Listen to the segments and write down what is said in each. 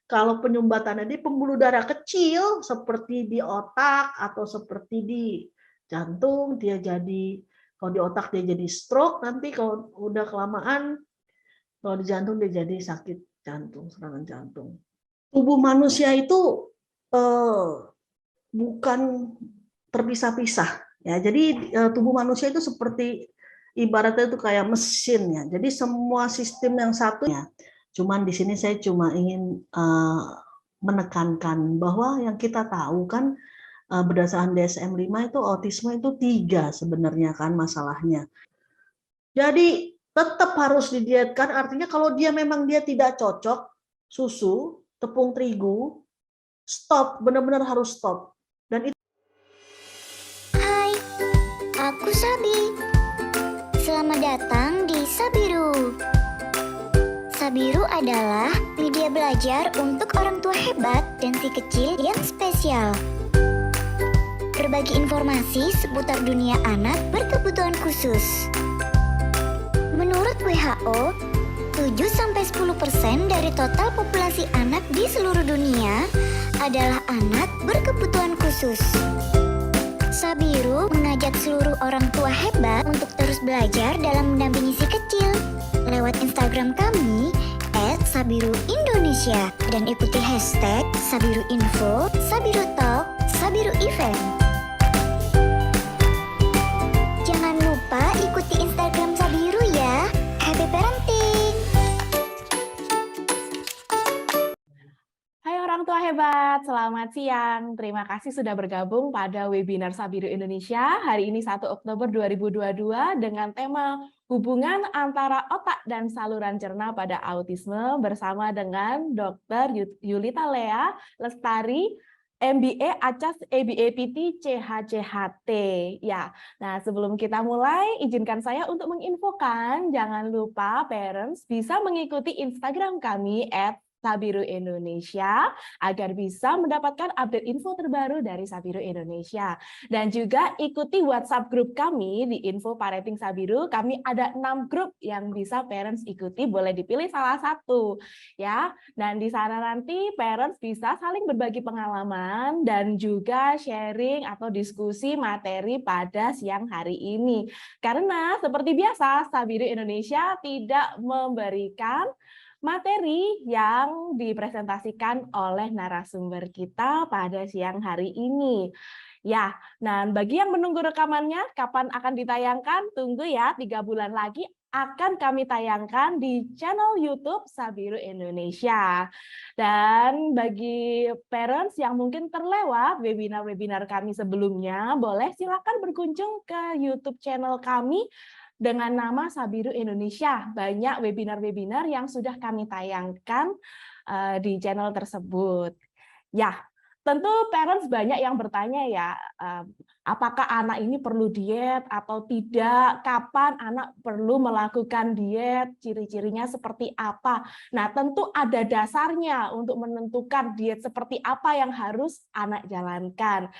Kalau penyumbatannya di pembuluh darah kecil seperti di otak atau seperti di jantung, dia jadi, kalau di otak dia jadi stroke, nanti kalau udah kelamaan kalau di jantung dia jadi sakit jantung, serangan jantung. Tubuh manusia itu bukan terpisah-pisah ya. Jadi tubuh manusia itu seperti ibaratnya itu kayak mesin ya. Jadi semua sistem yang satunya. Cuman di sini saya cuma ingin menekankan bahwa yang kita tahu kan berdasarkan DSM-5 itu autisme itu 3 sebenarnya kan masalahnya. Jadi tetap harus didietkan, artinya kalau dia memang dia tidak cocok susu, tepung terigu, stop, benar-benar harus stop. Dan itu Hai, aku Sabi. Selamat datang di Sabiru. Sabiru adalah media belajar untuk orang tua hebat dan si kecil yang spesial. Berbagi informasi seputar dunia anak berkebutuhan khusus. Menurut WHO, 7-10% dari total populasi anak di seluruh dunia adalah anak berkebutuhan khusus. Sabiru mengajak seluruh orang tua hebat untuk terus belajar dalam mendampingi si kecil. Lewat Instagram kami @sabiruindonesia dan ikuti hashtag #sabiruinfo, sabirutalk, sabiruevent. Jangan lupa ikuti Instagram Sabiru ya. Happy parenting! Hai orang tua hebat, selamat siang. Terima kasih sudah bergabung pada webinar Sabiru Indonesia hari ini 1 Oktober 2022 dengan tema hubungan antara otak dan saluran cerna pada autisme bersama dengan Dr. Yulita Lea Lestari, MBA ACAS ABAPT CHCHT. Ya, nah sebelum kita mulai, izinkan saya untuk menginfokan, jangan lupa parents bisa mengikuti Instagram kami @Sabiru Indonesia agar bisa mendapatkan update info terbaru dari Sabiru Indonesia. Dan juga ikuti WhatsApp grup kami di Info Parenting Sabiru. Kami ada 6 grup yang bisa parents ikuti, boleh dipilih salah satu ya. Dan di sana nanti parents bisa saling berbagi pengalaman dan juga sharing atau diskusi materi pada siang hari ini. Karena seperti biasa Sabiru Indonesia tidak memberikan materi yang dipresentasikan oleh narasumber kita pada siang hari ini. Ya, nah bagi yang menunggu rekamannya, kapan akan ditayangkan? Tunggu ya, 3 bulan lagi akan kami tayangkan di channel YouTube Sabiru Indonesia. Dan bagi parents yang mungkin terlewat webinar-webinar kami sebelumnya, boleh silakan berkunjung ke YouTube channel kami dengan nama Sabiru Indonesia. Banyak webinar-webinar yang sudah kami tayangkan di channel tersebut. Ya, tentu parents banyak yang bertanya ya, apakah anak ini perlu diet atau tidak? Kapan anak perlu melakukan diet? Ciri-cirinya seperti apa? Nah, tentu ada dasarnya untuk menentukan diet seperti apa yang harus anak jalankan.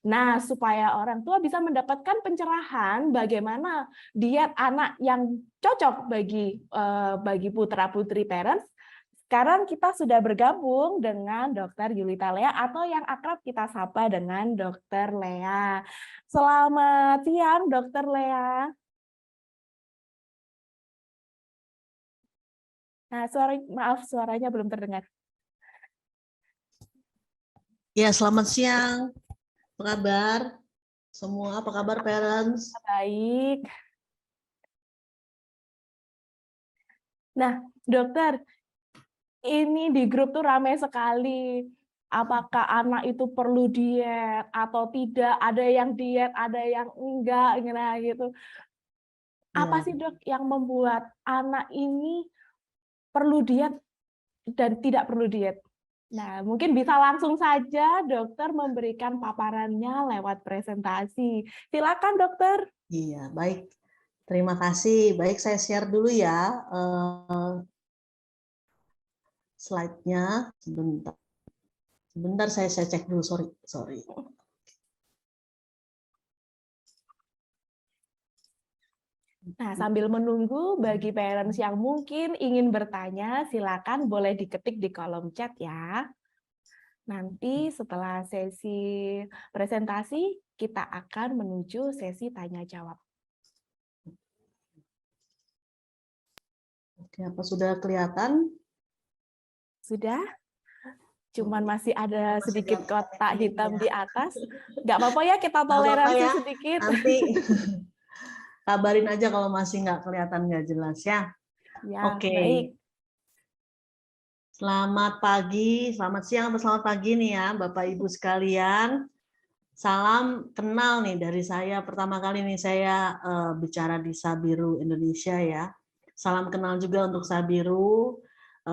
Nah, supaya orang tua bisa mendapatkan pencerahan bagaimana diet anak yang cocok bagi putra-putri parents, sekarang kita sudah bergabung dengan Dr. Yulita Lea atau yang akrab kita sapa dengan Dr. Lea. Selamat siang, Dr. Lea. Nah, maaf suaranya belum terdengar. ya selamat siang. Apa kabar? Semua apa kabar parents? Baik. Nah, dokter, ini di grup tuh ramai sekali. Apakah anak itu perlu diet atau tidak? Ada yang diet, ada yang enggak, gitu. Apa sih dok yang membuat anak ini perlu diet dan tidak perlu diet? Nah, mungkin bisa langsung saja dokter memberikan paparannya lewat presentasi. Silakan dokter. Iya, baik. Terima kasih. Baik, saya share dulu ya slide-nya. Sebentar. Sebentar saya cek dulu, sorry. Nah, sambil menunggu, bagi parents yang mungkin ingin bertanya, silakan boleh diketik di kolom chat ya. Nanti setelah sesi presentasi, kita akan menuju sesi tanya jawab. Oke, apa sudah kelihatan? Sudah? Cuman masih ada Masih sedikit kotak ini hitam ya. di atas. Nggak apa-apa ya, kita Nggak apa-apa toleransi ya, sedikit. nanti kabarin aja kalau masih nggak kelihatan nggak jelas ya. Ya, Oke, baik. selamat pagi, selamat siang atau selamat pagi nih ya Bapak Ibu sekalian. Salam kenal nih dari saya, pertama kali nih saya bicara di Sabiru Indonesia ya. Salam kenal juga untuk Sabiru.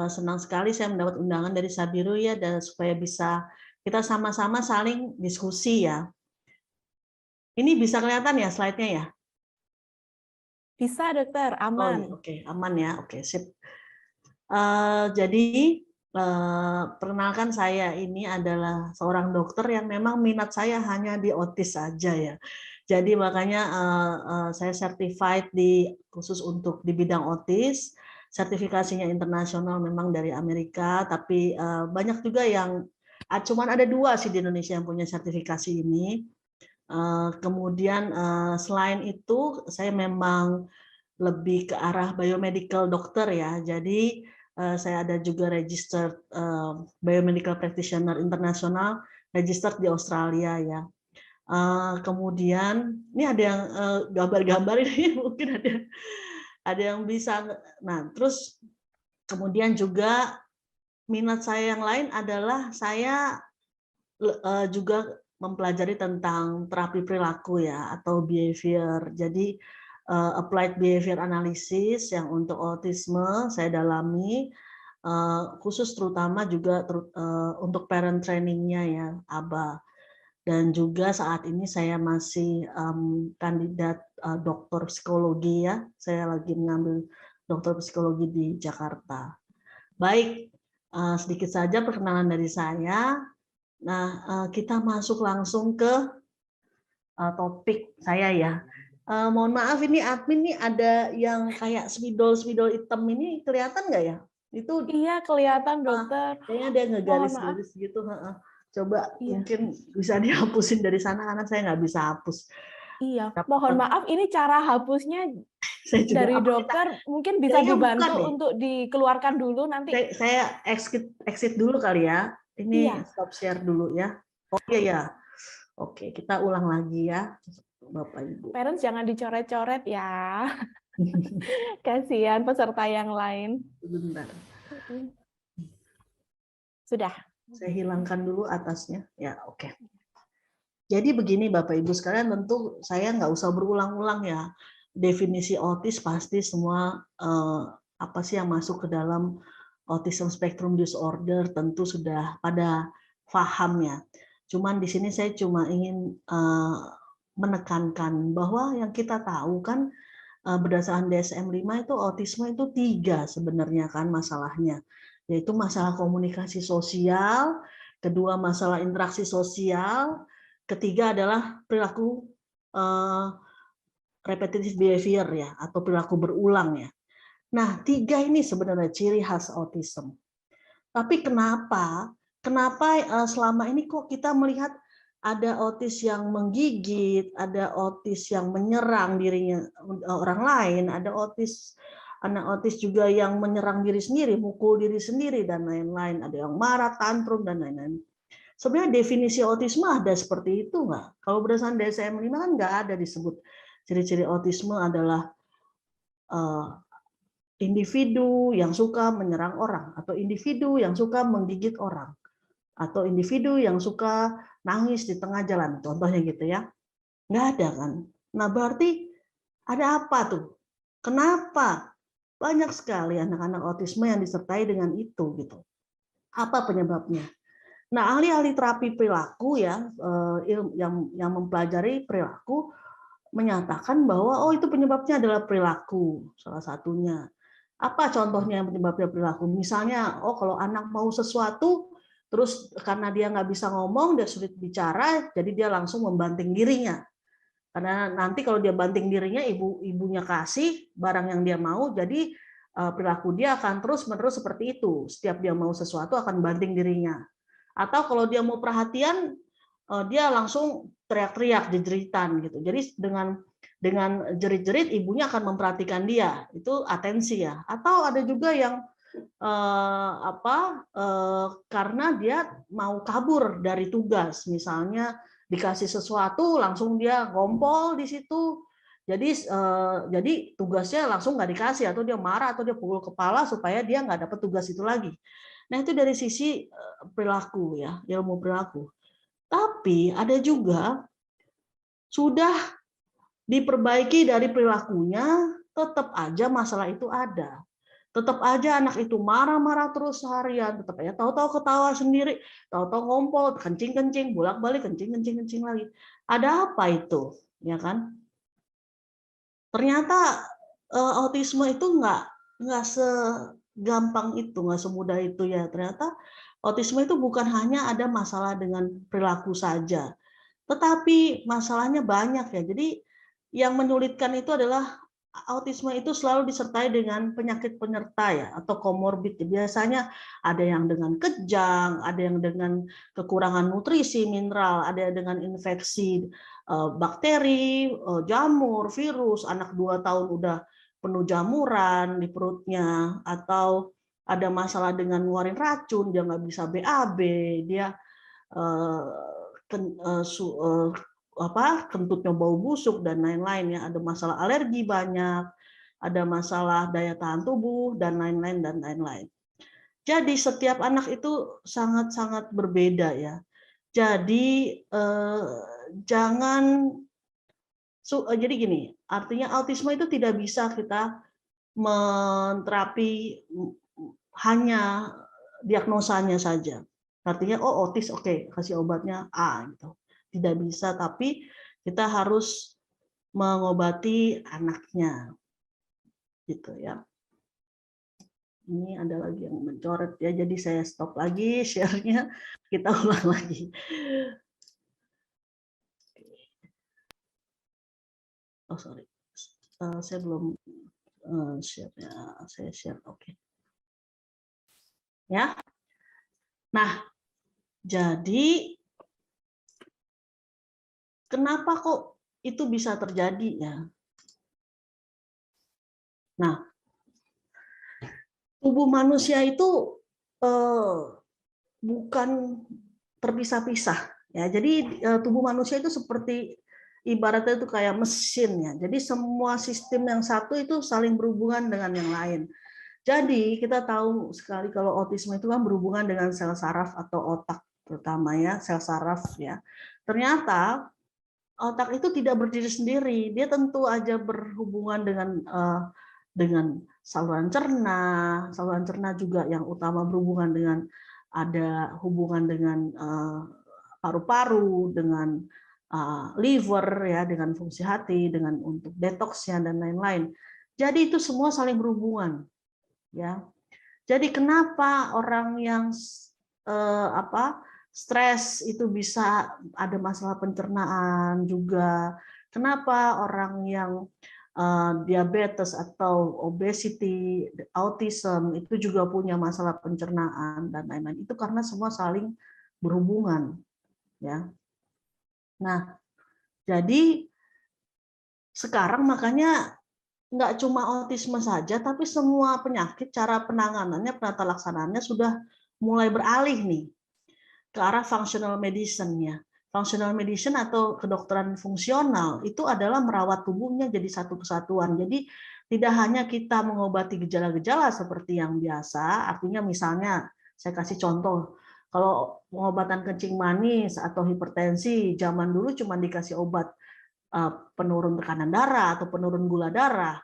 Senang sekali saya mendapat undangan dari Sabiru ya, dan supaya bisa kita sama-sama saling diskusi ya. Ini bisa kelihatan ya slide-nya ya? Bisa, dokter, Oh, aman. oke, aman ya, oke, sip. Jadi perkenalkan, saya ini adalah seorang dokter yang memang minat saya hanya di otis saja ya. Jadi makanya saya certified khusus untuk di bidang otis. Sertifikasinya internasional memang dari Amerika, tapi banyak juga yang cuman ada 2 sih di Indonesia yang punya sertifikasi ini. Kemudian selain itu saya memang lebih ke arah biomedical dokter ya. Jadi saya ada juga registered biomedical practitioner internasional, registered di Australia ya. Kemudian ini ada yang gambar-gambar ini mungkin ada yang bisa. Nah, terus kemudian juga minat saya yang lain adalah saya juga mempelajari tentang terapi perilaku ya, atau behavior. Jadi applied behavior analysis yang untuk autisme saya dalami, khusus terutama juga untuk parent trainingnya ya, ABA. Dan juga saat ini saya masih kandidat doktor psikologi ya, saya lagi mengambil doktor psikologi di Jakarta. Baik, sedikit saja perkenalan dari saya. Nah, kita masuk langsung ke topik saya ya. Mohon maaf, ini admin nih ada yang kayak spidol-spidol hitam ini, kelihatan nggak ya? Itu Iya, kelihatan, dokter. kayaknya ada yang Mohon maaf. ngegaris-garis gitu. Coba Iya. mungkin bisa dihapusin dari sana karena saya nggak bisa hapus. Iya, mohon maaf, ini cara hapusnya Saya juga dari apa kita dokter mungkin bisa kayaknya bukan dibantu deh. untuk dikeluarkan dulu nanti. Saya exit dulu kali ya. Ini Iya. stop share dulu ya. Oh iya ya. Oke, kita ulang lagi ya, Bapak Ibu. Parents jangan dicoret-coret ya. Kasihan peserta yang lain. Sebentar. Sudah. Saya hilangkan dulu atasnya. Ya, oke. Jadi begini Bapak Ibu sekalian, tentu saya nggak usah berulang-ulang ya. Definisi autis pasti semua apa sih yang masuk ke dalam autism spectrum disorder tentu sudah pada paham ya. Cuman di sini saya cuma ingin menekankan bahwa yang kita tahu kan berdasarkan DSM-5 itu autisme itu 3 sebenarnya kan masalahnya, yaitu masalah komunikasi sosial, kedua masalah interaksi sosial, ketiga adalah perilaku repetitive behavior ya, atau perilaku berulang ya. Nah, 3 ini sebenarnya ciri khas autism. Tapi kenapa selama ini kok kita melihat ada autis yang menggigit, ada autis yang menyerang dirinya orang lain, ada anak autis juga yang menyerang diri sendiri, mukul diri sendiri dan lain-lain, ada yang marah, tantrum dan lain-lain. Sebenarnya definisi autisme ada seperti itu nggak? Kalau berdasarkan DSM-5 kan nggak ada disebut ciri-ciri autisme adalah individu yang suka menyerang orang, atau individu yang suka menggigit orang, atau individu yang suka nangis di tengah jalan, contohnya gitu ya. Nggak ada kan? Nah, berarti ada apa tuh? Kenapa banyak sekali anak-anak autisme yang disertai dengan itu gitu? Apa penyebabnya? Nah, ahli-ahli terapi perilaku ya, yang mempelajari perilaku menyatakan bahwa itu penyebabnya adalah perilaku, salah satunya. Apa contohnya yang penyebabnya perilaku? Misalnya, kalau anak mau sesuatu, terus karena dia nggak bisa ngomong, dia sulit bicara, jadi dia langsung membanting dirinya. Karena nanti kalau dia banting dirinya, ibunya kasih barang yang dia mau, jadi perilaku dia akan terus-menerus seperti itu. Setiap dia mau sesuatu akan banting dirinya. Atau kalau dia mau perhatian, dia langsung teriak-teriak, jeritan gitu. Jadi dengan jerit-jerit, ibunya akan memperhatikan dia. Itu atensi ya. Atau ada juga yang karena dia mau kabur dari tugas, misalnya dikasih sesuatu langsung dia ngompol di situ, jadi tugasnya langsung nggak dikasih, atau dia marah atau dia pukul kepala supaya dia nggak dapat tugas itu lagi. Nah itu dari sisi perilaku ya, ilmu perilaku. Tapi ada juga sudah diperbaiki dari perilakunya, tetap aja masalah itu ada. Tetap aja anak itu marah-marah terus seharian, tetap aja tahu-tahu ketawa sendiri, tahu-tahu ngompol, kencing-kencing, bolak-balik kencing-kencing lagi. Ada apa itu, ya kan? Ternyata autisme itu nggak segampang itu, nggak semudah itu ya. Ternyata autisme itu bukan hanya ada masalah dengan perilaku saja, tetapi masalahnya banyak ya. Jadi yang menyulitkan itu adalah autisme itu selalu disertai dengan penyakit penyerta ya, atau komorbid. Biasanya ada yang dengan kejang, ada yang dengan kekurangan nutrisi, mineral, ada yang dengan infeksi bakteri, jamur, virus. Anak 2 tahun udah penuh jamuran di perutnya, atau ada masalah dengan ngeluarin racun, dia nggak bisa BAB, dia kentutnya bau busuk dan lain-lain ya, ada masalah alergi banyak, ada masalah daya tahan tubuh dan lain-lain. Jadi setiap anak itu sangat-sangat berbeda ya. Jadi jadi gini, artinya autisme itu tidak bisa kita menterapi hanya diagnosanya saja. Artinya autis, oke, kasih obatnya A gitu. Tidak bisa, tapi kita harus mengobati anaknya. Gitu ya. Ini ada lagi yang mencoret ya, jadi saya stop lagi share-nya, kita ulang lagi. Oh sorry, saya belum share-nya, saya share, oke. Ya, nah jadi kenapa kok itu bisa terjadi ya? Nah, tubuh manusia itu bukan terpisah-pisah ya. Jadi tubuh manusia itu seperti ibaratnya itu kayak mesin ya. Jadi semua sistem yang satu itu saling berhubungan dengan yang lain. Jadi kita tahu sekali kalau autisme itu kan berhubungan dengan sel saraf atau otak, terutama ya sel saraf ya. Ternyata otak itu tidak berdiri sendiri, dia tentu aja berhubungan dengan saluran cerna juga yang utama berhubungan dengan, ada hubungan dengan paru-paru, dengan liver ya, dengan fungsi hati, dengan untuk detoksnya dan lain-lain. Jadi itu semua saling berhubungan ya. Jadi kenapa orang yang stres itu bisa ada masalah pencernaan juga? Kenapa orang yang diabetes atau obesity, autism itu juga punya masalah pencernaan dan lain-lain? Itu karena semua saling berhubungan ya. Nah, jadi sekarang makanya nggak cuma autisme saja, tapi semua penyakit cara penanganannya, penata laksanaannya sudah mulai beralih nih ke arah functional medicine ya. Functional medicine atau kedokteran fungsional itu adalah merawat tubuhnya jadi satu kesatuan. Jadi tidak hanya kita mengobati gejala-gejala seperti yang biasa, artinya misalnya saya kasih contoh, kalau pengobatan kencing manis atau hipertensi zaman dulu cuma dikasih obat penurun tekanan darah atau penurun gula darah,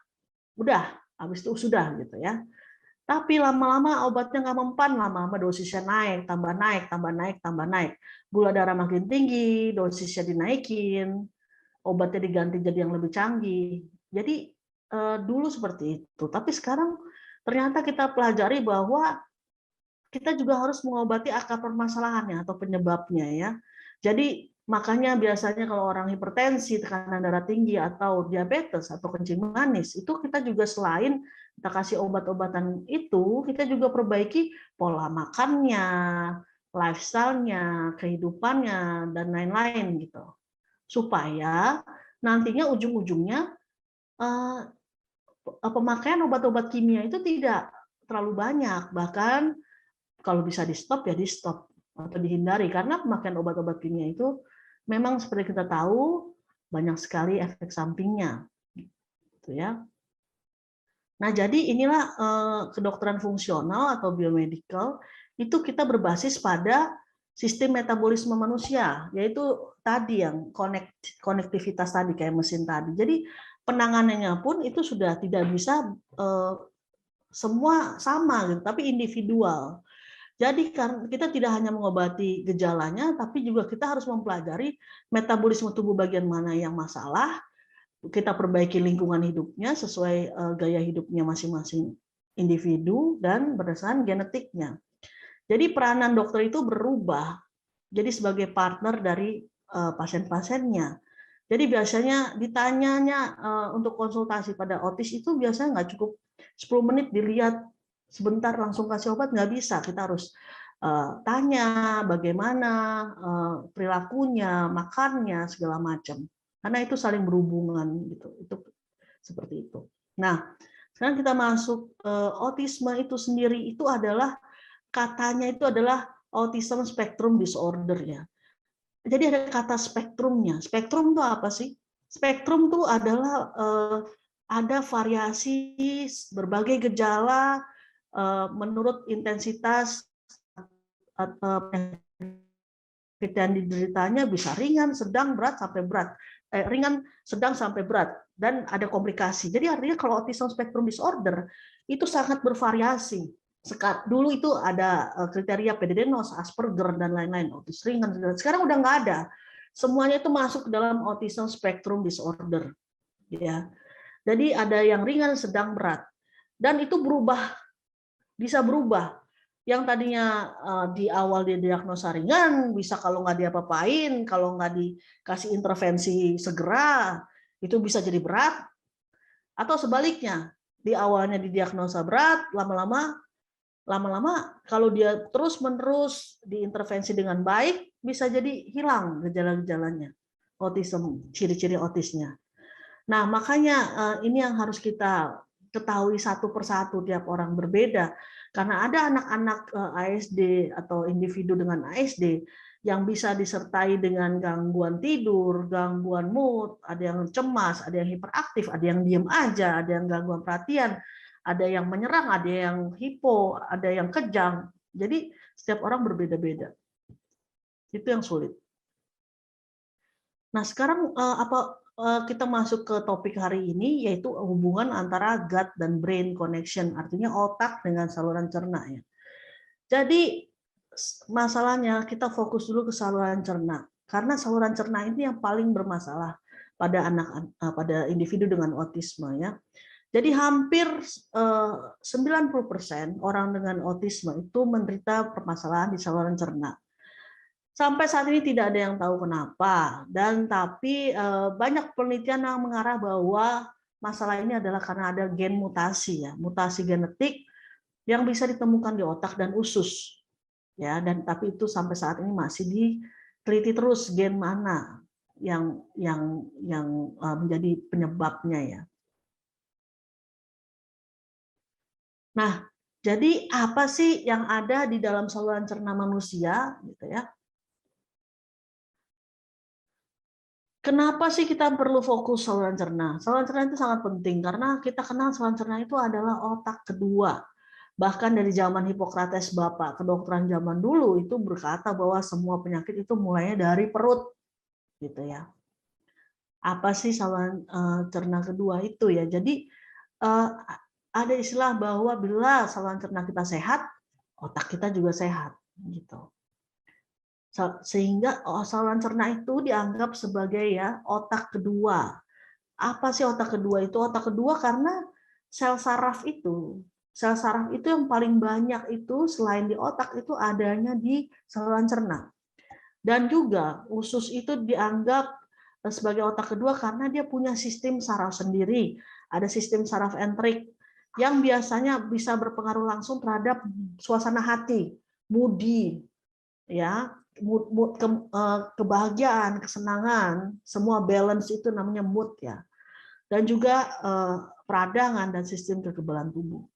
udah habis itu sudah gitu ya. Tapi lama-lama obatnya nggak mempan, lama-lama dosisnya naik, tambah naik, gula darah makin tinggi, dosisnya dinaikin, obatnya diganti jadi yang lebih canggih. Jadi dulu seperti itu, tapi sekarang ternyata kita pelajari bahwa kita juga harus mengobati akar permasalahannya atau penyebabnya ya. Jadi Makanya biasanya kalau orang hipertensi, tekanan darah tinggi, atau diabetes, atau kencing manis, itu kita juga selain kita kasih obat-obatan itu, kita juga perbaiki pola makannya, lifestyle-nya, kehidupannya, dan lain-lain gitu. Supaya nantinya ujung-ujungnya pemakaian obat-obat kimia itu tidak terlalu banyak, bahkan kalau bisa di stop ya di stop atau dihindari, karena pemakaian obat-obat kimia itu memang seperti kita tahu banyak sekali efek sampingnya, gitu ya. Nah, jadi inilah kedokteran fungsional atau biomedical itu kita berbasis pada sistem metabolisme manusia, yaitu tadi yang konektivitas tadi kayak mesin tadi. Jadi penanganannya pun itu sudah tidak bisa semua sama gitu, tapi individual. Jadi kita tidak hanya mengobati gejalanya, tapi juga kita harus mempelajari metabolisme tubuh bagian mana yang masalah, kita perbaiki lingkungan hidupnya sesuai gaya hidupnya masing-masing individu dan berdasarkan genetiknya. Jadi peranan dokter itu berubah, jadi sebagai partner dari pasien-pasiennya. Jadi biasanya ditanyanya untuk konsultasi pada autis itu biasanya nggak cukup 10 menit dilihat sebentar langsung kasih obat, nggak bisa. Kita harus tanya bagaimana perilakunya, makannya, segala macam. Karena itu saling berhubungan gitu. Itu seperti itu. Nah, sekarang kita masuk autisme itu sendiri itu adalah katanya itu adalah autism spectrum disorder ya. Jadi ada kata spektrumnya. Spektrum itu apa sih? Spektrum itu adalah ada variasi berbagai gejala menurut intensitas penyakit yang dideritanya, bisa ringan, sedang, berat sampai berat. Ringan, sedang sampai berat, dan ada komplikasi. Jadi artinya kalau autism spectrum disorder itu sangat bervariasi. Dulu itu ada kriteria PDD-NOS, Asperger, dan lain-lain, autis ringan. Sekarang udah nggak ada. Semuanya itu masuk ke dalam autism spectrum disorder. Ya. Jadi ada yang ringan, sedang, berat. Dan itu berubah, bisa berubah. Yang tadinya di awal dia diagnosa ringan, bisa kalau nggak diapa-apain, kalau nggak dikasih intervensi segera, itu bisa jadi berat. Atau sebaliknya, di awalnya didiagnosa berat, lama-lama kalau dia terus-menerus diintervensi dengan baik, bisa jadi hilang gejala-gejalanya, autism, ciri-ciri autisnya. Nah, makanya ini yang harus kita ketahui satu persatu, tiap orang berbeda. Karena ada anak-anak ASD atau individu dengan ASD yang bisa disertai dengan gangguan tidur, gangguan mood, ada yang cemas, ada yang hiperaktif, ada yang diam aja, ada yang gangguan perhatian, ada yang menyerang, ada yang hipo, ada yang kejang. Jadi setiap orang berbeda-beda. Itu yang sulit. Nah, sekarang kita masuk ke topik hari ini, yaitu hubungan antara gut dan brain connection, artinya otak dengan saluran cerna. Ya. Jadi masalahnya kita fokus dulu ke saluran cerna, karena saluran cerna ini yang paling bermasalah pada individu dengan autisme. Ya. Jadi hampir 90% orang dengan autisme itu menderita permasalahan di saluran cerna. Sampai saat ini tidak ada yang tahu kenapa, tapi banyak penelitian yang mengarah bahwa masalah ini adalah karena ada gen mutasi, ya, mutasi genetik yang bisa ditemukan di otak dan usus, ya, dan tapi itu sampai saat ini masih diteliti terus gen mana yang menjadi penyebabnya, ya. Nah, jadi apa sih yang ada di dalam saluran cerna manusia, gitu ya? Kenapa sih kita perlu fokus saluran cerna? Saluran cerna itu sangat penting karena kita kenal saluran cerna itu adalah otak kedua. Bahkan dari zaman Hippocrates, bapak kedokteran zaman dulu itu berkata bahwa semua penyakit itu mulainya dari perut, gitu ya. Apa sih saluran cerna kedua itu, ya? Jadi ada istilah bahwa bila saluran cerna kita sehat, otak kita juga sehat, gitu. Sehingga saluran cerna itu dianggap sebagai, ya, otak kedua. Apa sih otak kedua itu? Otak kedua karena sel saraf itu yang paling banyak itu selain di otak itu adanya di saluran cerna. Dan juga usus itu dianggap sebagai otak kedua karena dia punya sistem saraf sendiri, ada sistem saraf entrik yang biasanya bisa berpengaruh langsung terhadap suasana hati, moody, ya, kebahagiaan, kesenangan, semua balance itu namanya mood ya. Dan juga peradangan dan sistem kekebalan tubuh.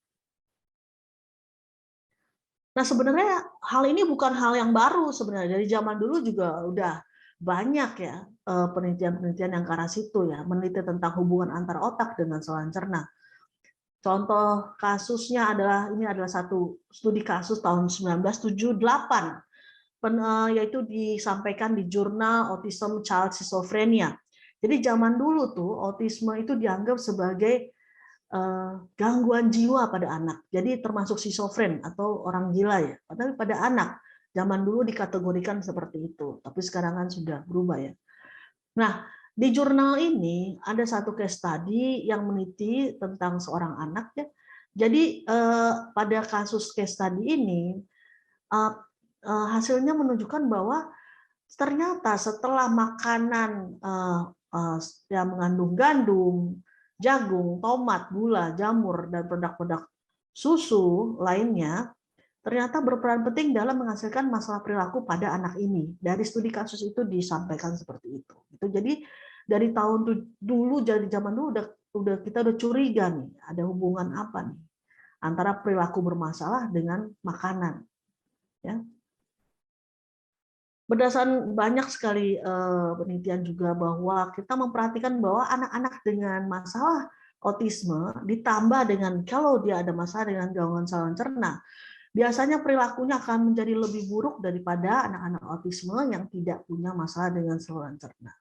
Nah, sebenarnya hal ini bukan hal yang baru sebenarnya. Dari zaman dulu juga udah banyak ya penelitian-penelitian yang ke arah situ ya, meneliti tentang hubungan antar otak dengan saluran cerna. Contoh kasusnya adalah satu studi kasus tahun 1978, yaitu disampaikan di jurnal Autism Child Schizophrenia. Jadi zaman dulu tuh autisme itu dianggap sebagai gangguan jiwa pada anak. Jadi termasuk schizofren atau orang gila ya. Tapi pada anak zaman dulu dikategorikan seperti itu. Tapi sekarang kan sudah berubah ya. Nah, di jurnal ini ada satu case study yang meneliti tentang seorang anak ya. Jadi pada kasus case study ini hasilnya menunjukkan bahwa ternyata setelah makanan yang mengandung gandum, jagung, tomat, gula, jamur, dan produk-produk susu lainnya, ternyata berperan penting dalam menghasilkan masalah perilaku pada anak ini. Dari studi kasus itu disampaikan seperti itu. Jadi dari tahun dulu, dari zaman dulu kita udah curiga nih, ada hubungan apa nih antara perilaku bermasalah dengan makanan. Ya. Berdasarkan banyak sekali penelitian juga bahwa kita memperhatikan bahwa anak-anak dengan masalah autisme ditambah dengan kalau dia ada masalah dengan gangguan saluran cerna, biasanya perilakunya akan menjadi lebih buruk daripada anak-anak autisme yang tidak punya masalah dengan saluran cerna.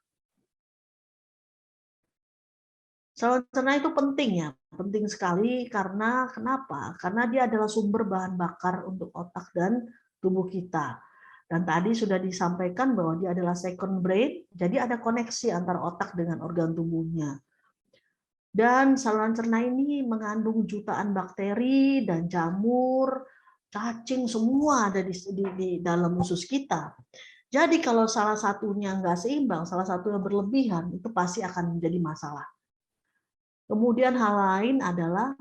Saluran cerna itu penting ya, penting sekali karena kenapa? Karena dia adalah sumber bahan bakar untuk otak dan tubuh kita. Dan tadi sudah disampaikan bahwa dia adalah second brain, jadi ada koneksi antara otak dengan organ tubuhnya. Dan saluran cerna ini mengandung jutaan bakteri dan jamur, cacing, semua ada di dalam usus kita. Jadi kalau salah satunya nggak seimbang, salah satunya berlebihan, itu pasti akan menjadi masalah. Kemudian hal lain adalah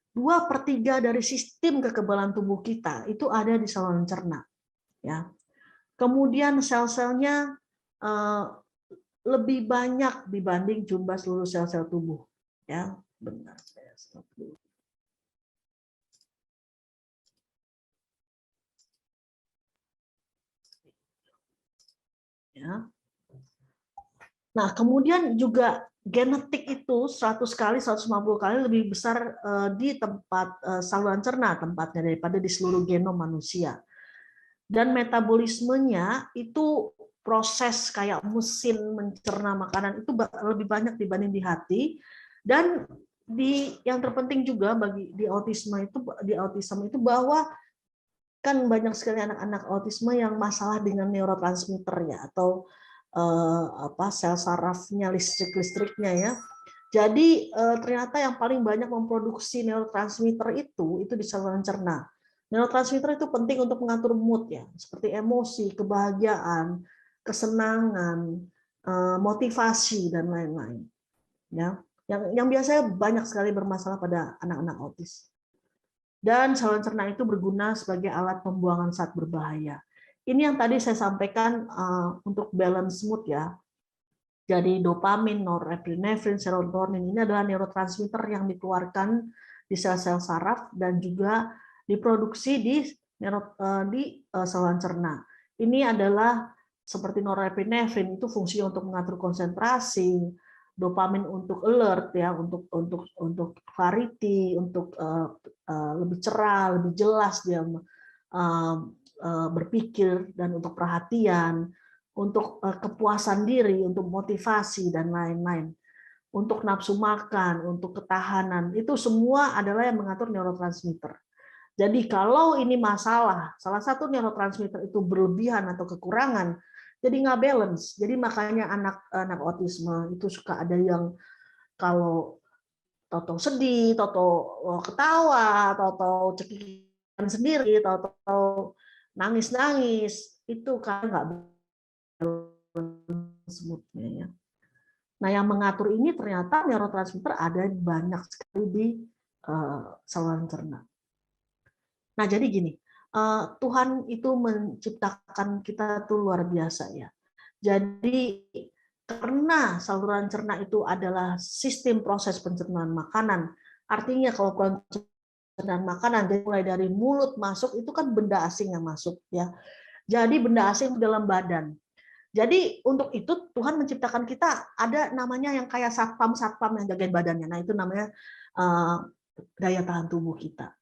2/3 dari sistem kekebalan tubuh kita itu ada di saluran cerna. Ya. Kemudian sel-selnya lebih banyak dibanding jumlah seluruh sel-sel tubuh. Ya, benar. Saya stop dulu. Ya. Nah, kemudian juga genetik itu 100 kali, 150 kali lebih besar di tempat saluran cerna tempatnya daripada di seluruh genom manusia. Dan metabolismenya itu proses kayak mesin mencerna makanan itu lebih banyak dibanding di hati. Dan yang terpenting juga bagi di autisme itu bahwa kan banyak sekali anak-anak autisme yang masalah dengan neurotransmitter ya atau sel sarafnya, listriknya ya. Jadi ternyata yang paling banyak memproduksi neurotransmitter itu di saluran cerna. Neurotransmitter itu penting untuk mengatur mood ya, seperti emosi, kebahagiaan, kesenangan, motivasi dan lain-lain. Ya, yang biasanya banyak sekali bermasalah pada anak-anak autis. Dan saluran cerna itu berguna sebagai alat pembuangan zat berbahaya. Ini yang tadi saya sampaikan untuk balance mood ya. Jadi dopamin, norepinefrin, serotonin ini adalah neurotransmitter yang dikeluarkan di sel-sel saraf dan juga diproduksi di saluran cerna. Ini adalah seperti norepinefrin itu fungsi untuk mengatur konsentrasi, dopamin untuk alert ya, untuk clarity, untuk lebih cerah, lebih jelas dia berpikir dan untuk perhatian, untuk kepuasan diri, untuk motivasi dan lain-lain. Untuk nafsu makan, untuk ketahanan, itu semua adalah yang mengatur neurotransmitter. Jadi kalau ini masalah, salah satu neurotransmitter itu berlebihan atau kekurangan, jadi nggak balance. Jadi makanya anak autisme itu suka ada yang kalau toto sedih, toto ketawa, toto cekikikan sendiri, toto nangis-nangis, itu kan nggak tersebutnya ya. Nah, yang mengatur ini ternyata neurotransmitter ada banyak sekali di saluran cerna. Nah, jadi gini, Tuhan itu menciptakan kita tuh luar biasa ya. Jadi karena saluran cerna itu adalah sistem proses pencernaan makanan, artinya kalau pencernaan makanan mulai dari mulut masuk itu kan benda asing yang masuk ya. Jadi benda asing dalam badan. Jadi untuk itu Tuhan menciptakan kita ada namanya yang kayak satpam yang jagain badannya. Nah, itu namanya daya tahan tubuh kita.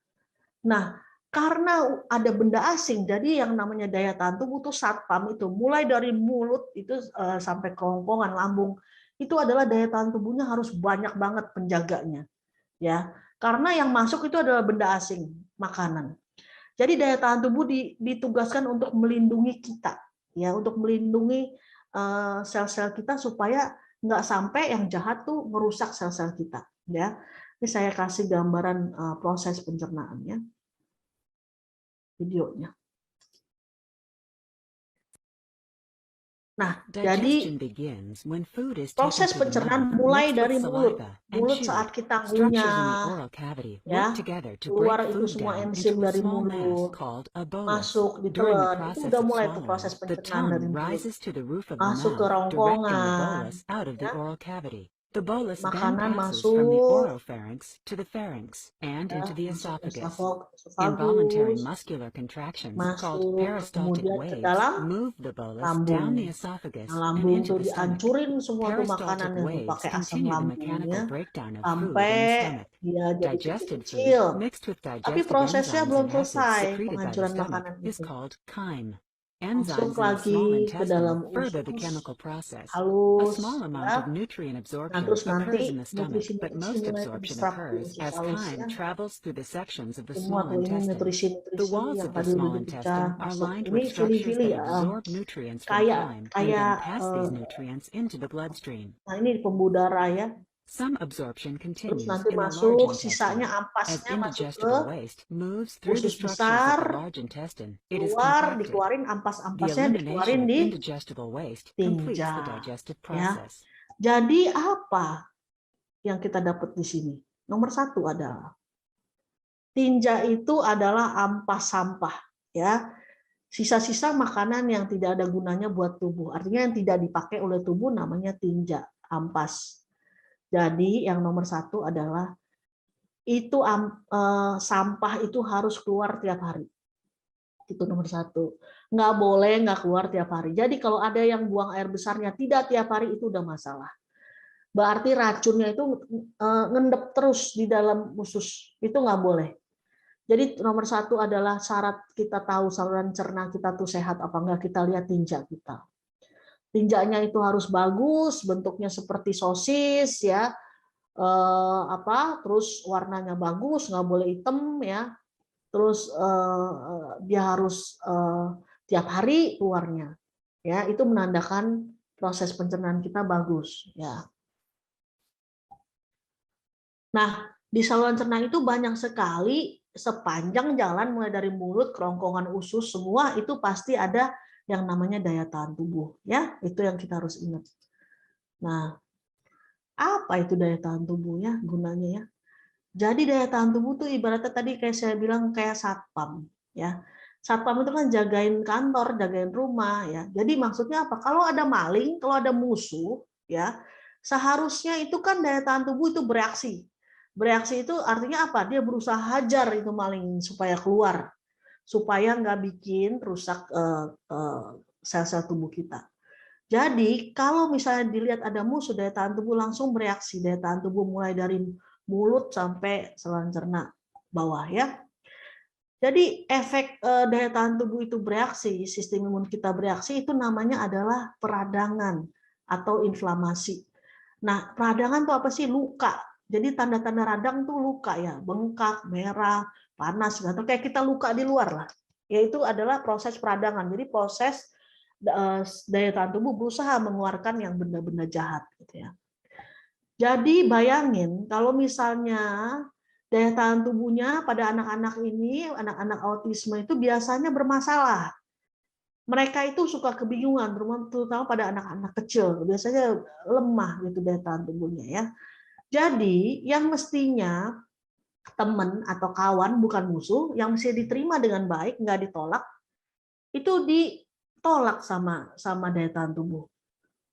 Nah, karena ada benda asing, jadi yang namanya daya tahan tubuh itu satpam itu mulai dari mulut itu sampai kerongkongan lambung itu adalah daya tahan tubuhnya harus banyak banget penjaganya, ya. Karena yang masuk itu adalah benda asing, makanan. Jadi daya tahan tubuh ditugaskan untuk melindungi kita, ya, untuk melindungi sel-sel kita supaya nggak sampai yang jahat tuh merusak sel-sel kita, ya. Ini saya kasih gambaran proses pencernaannya. Videonya. Nah, jadi proses pencernaan mulai dari mulut. Mulut saat kita ngunyah, ya, keluar itu semua enzim dari mulut, masuk ditelan, itu udah mulai tuh proses pencernaan dari mulut, masuk ke rongkongan, ya. Makanan masuk, esofagus, masuk, kemudian ke dalam lambung. Nah, lambung itu dihancurin semua tuh makanan yang pakai asam lambungnya sampai dia jadi kecil. Tapi prosesnya belum selesai penghancuran makanan itu. Masuk lagi ke dalam usus halus, ya. Nah, terus nanti nutrisi-nutrisi mulai terserap di usus halusnya. Semua tuh ini nutrisi-nutrisi yang tadi udah dipecah masuk. Ini fili-fili kayak nah ini pembuluh darah ya. Terus nanti masuk, sisanya ampasnya masuk ke usus besar, keluar, dikeluarin ampas-ampasnya, dikeluarin di tinja. Ya. Jadi apa yang kita dapat di sini? Nomor satu adalah tinja itu adalah ampas sampah, ya, sisa-sisa makanan yang tidak ada gunanya buat tubuh. Artinya yang tidak dipakai oleh tubuh namanya tinja, ampas. Jadi yang nomor satu adalah itu sampah itu harus keluar tiap hari. Itu nomor satu. Nggak boleh nggak keluar tiap hari. Jadi kalau ada yang buang air besarnya tidak tiap hari itu udah masalah. Berarti racunnya itu ngendep terus di dalam usus. Itu nggak boleh. Jadi nomor satu adalah syarat kita tahu saluran cerna kita tuh sehat apa enggak, kita lihat tinja kita. Tinjanya itu harus bagus, bentuknya seperti sosis ya, terus warnanya bagus, nggak boleh hitam ya, terus dia harus tiap hari keluarnya, ya itu menandakan proses pencernaan kita bagus ya. Nah di saluran cerna itu banyak sekali sepanjang jalan mulai dari mulut, kerongkongan usus semua itu pasti ada yang namanya daya tahan tubuh ya, itu yang kita harus ingat. Nah, apa itu daya tahan tubuhnya gunanya ya? Jadi daya tahan tubuh tuh ibaratnya tadi kayak saya bilang kayak satpam ya. Satpam itu kan jagain kantor, jagain rumah ya. Jadi maksudnya apa? Kalau ada maling, kalau ada musuh ya, seharusnya itu kan daya tahan tubuh itu bereaksi. Bereaksi itu artinya apa? Dia berusaha hajar itu maling supaya keluar, supaya nggak bikin rusak sel-sel tubuh kita. Jadi kalau misalnya dilihat ada musuh, daya tahan tubuh langsung bereaksi. Daya tahan tubuh mulai dari mulut sampai saluran cerna bawah ya. Jadi efek daya tahan tubuh itu bereaksi, sistem imun kita bereaksi itu namanya adalah peradangan atau inflamasi. Nah peradangan itu apa sih? Luka. Jadi tanda-tanda radang tuh luka ya, bengkak, merah, panas, atau kayak kita luka di luar lah. Yaitu adalah proses peradangan. Jadi proses daya tahan tubuh berusaha mengeluarkan yang benda-benda jahat gitu ya. Jadi bayangin kalau misalnya daya tahan tubuhnya pada anak-anak ini, anak-anak autisme itu biasanya bermasalah. mereka itu suka kebingungan, terutama pada anak-anak kecil, biasanya lemah gitu daya tahan tubuhnya ya. Jadi yang mestinya teman atau kawan bukan musuh, yang mesti diterima dengan baik, nggak ditolak, itu ditolak sama daya tahan tubuh.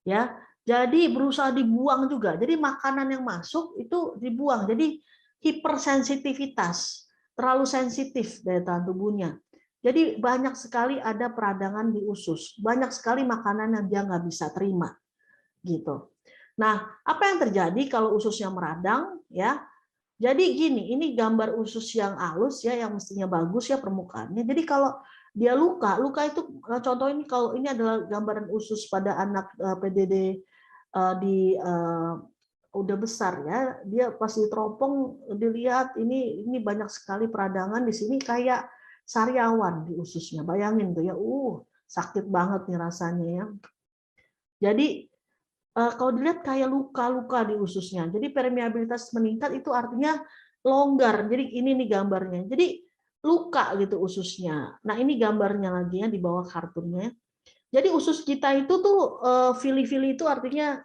Ya, jadi berusaha dibuang juga. Jadi makanan yang masuk itu dibuang. Jadi hipersensitivitas, terlalu sensitif daya tahan tubuhnya. Jadi banyak sekali ada peradangan di usus, banyak sekali makanan yang dia nggak bisa terima, gitu. Nah, apa yang terjadi kalau ususnya meradang? Ya, jadi gini, ini gambar usus yang halus ya, yang mestinya bagus ya permukaannya. Jadi kalau dia luka, luka itu contoh ini kalau ini adalah gambaran usus pada anak PDD di udah besar ya, dia pas diteropong dilihat ini banyak sekali peradangan di sini kayak sariawan di ususnya. Bayangin tuh ya, sakit banget nih rasanya ya. Jadi kalau dilihat kayak luka-luka di ususnya. Jadi permeabilitas meningkat itu artinya longgar. Jadi ini nih gambarnya. Jadi luka gitu ususnya. Nah ini gambarnya lagi ya di bawah kartunnya. Jadi usus kita itu tuh fili-fili itu artinya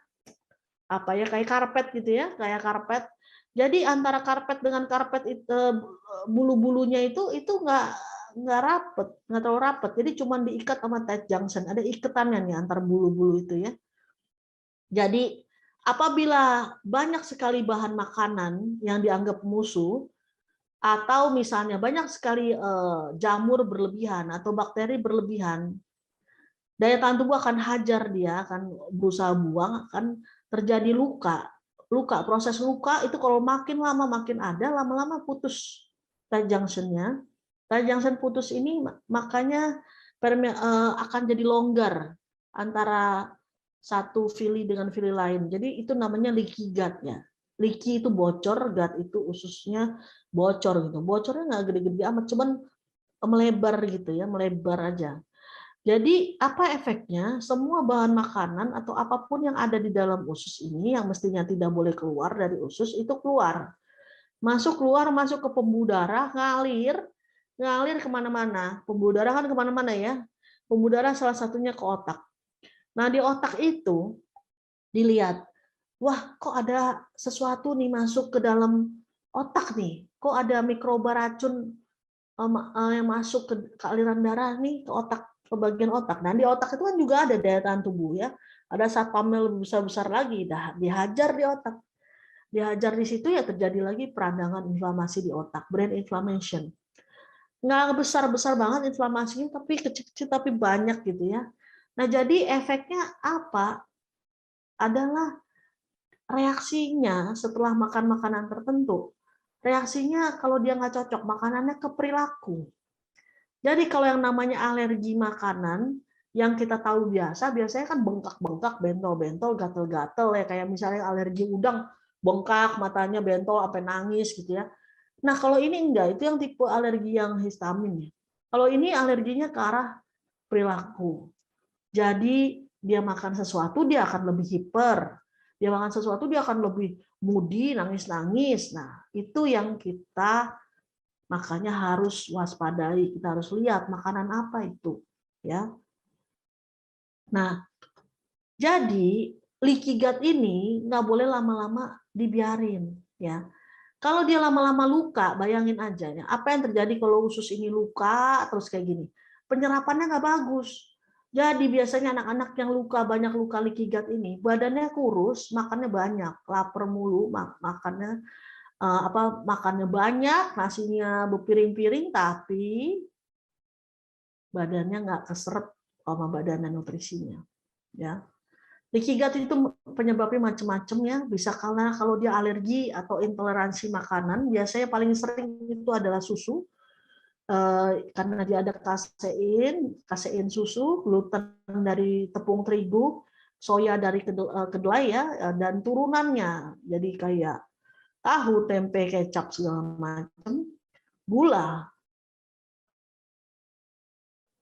apa ya, kayak karpet gitu ya, kayak karpet. Jadi antara karpet dengan karpet itu bulu-bulunya itu nggak rapet, nggak terlalu rapet. Jadi cuma diikat sama tight junction. Ada ikatannya nih antar bulu-bulu itu ya. Jadi apabila banyak sekali bahan makanan yang dianggap musuh, atau misalnya banyak sekali jamur berlebihan atau bakteri berlebihan, daya tahan tubuh akan hajar dia, akan berusaha buang, akan terjadi luka. Proses luka itu kalau makin lama makin ada, lama-lama putus tight junction-nya. Tight junction putus ini makanya akan jadi longgar antara satu fili dengan fili lain. Jadi itu namanya leaky gut ya. Leaky itu bocor, gut itu ususnya bocor gitu. Bocornya nggak gede-gede amat, cuman melebar gitu ya, melebar aja. Jadi apa efeknya? Semua bahan makanan atau apapun yang ada di dalam usus ini yang mestinya tidak boleh keluar dari usus itu keluar. Masuk keluar, masuk ke pembuluh darah, ngalir kemana-mana. Pembuluh darah kan kemana-mana ya. Pembuluh darah salah satunya ke otak. Nah di otak itu dilihat, wah kok ada sesuatu nih masuk ke dalam otak nih, kok ada mikroba racun yang masuk ke aliran darah nih ke otak, ke bagian otak. Nah di otak itu kan juga ada daya tahan tubuh ya, ada satpamnya lebih besar lagi, dihajar di otak, dihajar di situ ya terjadi lagi peradangan inflamasi di otak, brain inflammation. Nggak besar-besar banget inflamasinya, tapi kecil-kecil tapi banyak gitu ya. Nah jadi efeknya apa? Adalah reaksinya setelah makan makanan tertentu. Reaksinya kalau dia nggak cocok makanannya ke perilaku. Jadi kalau yang namanya alergi makanan, yang kita tahu biasanya kan bengkak-bengkak, bentol-bentol, gatel-gatel ya, kayak misalnya alergi udang, bengkak, matanya bentol sampai nangis gitu ya. Nah kalau ini enggak, itu yang tipe alergi yang histamin. Kalau ini alerginya ke arah perilaku. Jadi dia makan sesuatu dia akan lebih hiper, dia makan sesuatu dia akan lebih moody, nangis-nangis. Nah itu yang kita makanya harus waspadai, kita harus lihat makanan apa itu, ya. Nah, jadi leaky gut ini nggak boleh lama-lama dibiarin, ya. Kalau dia lama-lama luka, bayangin aja ya, apa yang terjadi kalau usus ini luka terus kayak gini, penyerapannya nggak bagus. Jadi biasanya anak-anak yang banyak luka leaky gut ini, badannya kurus, makannya banyak, lapar mulu, makannya makannya banyak, nasinya berpiring-piring, tapi badannya nggak keserap sama badannya nutrisinya. Ya, leaky gut itu penyebabnya macam-macam ya. Bisa karena kalau dia alergi atau intoleransi makanan, biasanya paling sering itu adalah susu. Karena dia ada kasein susu, gluten dari tepung terigu, soya dari kedelai ya, dan turunannya. Jadi kayak tahu, tempe, kecap segala macam, gula,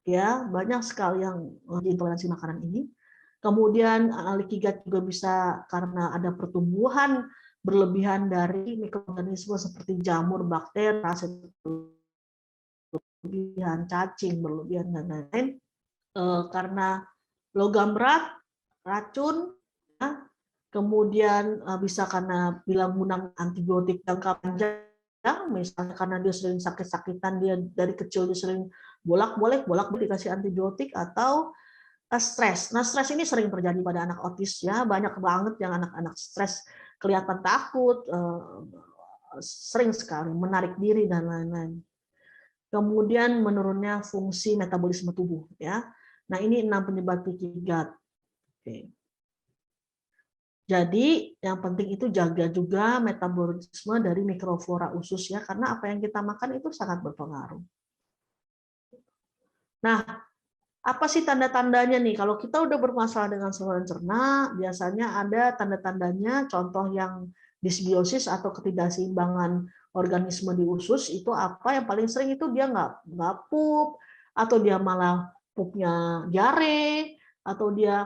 ya banyak sekali yang intoleransi makanan ini. Kemudian leaky gut juga bisa karena ada pertumbuhan berlebihan dari mikroorganisme seperti jamur, bakteri, berlebihan, cacing berlebihan dan lain-lain. karena logam berat, racun, ya, kemudian bisa karena bilang guna antibiotik jangka panjang, misalnya karena dia sering sakit-sakitan, dia dari kecil dia sering bolak-balik dikasih antibiotik, atau stres. Nah, stres ini sering terjadi pada anak otis ya, banyak banget yang anak-anak stres kelihatan takut, sering sekali menarik diri dan lain-lain. Kemudian menurunnya fungsi metabolisme tubuh ya. Nah, ini 6 penyebab leaky gut. Oke. Jadi yang penting itu jaga juga metabolisme dari mikroflora usus ya, karena apa yang kita makan itu sangat berpengaruh. Nah, apa sih tanda-tandanya nih? Kalau kita udah bermasalah dengan saluran cerna, biasanya ada tanda-tandanya, contoh yang disbiosis atau ketidakseimbangan organisme di usus itu apa yang paling sering itu dia nggak pup, atau dia malah pupnya diare, atau dia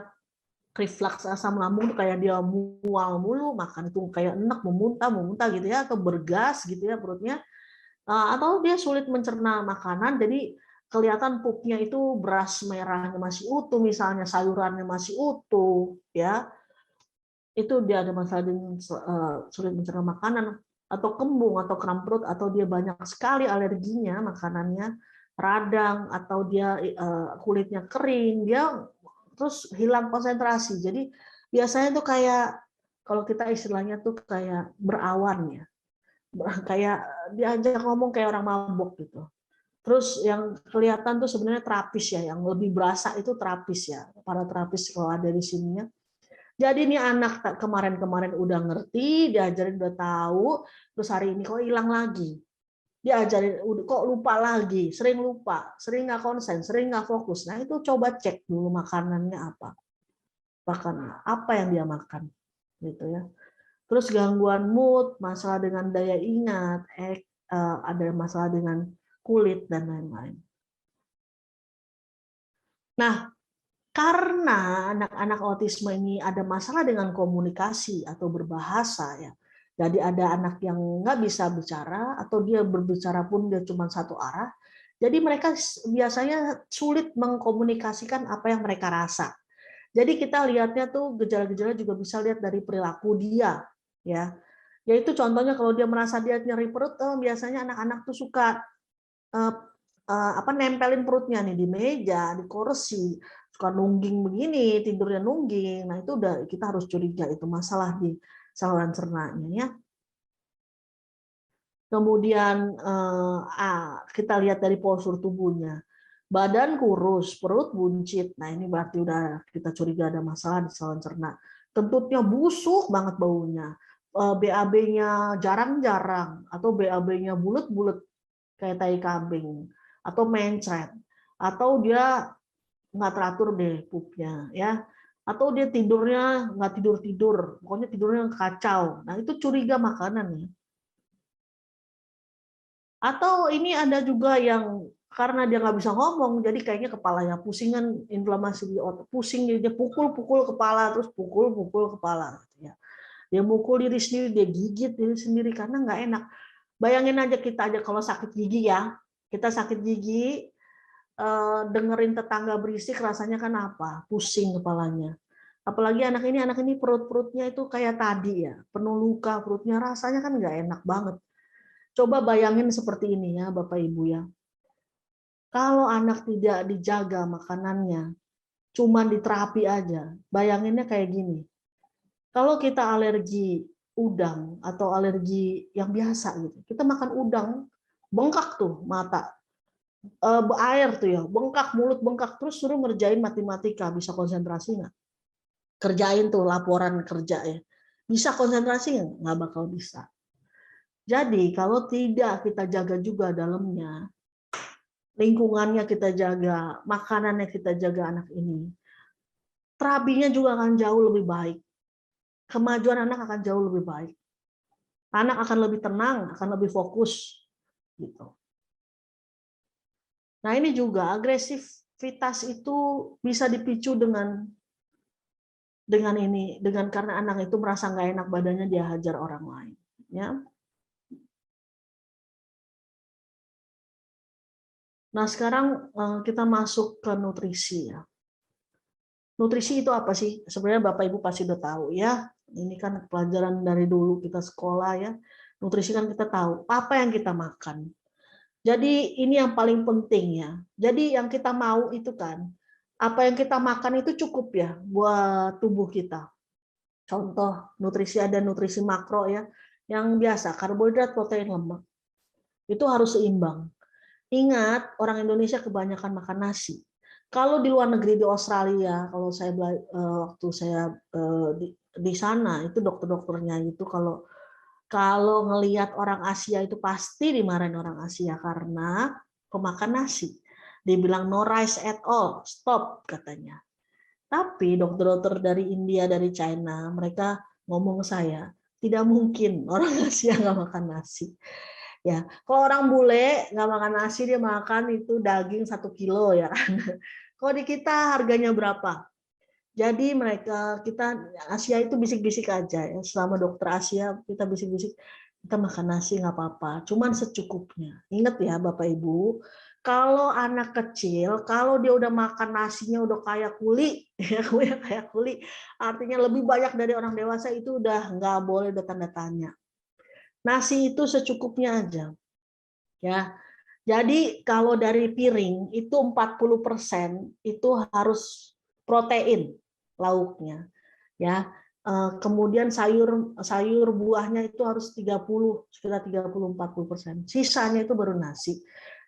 reflux asam lambung kayak dia mual mulu, makan itu kayak enak, memuntah gitu ya, atau bergas gitu ya perutnya, atau dia sulit mencerna makanan, jadi kelihatan pupnya itu beras merahnya masih utuh, misalnya sayurannya masih utuh, ya itu dia ada masalah dengan sulit mencerna makanan, atau kembung atau kram perut, atau dia banyak sekali alerginya makanannya, radang, atau dia kulitnya kering, dia terus hilang konsentrasi. Jadi biasanya tuh kayak kalau kita istilahnya tuh kayak berawan ya, kayak diajak ngomong kayak orang mabuk gitu. Terus yang kelihatan tuh sebenarnya terapis ya, yang lebih berasa itu terapis ya, para terapis kalau ada di sininya. Jadi ini anak kemarin-kemarin udah ngerti, diajarin udah tahu, terus hari ini kok hilang lagi. Diajarin kok lupa lagi, sering lupa, sering nggak konsen, sering nggak fokus. Nah itu coba cek dulu makanannya apa, makan apa yang dia makan, gitu ya. Terus gangguan mood, masalah dengan daya ingat, ada masalah dengan kulit dan lain-lain. Nah, karena anak-anak autisme ini ada masalah dengan komunikasi atau berbahasa ya. Jadi ada anak yang nggak bisa bicara atau dia berbicara pun dia cuma satu arah. Jadi mereka biasanya sulit mengkomunikasikan apa yang mereka rasa. Jadi kita lihatnya tuh gejala-gejala juga bisa lihat dari perilaku dia ya. Yaitu contohnya kalau dia merasa dia nyeri perut, biasanya anak-anak tuh suka nempelin perutnya nih di meja, di kursi, suka nungging begini, tidurnya nungging. Nah, itu udah kita harus curiga itu masalah di saluran cernanya ya. Kemudian kita lihat dari postur tubuhnya. Badan kurus, perut buncit. Nah, ini berarti udah kita curiga ada masalah di saluran cerna. Kentutnya busuk banget baunya. BAB-nya jarang-jarang atau BAB-nya bulat-bulat kayak tai kambing atau mencret, atau dia nggak teratur deh pupnya ya, atau dia tidurnya nggak tidur, pokoknya tidurnya kacau. Nah itu curiga makanan ya. Atau ini ada juga yang karena dia nggak bisa ngomong, jadi kayaknya kepalanya pusingan, inflamasi di otak, pusing, dia pukul kepala, terus pukul kepala. Ya. Dia mukul diri sendiri, dia gigit diri sendiri karena nggak enak. Bayangin aja kita aja kalau sakit gigi ya, kita sakit gigi, dengerin tetangga berisik rasanya kan apa? Pusing kepalanya. Apalagi anak ini perutnya itu kayak tadi ya, penuh luka perutnya, rasanya kan nggak enak banget. Coba bayangin seperti ini ya Bapak Ibu ya. Kalau anak tidak dijaga makanannya, cuma diterapi aja, bayanginnya kayak gini. Kalau kita alergi udang atau alergi yang biasa gitu, kita makan udang, bengkak tuh mata, air tuh ya, bengkak mulut, bengkak, terus suruh ngerjain matematika, bisa konsentrasi nggak? Kerjain tuh laporan kerja ya, bisa konsentrasi nggak bakal bisa. Jadi kalau tidak kita jaga juga dalamnya, lingkungannya kita jaga, makanannya kita jaga anak ini, terapinya juga akan jauh lebih baik. Kemajuan anak akan jauh lebih baik. Anak akan lebih tenang, akan lebih fokus gitu. Nah, ini juga agresivitas itu bisa dipicu dengan karena anak itu merasa nggak enak badannya, dia hajar orang lain ya. Nah, sekarang kita masuk ke nutrisi ya. Nutrisi itu apa sih? Sebenarnya Bapak Ibu pasti udah tahu ya. Ini kan pelajaran dari dulu kita sekolah ya. Nutrisi kan kita tahu apa yang kita makan. Jadi ini yang paling penting ya. Jadi yang kita mau itu kan apa yang kita makan itu cukup ya buat tubuh kita. Contoh nutrisi ada nutrisi makro ya. Yang biasa karbohidrat, protein, lemak. Itu harus seimbang. Ingat, orang Indonesia kebanyakan makan nasi. Kalau di luar negeri di Australia, kalau saya waktu saya di sana itu dokter-dokternya itu kalau ngelihat orang Asia itu pasti dimarahin orang Asia karena pemakan nasi. Dibilang no rice at all, stop katanya. Tapi dokter-dokter dari India, dari China, mereka ngomong ke saya, tidak mungkin orang Asia nggak makan nasi. Ya, kalau orang bule nggak makan nasi dia makan itu daging 1 kilo ya. Kalau di kita harganya berapa? Jadi kita Asia itu bisik-bisik aja ya. Selama dokter Asia kita bisik-bisik kita makan nasi nggak apa-apa, cuman secukupnya. Ingat ya Bapak Ibu, kalau anak kecil kalau dia udah makan nasinya udah kayak kuli, ya kayak kuli, artinya lebih banyak dari orang dewasa itu udah nggak boleh, udah tanda tanya. Nasi itu secukupnya aja. Ya. Jadi kalau dari piring itu 40% itu harus protein lauknya. Ya. Kemudian sayur buahnya itu harus 30, sekitar 30-40%. Sisanya itu baru nasi.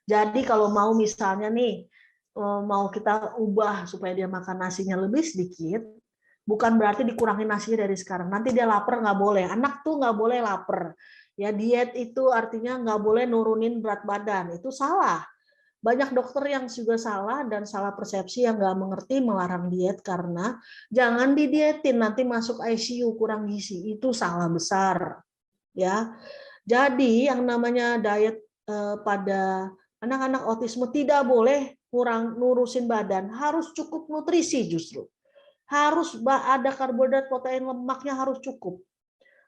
Jadi kalau mau misalnya nih mau kita ubah supaya dia makan nasinya lebih sedikit, bukan berarti dikurangi nasinya dari sekarang. Nanti dia lapar nggak boleh. Anak tuh nggak boleh lapar. Ya diet itu artinya nggak boleh nurunin berat badan. Itu salah. Banyak dokter yang juga salah dan salah persepsi yang nggak mengerti melarang diet karena jangan didietin nanti masuk ICU kurang gizi. Itu salah besar. Ya. Jadi yang namanya diet pada anak-anak autisme tidak boleh kurang nurusin badan, harus cukup nutrisi justru. Harus ada karbohidrat, protein, lemaknya harus cukup.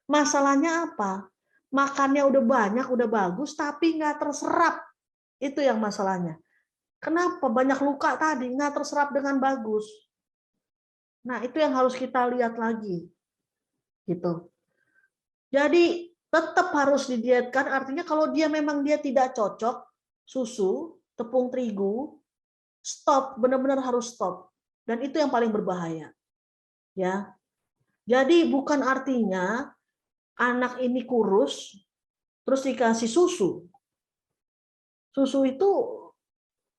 Masalahnya apa? Makannya udah banyak, udah bagus, tapi nggak terserap. Itu yang masalahnya. Kenapa? Banyak luka tadi, nggak terserap dengan bagus. Nah, itu yang harus kita lihat lagi. Gitu. Jadi, tetap harus didietkan, artinya kalau dia memang dia tidak cocok, susu, tepung terigu, stop, benar-benar harus stop. Dan itu yang paling berbahaya. Ya. Jadi bukan artinya anak ini kurus, terus dikasih susu. Susu itu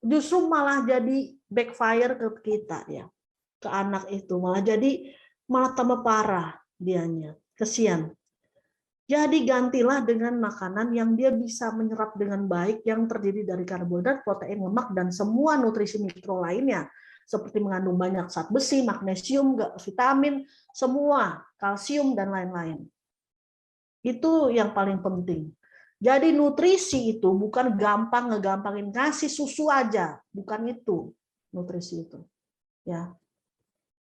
justru malah jadi backfire ke kita ya, ke anak itu malah tambah parah dianya, kesian. Jadi gantilah dengan makanan yang dia bisa menyerap dengan baik yang terdiri dari karbohidrat, protein, lemak dan semua nutrisi mikro lainnya seperti mengandung banyak zat besi, magnesium, vitamin, semua, kalsium dan lain-lain. Itu yang paling penting. Jadi nutrisi itu bukan ngegampangin kasih susu aja, bukan itu nutrisi itu. Ya.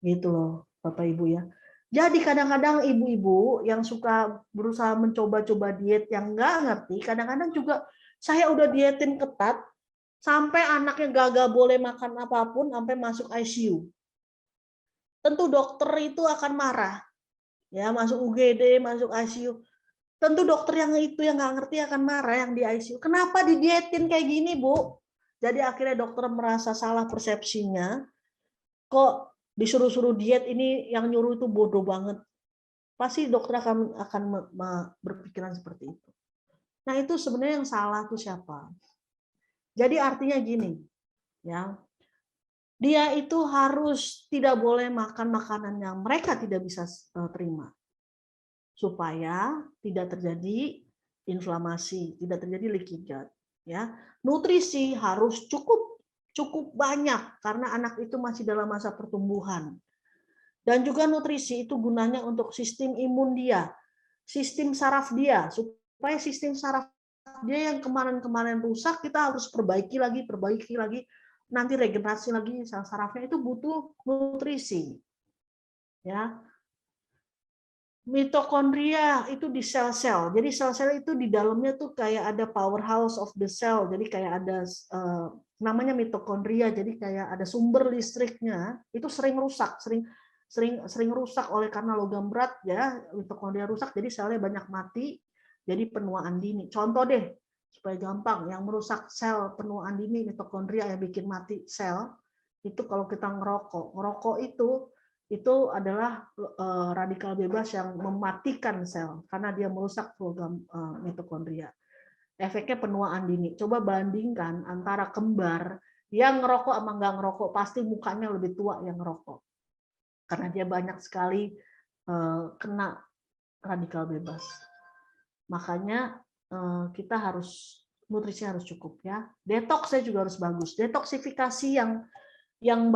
Gitu loh, Bapak Ibu ya. Jadi kadang-kadang ibu-ibu yang suka berusaha mencoba-coba diet yang nggak ngerti, kadang-kadang juga saya udah dietin ketat sampai anaknya gagal boleh makan apapun sampai masuk ICU. Tentu dokter itu akan marah. Ya, masuk UGD, masuk ICU. Tentu dokter yang itu yang nggak ngerti akan marah yang di ICU. Kenapa didietin kayak gini, Bu? Jadi akhirnya dokter merasa salah persepsinya. Kok disuruh-suruh diet ini yang nyuruh itu bodoh banget. Pasti dokter akan berpikiran seperti itu. Nah, itu sebenarnya yang salah tuh siapa? Jadi artinya gini, ya. Dia itu harus tidak boleh makan makanan yang mereka tidak bisa terima. Supaya tidak terjadi inflamasi, tidak terjadi leaky gut, ya. Nutrisi harus cukup banyak karena anak itu masih dalam masa pertumbuhan. Dan juga nutrisi itu gunanya untuk sistem imun dia, sistem saraf dia, supaya sistem saraf dia yang kemarin-kemarin rusak kita harus perbaiki lagi, nanti regenerasi lagi sarafnya itu butuh nutrisi. Ya. Mitokondria itu di sel-sel. Jadi sel-sel itu di dalamnya tuh kayak ada powerhouse of the cell. Jadi kayak ada namanya mitokondria. Jadi kayak ada sumber listriknya. Itu sering rusak, sering rusak oleh karena logam berat ya. Mitokondria rusak, jadi selnya banyak mati. Jadi penuaan dini. Contoh deh supaya gampang, yang merusak sel penuaan dini mitokondria yang bikin mati sel itu kalau kita ngerokok. Ngerokok itu adalah radikal bebas yang mematikan sel karena dia merusak program mitokondria. Efeknya penuaan dini. Coba bandingkan antara kembar yang ngerokok sama nggak ngerokok, pasti mukanya lebih tua yang ngerokok karena dia banyak sekali kena radikal bebas. Makanya kita harus nutrisi harus cukup ya. Detoksnya juga harus bagus. Detoksifikasi yang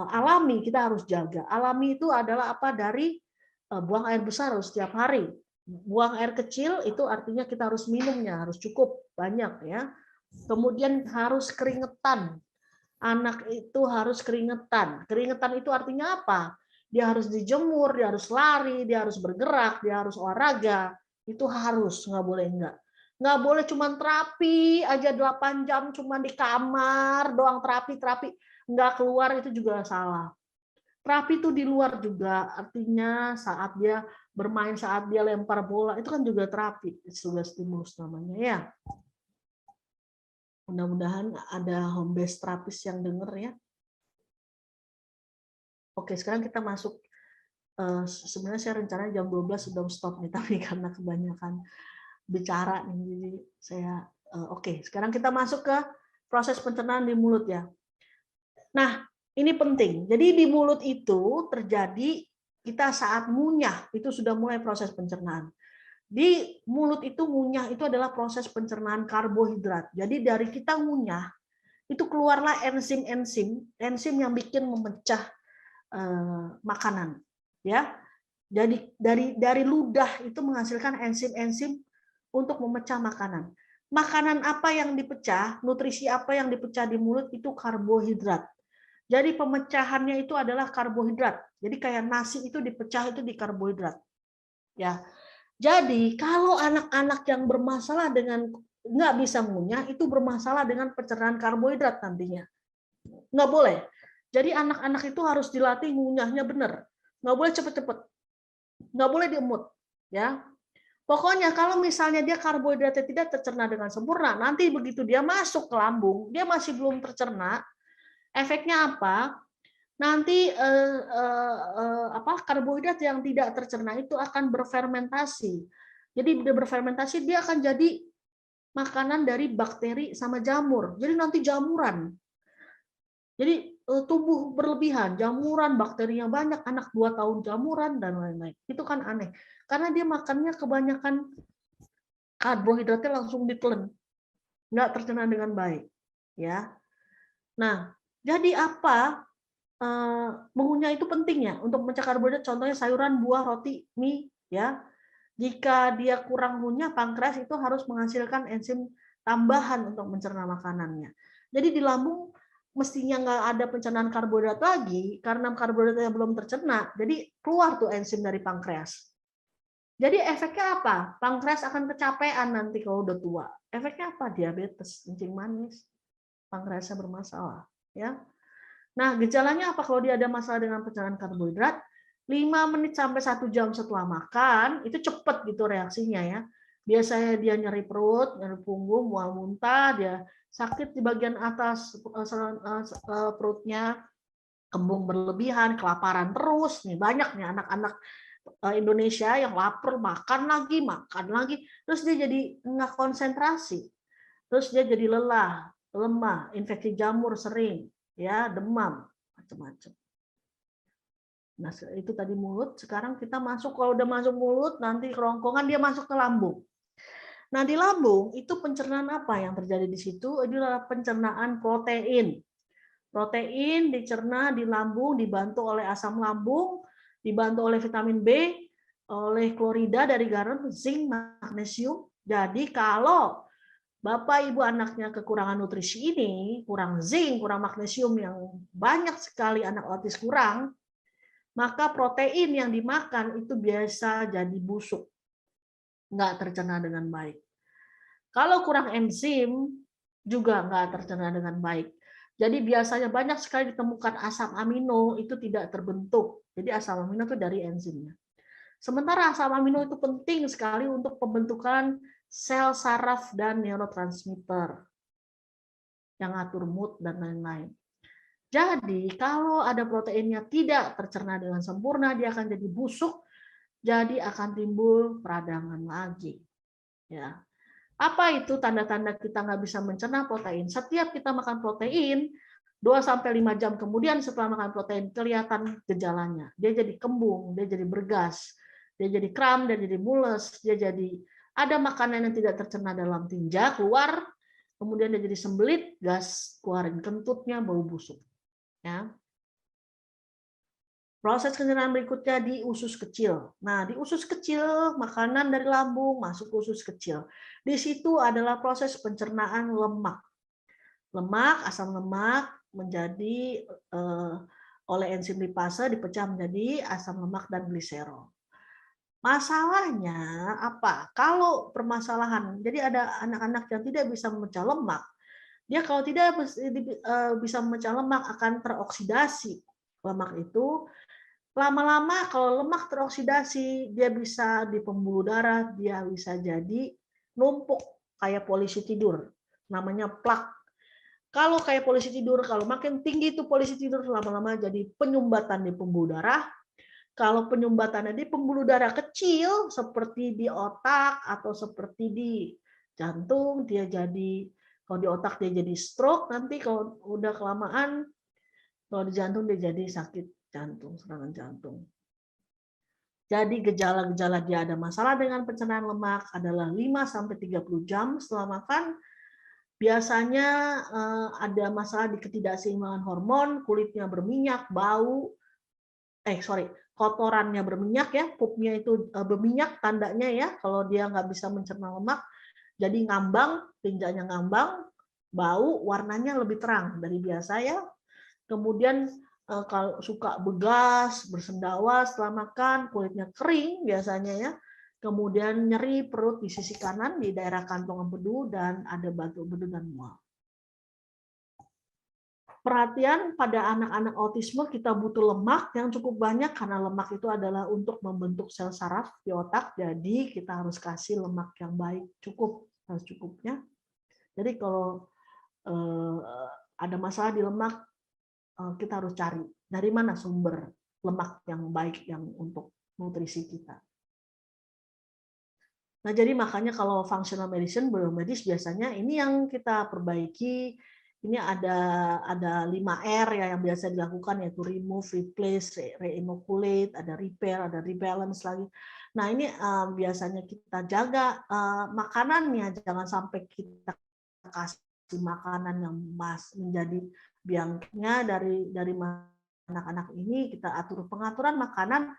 alami kita harus jaga. Alami itu adalah apa? Dari buang air besar harus setiap hari. Buang air kecil itu artinya kita harus minumnya harus cukup banyak ya. Kemudian harus keringetan. Anak itu harus keringetan. Keringetan itu artinya apa? Dia harus dijemur, dia harus lari, dia harus bergerak, dia harus olahraga. Itu harus, nggak boleh enggak. Nggak boleh cuma terapi aja 8 jam cuma di kamar doang terapi nggak keluar, itu juga salah. Terapi itu di luar juga, artinya saat dia bermain, saat dia lempar bola itu kan juga terapi, juga stimulus namanya ya. Mudah-mudahan ada home based terapis yang denger ya. Oke, sekarang kita masuk. Sebenarnya saya rencana jam 12 sudah stop nih, tapi karena kebanyakan bicara nih, jadi saya oke. Sekarang kita masuk ke proses pencernaan di mulut ya. Nah, ini penting. Jadi di mulut itu terjadi kita saat ngunyah itu sudah mulai proses pencernaan. Di mulut itu ngunyah itu adalah proses pencernaan karbohidrat. Jadi dari kita ngunyah itu keluarlah enzim yang bikin memecah makanan. Ya, jadi dari ludah itu menghasilkan enzim-enzim untuk memecah makanan. Makanan apa yang dipecah, nutrisi apa yang dipecah di mulut itu karbohidrat. Jadi pemecahannya itu adalah karbohidrat. Jadi kayak nasi itu dipecah itu di karbohidrat. Ya, jadi kalau anak-anak yang bermasalah dengan nggak bisa ngunyah itu bermasalah dengan pencernaan karbohidrat nantinya. Nggak boleh. Jadi anak-anak itu harus dilatih ngunyahnya benar. Nggak boleh cepet-cepet, nggak boleh diemut, ya. Pokoknya kalau misalnya dia karbohidratnya tidak tercerna dengan sempurna, nanti begitu dia masuk ke lambung, dia masih belum tercerna, efeknya apa? Nanti karbohidrat yang tidak tercerna itu akan berfermentasi. Jadi dia berfermentasi, dia akan jadi makanan dari bakteri sama jamur. Jadi nanti jamuran. Jadi tumbuh berlebihan, jamuran, bakterinya banyak, anak 2 tahun jamuran dan lain-lain. Itu kan aneh. Karena dia makannya kebanyakan karbohidratnya langsung ditelan. Nggak tercerna dengan baik. Ya. Nah, jadi apa? Mengunyah itu pentingnya untuk memecah karbohidrat, contohnya sayuran, buah, roti, mie. Ya. Jika dia kurang ngunyah, pankreas itu harus menghasilkan enzim tambahan untuk mencerna makanannya. Jadi di lambung mestinya nggak ada pencernaan karbohidrat lagi karena karbohidratnya belum tercerna, jadi keluar tuh enzim dari pankreas. Jadi efeknya apa? Pankreas akan kecapean nanti kalau udah tua. Efeknya apa? Diabetes, kencing manis, pankreasnya bermasalah. Ya. Nah, gejalanya apa kalau dia ada masalah dengan pencernaan karbohidrat? 5 menit sampai 1 jam setelah makan itu cepat gitu reaksinya ya. Biasanya dia nyeri perut, nyeri punggung, mual muntah, dia sakit di bagian atas perutnya, kembung berlebihan, kelaparan terus. Nih banyak nih anak-anak Indonesia yang lapar, makan lagi, terus dia jadi nggak konsentrasi, terus dia jadi lelah, lemah, infeksi jamur sering, ya demam, macam-macam. Nah itu tadi mulut. Sekarang kita masuk, kalau udah masuk mulut, nanti kerongkongan dia masuk ke lambung. Nah, di lambung itu pencernaan apa yang terjadi di situ? Itu adalah pencernaan protein. Protein dicerna di lambung, dibantu oleh asam lambung, dibantu oleh vitamin B, oleh klorida dari garam, zinc, magnesium. Jadi kalau Bapak Ibu anaknya kekurangan nutrisi ini, kurang zinc, kurang magnesium yang banyak sekali anak autis kurang, maka protein yang dimakan itu biasa jadi busuk, nggak tercerna dengan baik. Kalau kurang enzim, juga nggak tercerna dengan baik. Jadi biasanya banyak sekali ditemukan asam amino itu tidak terbentuk. Jadi asam amino itu dari enzimnya. Sementara asam amino itu penting sekali untuk pembentukan sel saraf dan neurotransmitter yang ngatur mood dan lain-lain. Jadi kalau ada proteinnya tidak tercerna dengan sempurna, dia akan jadi busuk, jadi akan timbul peradangan lagi. Ya. Apa itu tanda-tanda kita nggak bisa mencerna protein? Setiap kita makan protein, 2-5 jam kemudian setelah makan protein kelihatan gejalanya. Dia jadi kembung, dia jadi bergas, dia jadi kram, dia jadi mules, dia jadi ada makanan yang tidak tercerna dalam tinja keluar, kemudian dia jadi sembelit, gas keluarin kentutnya, bau busuk. Ya. Proses pencernaan berikutnya di usus kecil. Nah, di usus kecil, makanan dari lambung masuk ke usus kecil. Di situ adalah proses pencernaan lemak. Lemak, asam lemak menjadi oleh enzim lipase dipecah menjadi asam lemak dan gliserol. Masalahnya apa? Kalau permasalahan, jadi ada anak-anak yang tidak bisa memecah lemak, dia kalau tidak bisa memecah lemak akan teroksidasi. Lemak itu lama-lama kalau lemak teroksidasi, dia bisa di pembuluh darah, dia bisa jadi numpuk kayak polisi tidur, namanya plak. Kalau kayak polisi tidur, kalau makin tinggi itu polisi tidur, lama-lama jadi penyumbatan di pembuluh darah. Kalau penyumbatannya di pembuluh darah kecil, seperti di otak atau seperti di jantung, dia jadi, kalau di otak dia jadi stroke, nanti kalau udah kelamaan, kalau di jantung dia jadi sakit jantung, serangan jantung. Jadi gejala-gejala dia ada masalah dengan pencernaan lemak adalah 5-30 jam setelah makan. Biasanya ada masalah di ketidakseimbangan hormon, kulitnya berminyak, bau, kotorannya berminyak ya, pupnya itu berminyak tandanya ya, kalau dia nggak bisa mencerna lemak, jadi ngambang, tinjanya ngambang, bau, warnanya lebih terang dari biasa ya. Kemudian kalau suka begas, bersendawa setelah makan, kulitnya kering biasanya ya. Kemudian nyeri perut di sisi kanan di daerah kantong empedu dan ada batuk empedu dan mual. Perhatian pada anak-anak autisme kita butuh lemak yang cukup banyak karena lemak itu adalah untuk membentuk sel saraf di otak. Jadi kita harus kasih lemak yang baik, harus cukupnya. Jadi kalau ada masalah di lemak, kita harus cari dari mana sumber lemak yang baik yang untuk nutrisi kita. Nah, jadi makanya kalau functional medicine, biomedis biasanya ini yang kita perbaiki. Ini ada 5R ya yang biasa dilakukan, yaitu remove, replace, reinoculate, ada repair, ada rebalance lagi. Nah, ini biasanya kita jaga makanannya, jangan sampai kita kasih makanan yang menjadi biangnya dari anak-anak ini. Kita atur pengaturan makanan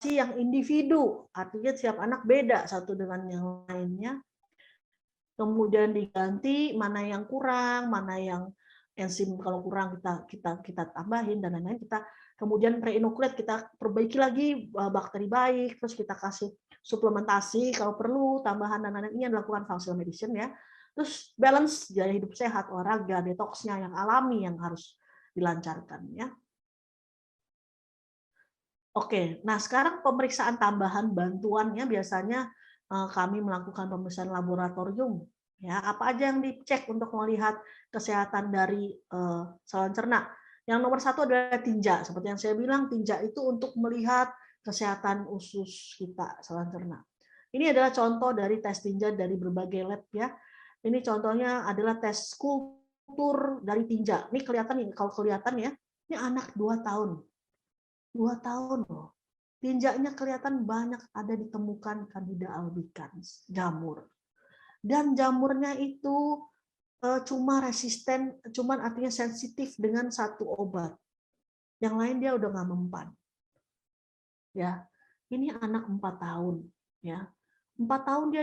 yang individu, artinya setiap anak beda satu dengan yang lainnya. Kemudian diganti mana yang kurang, mana yang enzim kalau kurang kita tambahin dan lain-lain. Kita kemudian reinoculate, kita perbaiki lagi bakteri baik, terus kita kasih suplementasi kalau perlu tambahan dan lain-lain. Ini yang dilakukan functional medicine ya. Terus balance gaya hidup sehat, olahraga, detoksnya yang alami yang harus dilancarkan ya. Oke, nah sekarang pemeriksaan tambahan bantuannya biasanya kami melakukan pemeriksaan laboratorium. Ya, apa aja yang dicek untuk melihat kesehatan dari saluran cerna? Yang nomor 1 adalah tinja. Seperti yang saya bilang, tinja itu untuk melihat kesehatan usus kita, saluran cerna. Ini adalah contoh dari tes tinja dari berbagai lab ya. Ini contohnya adalah tes kultur dari tinja. Ini kelihatan nih, kalau kelihatan ya, ini anak 2 tahun. 2 tahun loh. Tinjanya kelihatan banyak ada ditemukan Candida albicans, jamur. Dan jamurnya itu cuma resisten, cuman artinya sensitif dengan satu obat. Yang lain dia udah nggak mempan. Ya, ini anak 4 tahun. Ya, 4 tahun dia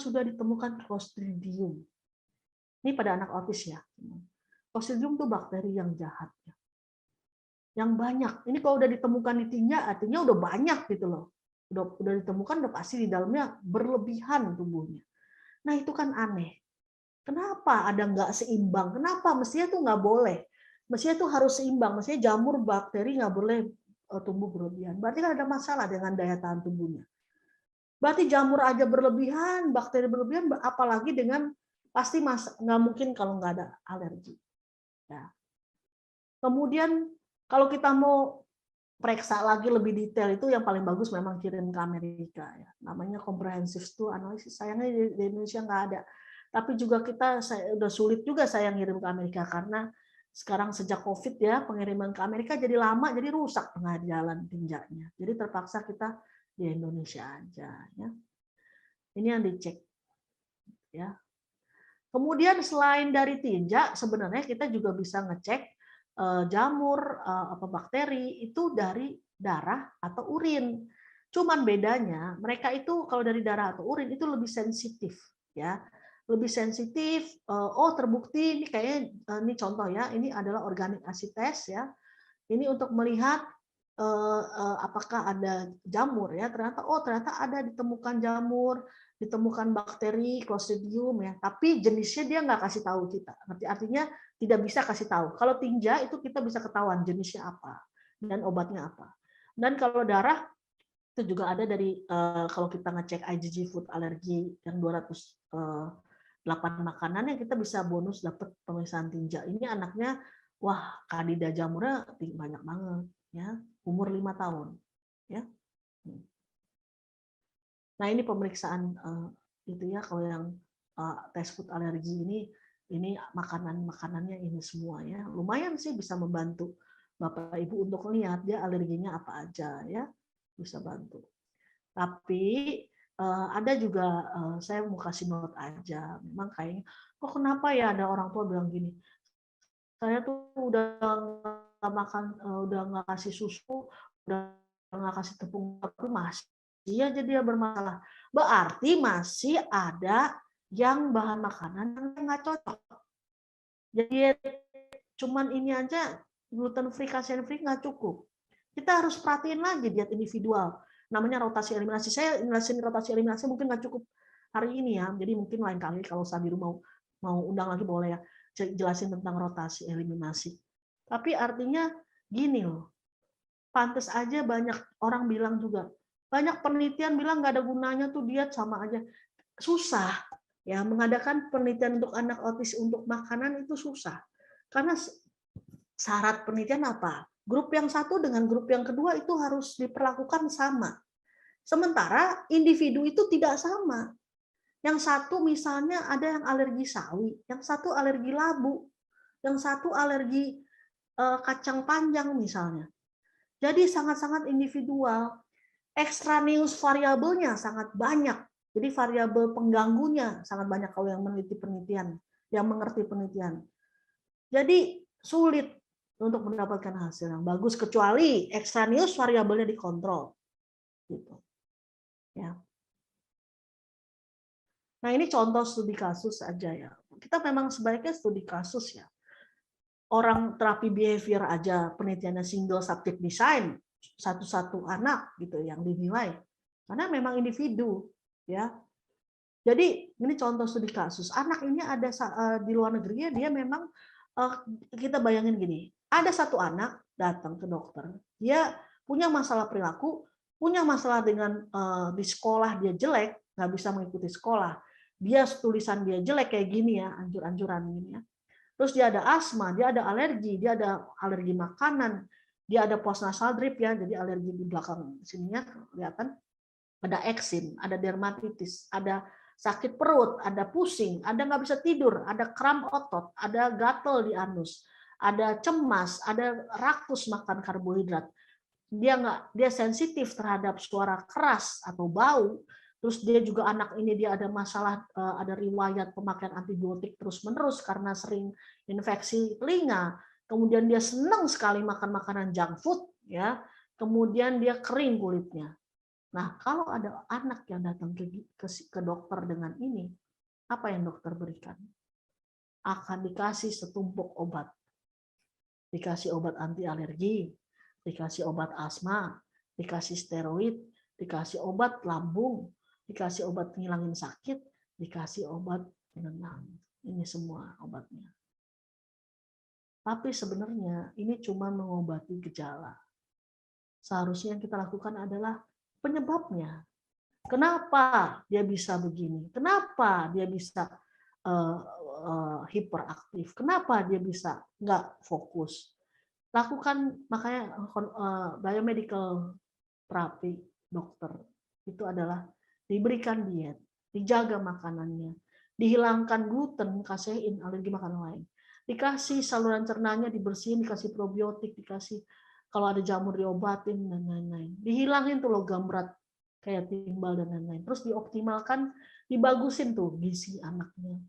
sudah ditemukan Clostridium. Ini pada anak autis ya. Clostridium itu bakteri yang jahat. yang banyak. Ini kalau udah ditemukan di tinja, artinya udah banyak gitu loh. Udah ditemukan, udah pasti di dalamnya berlebihan tubuhnya. Nah itu kan aneh. Kenapa ada nggak seimbang? Kenapa mestinya tuh nggak boleh? Mestinya tuh harus seimbang. Mestinya jamur bakteri nggak boleh tumbuh berlebihan. Berarti kan ada masalah dengan daya tahan tubuhnya. Berarti jamur aja berlebihan, bakteri berlebihan, apalagi dengan pasti nggak mungkin kalau nggak ada alergi. Ya. Kemudian kalau kita mau periksa lagi lebih detail itu yang paling bagus memang kirim ke Amerika ya. Namanya comprehensive stool analysis. Sayangnya di Indonesia nggak ada. Tapi juga udah sulit juga saya ngirim ke Amerika karena sekarang sejak Covid ya pengiriman ke Amerika jadi lama, jadi rusak tengah jalan tinjanya. Jadi terpaksa kita di Indonesia aja ya. Ini yang dicek ya. Kemudian selain dari tinja sebenarnya kita juga bisa ngecek jamur apa bakteri itu dari darah atau urin. Cuman bedanya mereka itu kalau dari darah atau urin itu lebih sensitif ya. Lebih sensitif, oh terbukti ini kayaknya ini contoh ya, ini adalah organic acid test ya. Ini untuk melihat apakah ada jamur ya. Ternyata ada ditemukan jamur, ditemukan bakteri Clostridium ya, tapi jenisnya dia nggak kasih tahu kita. Artinya tidak bisa kasih tahu. Kalau tinja itu kita bisa ketahuan jenisnya apa dan obatnya apa. Dan kalau darah itu juga ada dari kalau kita ngecek IgG food allergy yang 208 makanan yang kita bisa bonus dapat pemeriksaan tinja. Ini anaknya wah Candida jamurnya banyak banget ya, umur 5 tahun ya. Nah, ini pemeriksaan itu ya kalau yang tes food alergi ini makanannya ini semua ya. Lumayan sih bisa membantu Bapak Ibu untuk lihat dia alerginya apa aja ya. Bisa bantu. Tapi ada juga saya mau kasih note aja. Memang kayaknya kok kenapa ya ada orang tua bilang gini. Saya tuh udah nggak makan, udah nggak kasih susu, udah nggak kasih tepung, tapi masih aja dia bermasalah. Berarti masih ada yang bahan makanan yang nggak cocok. Jadi cuman ini aja gluten free, casein free nggak cukup. Kita harus perhatiin lagi diet individual. Namanya rotasi eliminasi. Saya ngelasin rotasi eliminasi mungkin nggak cukup hari ini ya. Jadi mungkin lain kali kalau Sabiru mau undang lagi boleh ya jelasin tentang rotasi eliminasi. Tapi artinya gini loh, pantas aja banyak orang bilang juga, banyak penelitian bilang nggak ada gunanya tuh diet sama aja. Susah ya mengadakan penelitian untuk anak autis untuk makanan itu susah. Karena syarat penelitian apa? Grup yang satu dengan grup yang kedua itu harus diperlakukan sama. Sementara individu itu tidak sama. Yang satu misalnya ada yang alergi sawi, yang satu alergi labu, yang satu alergi kacang panjang misalnya. Jadi sangat-sangat individual. Extraneous variabelnya sangat banyak. Jadi variabel pengganggunya sangat banyak kalau yang meneliti penelitian, yang mengerti penelitian. Jadi sulit untuk mendapatkan hasil yang bagus kecuali extraneous variabelnya dikontrol. Gitu. Ya. Nah, ini contoh studi kasus aja ya. Kita memang sebaiknya studi kasus ya. Orang terapi behavior aja penelitiannya single subject design, satu-satu anak gitu yang dinilai. Karena memang individu ya. Jadi ini contoh studi kasus. Anak ini ada di luar negeri dia memang kita bayangin gini. Ada satu anak datang ke dokter. Dia punya masalah perilaku, punya masalah dengan di sekolah dia jelek, nggak bisa mengikuti sekolah. Dia tulisan dia jelek kayak gini ya, anjur-anjuran gini ya. Terus dia ada asma, dia ada alergi, dia ada alergi makanan, dia ada postnasal drip ya, jadi alergi di belakang sininya kelihatan. Ada eksim, ada dermatitis, ada sakit perut, ada pusing, ada nggak bisa tidur, ada kram otot, ada gatel di anus, ada cemas, ada rakus makan karbohidrat. Dia sensitif terhadap suara keras atau bau. Terus dia juga anak ini dia ada masalah, ada riwayat pemakaian antibiotik terus-menerus karena sering infeksi telinga. Kemudian dia senang sekali makan makanan junk food, ya. Kemudian dia kering kulitnya. Nah, kalau ada anak yang datang ke dokter dengan ini, apa yang dokter berikan? Akan dikasih setumpuk obat. Dikasih obat anti alergi, dikasih obat asma, dikasih steroid, dikasih obat lambung, dikasih obat ngilangin sakit, dikasih obat penenang. Ini semua obatnya. Tapi sebenarnya ini cuma mengobati gejala. Seharusnya yang kita lakukan adalah penyebabnya. Kenapa dia bisa begini? Kenapa dia bisa hiperaktif? Kenapa dia bisa nggak fokus? Lakukan makanya biomedical terapi dokter itu adalah diberikan diet, dijaga makanannya, dihilangkan gluten, kasein, alergi makanan lain, dikasih saluran cernanya dibersihin, dikasih probiotik, dikasih kalau ada jamur diobatin dan lain-lain, dihilangin tuh logam berat kayak timbal dan lain-lain, terus dioptimalkan, dibagusin tuh gizi anaknya.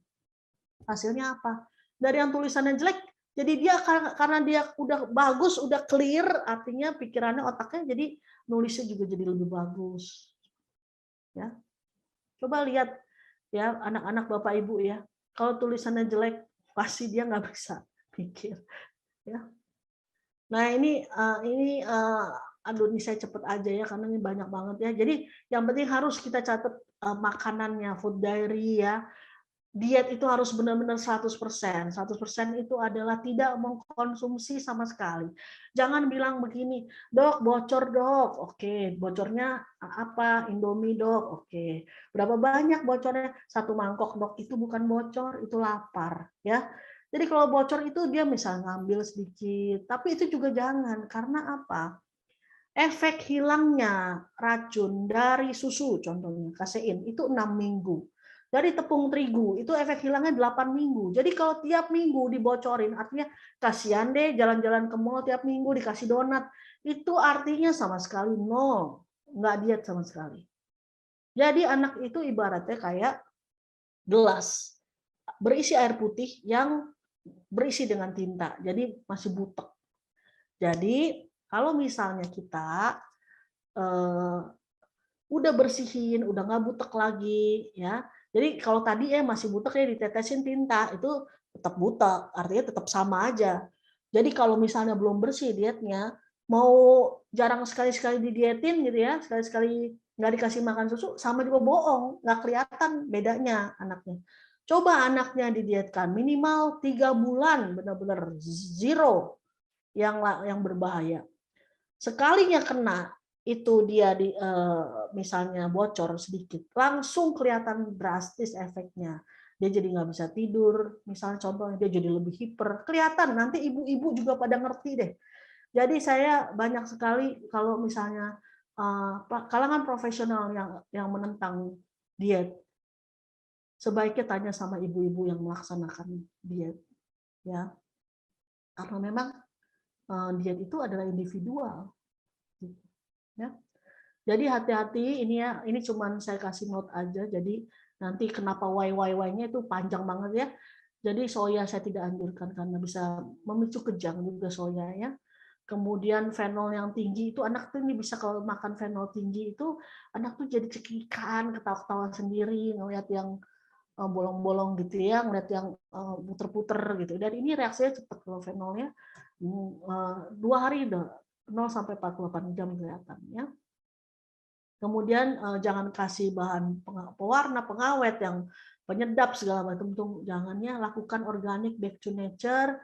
Hasilnya apa? Dari yang tulisannya jelek, jadi dia karena dia udah bagus, udah clear, artinya pikirannya, otaknya, jadi nulisnya juga jadi lebih bagus. Ya, coba lihat ya anak-anak Bapak Ibu ya, kalau tulisannya jelek pasti dia nggak bisa pikir. Ya. Nah ini aduh ini saya cepet aja ya karena ini banyak banget ya. Jadi yang penting harus kita catat makanannya, food diary ya. Diet itu harus benar-benar 100%. 100% itu adalah tidak mengkonsumsi sama sekali. Jangan bilang begini, dok bocor dok. Oke, bocornya apa? Indomie dok. Oke. Berapa banyak bocornya? 1 mangkok dok. Itu bukan bocor, itu lapar. Ya. Jadi kalau bocor itu dia misalnya ngambil sedikit. Tapi itu juga jangan. Karena apa? Efek hilangnya racun dari susu, contohnya kasein, itu 6 minggu. Dari tepung terigu itu efek hilangnya 8 minggu. Jadi kalau tiap minggu dibocorin, artinya kasihan deh jalan-jalan ke mall tiap minggu dikasih donat. Itu artinya sama sekali nol, nggak diet sama sekali. Jadi anak itu ibaratnya kayak gelas berisi air putih yang berisi dengan tinta, jadi masih butek. Jadi kalau misalnya kita udah bersihin, udah nggak butek lagi, ya. Jadi kalau tadi masih butek ya ditetesin tinta, itu tetap butek, artinya tetap sama aja. Jadi kalau misalnya belum bersih dietnya, mau jarang sekali-sekali didietin gitu ya, sekali-sekali nggak dikasih makan susu, sama juga bohong, nggak kelihatan bedanya anaknya. Coba anaknya didietkan minimal 3 bulan, benar-benar zero yang berbahaya. Sekalinya kena, itu dia misalnya bocor sedikit, langsung kelihatan drastis efeknya. Dia jadi nggak bisa tidur, misalnya contohnya dia jadi lebih hiper, kelihatan. Nanti ibu-ibu juga pada ngerti deh. Jadi saya banyak sekali kalau misalnya kalangan profesional yang menentang diet, sebaiknya tanya sama ibu-ibu yang melaksanakan diet, ya, karena memang diet itu adalah individual. Ya. Jadi hati-hati ini ya, ini cuman saya kasih note aja. Jadi nanti kenapa why-nya itu panjang banget ya. Jadi soya saya tidak anjurkan karena bisa memicu kejang juga soya ya. Kemudian fenol yang tinggi itu anak tuh ini bisa kalau makan fenol tinggi itu anak tuh jadi cekikan, ketawa-ketawa sendiri, ngelihat yang bolong-bolong gitu ya, ngelihat yang puter-puter gitu. Dan ini reaksinya cepat kalau fenolnya 2 hari udah 0 sampai 48 jam kelihatan ya. Kemudian jangan kasih bahan pewarna, pengawet yang penyedap segala macam tuh jangannya, lakukan organik back to nature.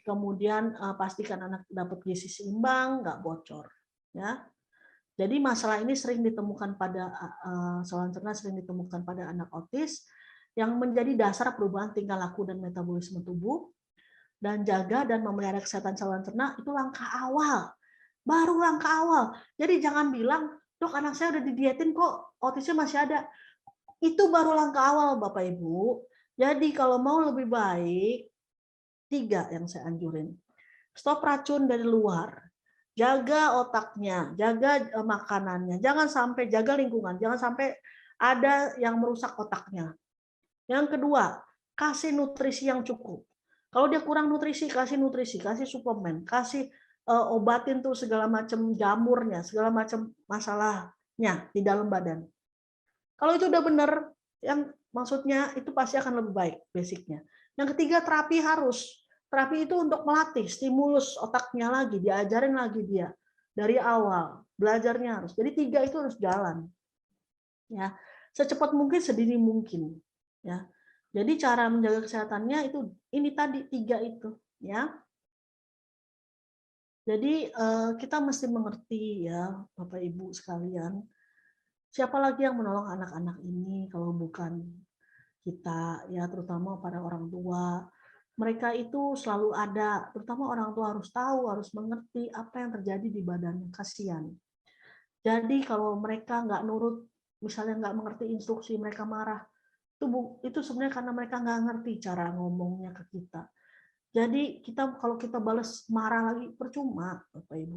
Kemudian pastikan anak dapat gizi seimbang, nggak bocor ya. Jadi masalah ini sering ditemukan pada saluran cerna, sering ditemukan pada anak autis yang menjadi dasar perubahan tingkah laku dan metabolisme tubuh. Dan jaga dan memelihara kesehatan saluran cerna itu langkah awal. Baru langkah awal. Jadi jangan bilang, dok anak saya udah didietin kok, autisnya masih ada. Itu baru langkah awal Bapak Ibu. Jadi kalau mau lebih baik, 3 yang saya anjurin. Stop racun dari luar. Jaga otaknya, jaga makanannya. Jangan sampai jaga lingkungan, jangan sampai ada yang merusak otaknya. Yang kedua, kasih nutrisi yang cukup. Kalau dia kurang nutrisi, kasih suplemen, kasih obatin tuh segala macam jamurnya, segala macam masalahnya di dalam badan. Kalau itu udah benar, yang maksudnya itu pasti akan lebih baik basicnya. Yang ketiga, terapi harus. Terapi itu untuk melatih stimulus otaknya lagi, diajarin lagi dia dari awal, belajarnya harus. Jadi 3 itu harus jalan. Ya, secepat mungkin, sedini mungkin, ya. Jadi cara menjaga kesehatannya itu ini tadi 3 itu, ya. Jadi kita mesti mengerti ya, Bapak Ibu sekalian, siapa lagi yang menolong anak-anak ini kalau bukan kita, ya, terutama para orang tua. Mereka itu selalu ada, terutama orang tua harus tahu, harus mengerti apa yang terjadi di badannya, kasihan. Jadi kalau mereka nggak nurut, misalnya nggak mengerti instruksi, mereka marah, itu sebenarnya karena mereka nggak ngerti cara ngomongnya ke kita. Jadi kalau kita balas marah lagi percuma, Bapak Ibu.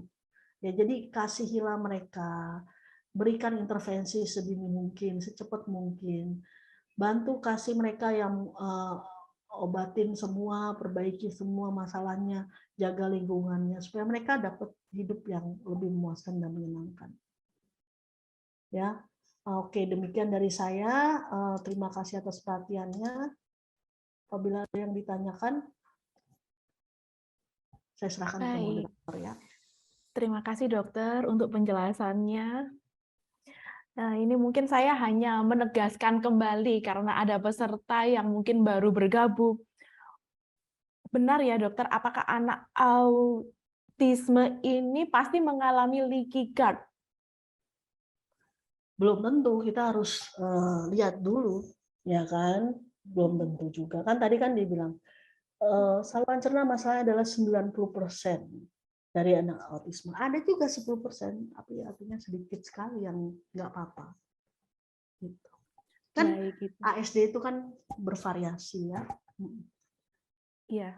Ya, jadi kasihilah mereka, berikan intervensi sedini mungkin, secepat mungkin, bantu kasih mereka yang obatin semua, perbaiki semua masalahnya, jaga lingkungannya supaya mereka dapat hidup yang lebih memuaskan dan menyenangkan. Ya, oke, demikian dari saya. Terima kasih atas perhatiannya. Apabila ada yang ditanyakan, saya serahkan ke Baik, moderator ya. terima kasih dokter untuk penjelasannya. Nah, ini mungkin saya hanya menegaskan kembali karena ada peserta yang mungkin baru bergabung. Benar ya dokter, apakah anak autisme ini pasti mengalami leaky gut? Belum tentu, kita harus lihat dulu, ya kan? Belum tentu juga. Kan tadi kan dibilang, saluran cerna masalahnya adalah 90% dari anak autisme. Ada juga 10%, tapi artinya sedikit sekali yang nggak apa-apa. Gitu. Kan Baik, gitu. ASD itu kan bervariasi ya. Iya.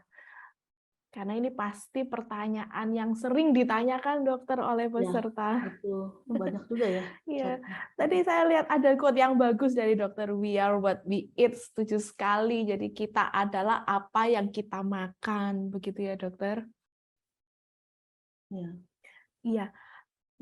Karena ini pasti pertanyaan yang sering ditanyakan dokter oleh peserta. Betul, banyak juga ya. Iya. Tadi saya lihat ada quote yang bagus dari dokter, "We are what we eat." Setuju sekali. Jadi kita adalah apa yang kita makan, begitu ya dokter? Ya. Iya.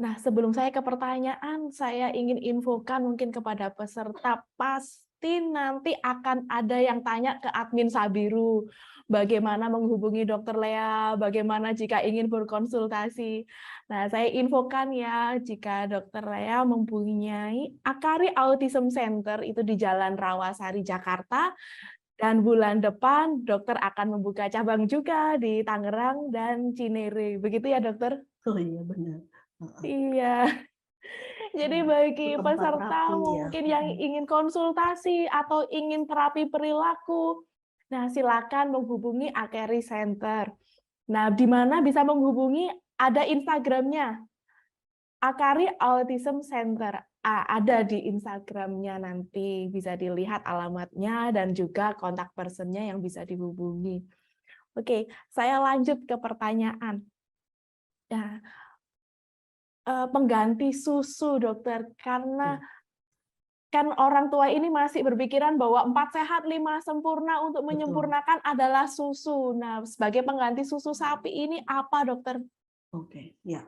Nah, sebelum saya ke pertanyaan, saya ingin infokan mungkin kepada peserta, pasti nanti akan ada yang tanya ke admin Sabiru, bagaimana menghubungi Dokter Lea, bagaimana jika ingin berkonsultasi. Nah, saya infokan ya, jika Dokter Lea mempunyai Akari Autism Center, itu di Jalan Rawasari, Jakarta, dan bulan depan dokter akan membuka cabang juga di Tangerang dan Cinere. Begitu ya, dokter? Oh iya benar. Iya. Jadi Ya, bagi itu tempat peserta terapi ya. mungkin yang ingin konsultasi atau ingin terapi perilaku, nah silakan menghubungi Akari Center. Nah, di mana bisa menghubungi? Ada Instagramnya, Akari Autism Center. Ada di Instagramnya, nanti bisa dilihat alamatnya dan juga kontak personnya yang bisa dihubungi. Oke, saya lanjut ke pertanyaan. Nah, pengganti susu, dokter, karena kan orang tua ini masih berpikiran bahwa 4 sehat 5 sempurna, untuk menyempurnakan adalah susu. Nah, sebagai pengganti susu sapi ini apa, dokter? Oke, ya.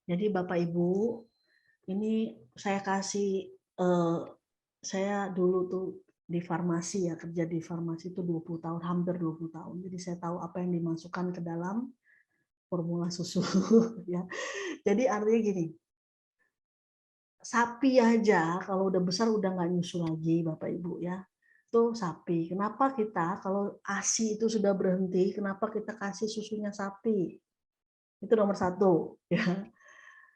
Jadi Bapak Ibu, ini saya kasih, saya dulu tuh di farmasi ya, kerja di farmasi itu 20 tahun, hampir 20 tahun. Jadi saya tahu apa yang dimasukkan ke dalam formula susu ya. Jadi artinya gini, sapi aja kalau udah besar udah nggak nyusu lagi Bapak Ibu ya. Itu sapi. Kenapa kita kalau ASI itu sudah berhenti, kenapa kita kasih susunya sapi? Itu nomor 1 ya.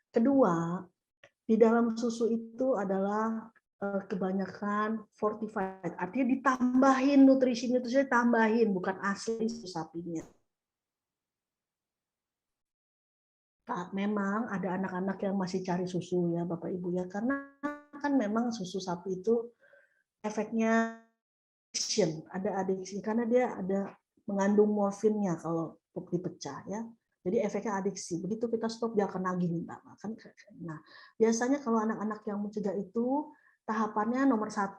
Kedua, di dalam susu itu adalah kebanyakan fortified, artinya ditambahin nutrisinya, tambahin, bukan asli susu sapinya. Memang ada anak-anak yang masih cari susu ya Bapak Ibu ya, karena kan memang susu sapi itu efeknya ada adiksi karena dia ada mengandung morfinnya kalau dipecah ya. Jadi efeknya adiksi. Begitu kita stop dia akan nagih minta makan. Nah, biasanya kalau anak-anak yang mencegah itu tahapannya nomor 1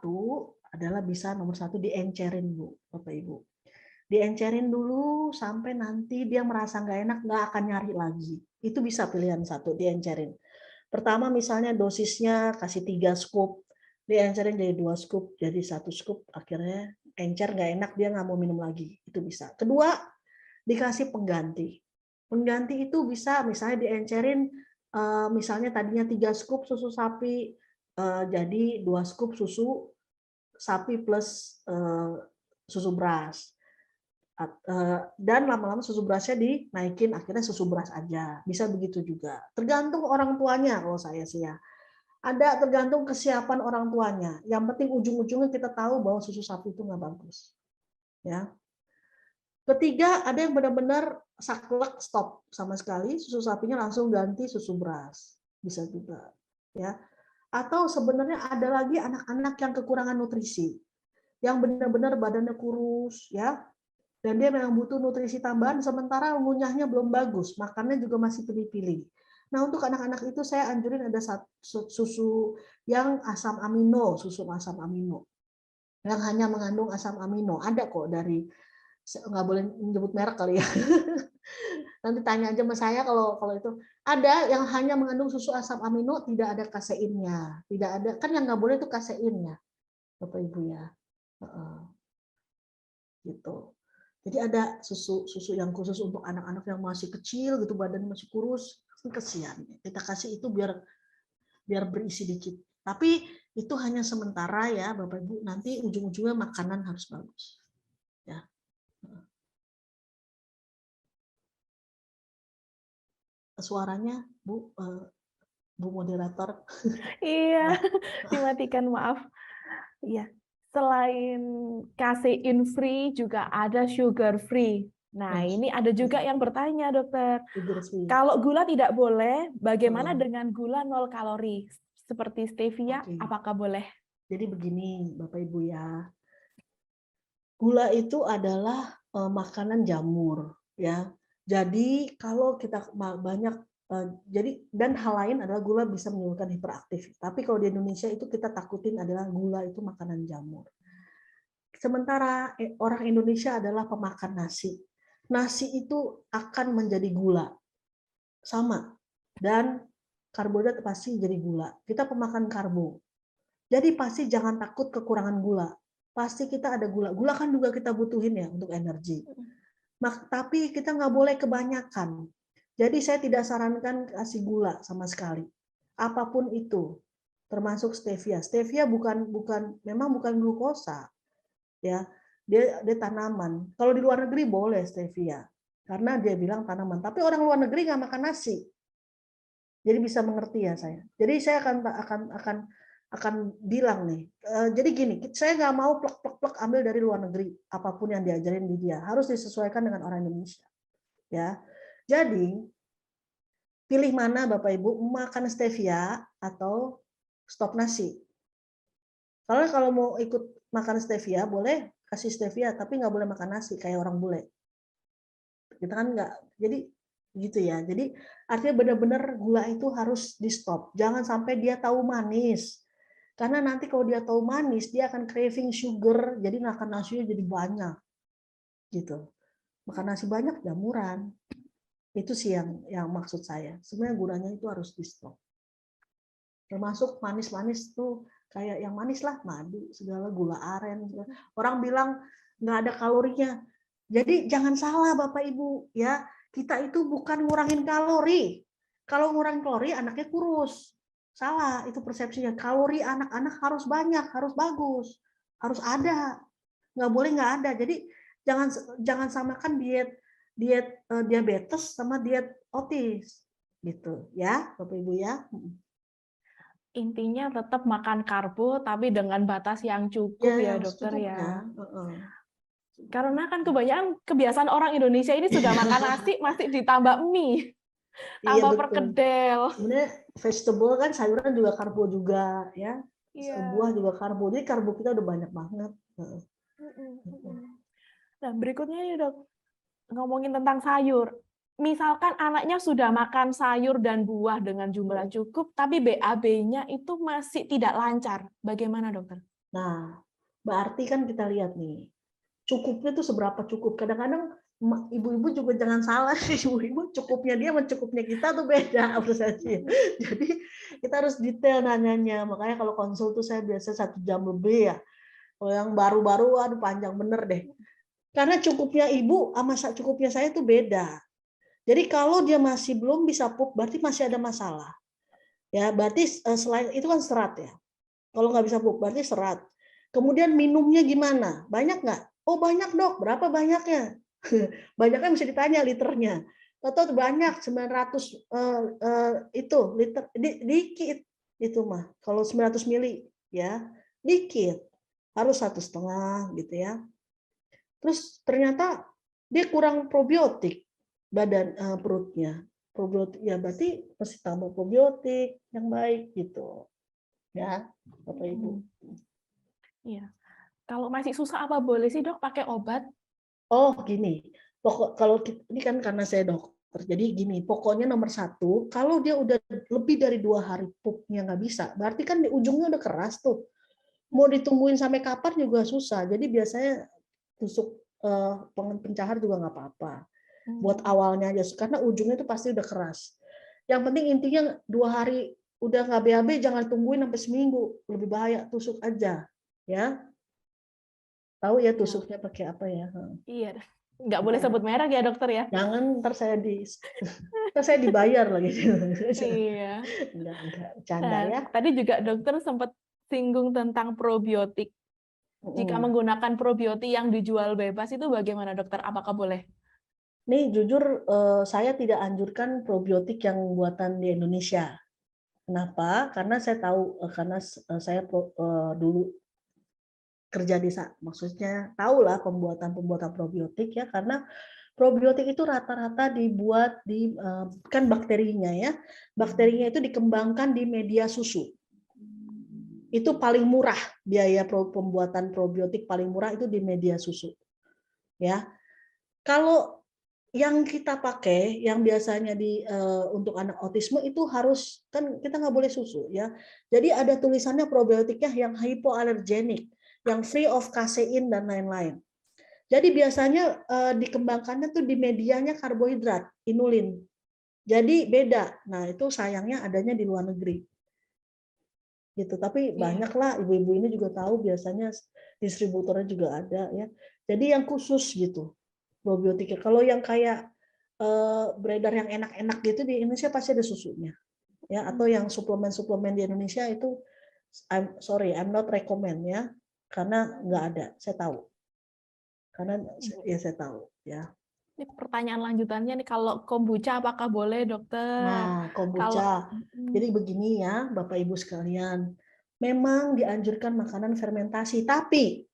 adalah bisa nomor 1 diencerin Bu, Bapak Ibu. Diencerin dulu sampai nanti dia merasa nggak enak, nggak akan nyari lagi. Itu bisa pilihan 1, diencerin. Pertama misalnya dosisnya kasih 3 scoop, diencerin jadi 2 scoop, jadi 1 scoop, akhirnya encer nggak enak, dia nggak mau minum lagi. Itu bisa. Kedua, dikasih pengganti. Pengganti itu bisa misalnya diencerin, misalnya tadinya 3 scoop susu sapi, jadi 2 scoop susu sapi plus susu beras. Dan lama-lama susu berasnya dinaikin, akhirnya susu beras aja. Bisa begitu juga. Tergantung orang tuanya kalau saya sih ya. Ada tergantung kesiapan orang tuanya. Yang penting ujung-ujungnya kita tahu bahwa susu sapi itu nggak bagus. Ya. Ketiga, ada yang benar-benar saklek stop sama sekali, susu sapinya langsung ganti susu beras. Bisa juga. Ya. Atau sebenarnya ada lagi anak-anak yang kekurangan nutrisi. Yang benar-benar badannya kurus, ya, dan dia memang butuh nutrisi tambahan, sementara ngunyahnya belum bagus, makannya juga masih pilih-pilih. Nah, untuk anak-anak itu saya anjurin ada susu yang asam amino, susu asam amino, yang hanya mengandung asam amino. Ada kok dari, nggak boleh menyebut merek kali ya. Nanti tanya aja sama saya kalau itu. Ada yang hanya mengandung susu asam amino, tidak ada kaseinnya, tidak ada, kan yang nggak boleh itu kaseinnya, Bapak Ibu ya. Gitu. Jadi ada susu yang khusus untuk anak-anak yang masih kecil gitu, badannya masih kurus, kesian. Kita kasih itu biar berisi dikit. Tapi itu hanya sementara ya, Bapak Ibu. Nanti ujung-ujungnya makanan harus bagus. Ya. Suaranya, Bu moderator. Iya, dimatikan, maaf. Iya. Selain casein free juga ada sugar free. Nah, ini ada juga yang bertanya, dokter. Kalau gula tidak boleh, bagaimana dengan gula 0 kalori? Seperti stevia, apakah boleh? Jadi begini, Bapak Ibu ya. Gula itu adalah makanan jamur, ya. Jadi kalau kita banyak jadi, dan hal lain adalah gula bisa menimbulkan hiperaktif. Tapi kalau di Indonesia itu kita takutin adalah gula itu makanan jamur. Sementara orang Indonesia adalah pemakan nasi. Nasi itu akan menjadi gula. Sama. Dan karbohidrat pasti jadi gula. Kita pemakan karbo. Jadi pasti jangan takut kekurangan gula. Pasti kita ada gula. Gula kan juga kita butuhin ya untuk energi. Tapi kita nggak boleh kebanyakan. Jadi saya tidak sarankan kasih gula sama sekali. Apapun itu, termasuk stevia. Stevia memang bukan glukosa, ya. Dia tanaman. Kalau di luar negeri boleh stevia, karena dia bilang tanaman. Tapi orang luar negeri nggak makan nasi, jadi bisa mengerti ya saya. Jadi saya akan bilang nih. Jadi gini, saya nggak mau plek ambil dari luar negeri. Apapun yang diajarin di dia harus disesuaikan dengan orang Indonesia, ya. Jadi, pilih mana Bapak Ibu, makan stevia atau stop nasi. Kalau mau ikut makan stevia, boleh kasih stevia, tapi nggak boleh makan nasi, kayak orang bule. Kita kan nggak, jadi gitu ya. Jadi artinya benar-benar gula itu harus di stop. Jangan sampai dia tahu manis. Karena nanti kalau dia tahu manis, dia akan craving sugar, jadi makan nasinya jadi banyak. Gitu. Makan nasi banyak, jamuran. Itu sih yang maksud saya. Sebenarnya gulanya itu harus di stop. Termasuk manis-manis tuh kayak yang manis lah, madu, segala gula aren. Orang bilang nggak ada kalorinya. Jadi jangan salah Bapak Ibu ya. Kita itu bukan ngurangin kalori. Kalau ngurangin kalori anaknya kurus. Salah itu persepsinya. Kalori anak-anak harus banyak, harus bagus, harus ada. Nggak boleh nggak ada. Jadi jangan samakan diet diabetes sama diet otis gitu ya Bapak Ibu ya. Intinya tetap makan karbo tapi dengan batas yang cukup ya dokter ya. Karena kan kebiasaan orang Indonesia ini sudah makan nasi masih ditambah mie, tambah perkedel. Sebenarnya vegetable kan sayuran juga karbo juga ya. Buah juga karbo. Jadi karbo kita udah banyak banget. Nah berikutnya nih dok, ngomongin tentang sayur. Misalkan anaknya sudah makan sayur dan buah dengan jumlah cukup, tapi BAB-nya itu masih tidak lancar. Bagaimana, dokter? Nah, berarti kan kita lihat nih, cukupnya itu seberapa cukup. Kadang-kadang ibu-ibu juga jangan salah, ibu-ibu cukupnya dia sama cukupnya kita tuh beda persepsi. Jadi kita harus detail nanyanya. Makanya kalau konsul tuh saya biasa 1 jam lebih ya. Kalau yang baru-baru, aduh panjang bener deh. Karena cukupnya ibu sama cukupnya saya itu beda. Jadi kalau dia masih belum bisa pup, berarti masih ada masalah. Ya, berarti selain itu kan serat ya. Kalau nggak bisa pup, berarti serat. Kemudian minumnya gimana? Banyak nggak? Oh banyak dok. Berapa banyaknya? Banyaknya bisa ditanya liternya. Atau banyak 900 itu liter dikit itu mah. Kalau 900 mili ya dikit. Harus 1,5 gitu ya. Terus ternyata dia kurang probiotik badan perutnya. Probiotik ya berarti mesti tambah probiotik yang baik gitu. Ya, Bapak Ibu. Iya. Kalau masih susah apa boleh sih dok pakai obat? Oh gini, kalau ini kan karena saya dokter, jadi gini, pokoknya nomor satu, kalau dia udah lebih dari 2 hari pupnya nggak bisa, berarti kan di ujungnya udah keras tuh. Mau ditungguin sampai kapan juga susah. Jadi biasanya tusuk pencahar juga nggak apa-apa. Buat awalnya aja, karena ujungnya itu pasti udah keras. Yang penting intinya 2 hari udah nggak BAB, jangan tungguin sampai seminggu, lebih bahaya, tusuk aja, ya. Tahu ya tusuknya pakai apa ya? Iya, nggak boleh sebut merek ya dokter ya? Jangan ntar saya dibayar lagi. Iya. Enggak, bercanda Nah, ya. tadi juga dokter sempat singgung tentang probiotik. Jika menggunakan probiotik yang dijual bebas itu bagaimana dokter? Apakah boleh? Nih jujur saya tidak anjurkan probiotik yang buatan di Indonesia. Kenapa? Karena saya tahu karena saya dulu kerja di maksudnya tahulah pembuatan probiotik ya, karena probiotik itu rata-rata dibuat di kan bakterinya ya. Bakterinya itu dikembangkan di media susu. Itu paling murah, biaya pembuatan probiotik paling murah itu di media susu. Ya. Kalau yang kita pakai yang biasanya untuk anak autisme itu harus kan kita nggak boleh susu ya. Jadi ada tulisannya probiotiknya yang hypoallergenic, yang free of casein dan lain-lain. Jadi biasanya dikembangkannya tuh di medianya karbohidrat, inulin. Jadi beda. Nah, itu sayangnya adanya di luar negeri. Gitu. Tapi banyaklah ibu-ibu ini juga tahu, biasanya distributornya juga ada ya. Jadi yang khusus gitu probiotiknya. Kalau yang kayak beredar yang enak-enak gitu di Indonesia pasti ada susunya. Ya, atau yang suplemen-suplemen di Indonesia itu I'm not recommend ya. Karena nggak ada, saya tahu. Karena ya saya tahu ya. Ini pertanyaan lanjutannya nih, kalau kombucha apakah boleh dokter? Nah, kombucha. Kalau Jadi begini ya, Bapak Ibu sekalian. Memang dianjurkan makanan fermentasi, tapi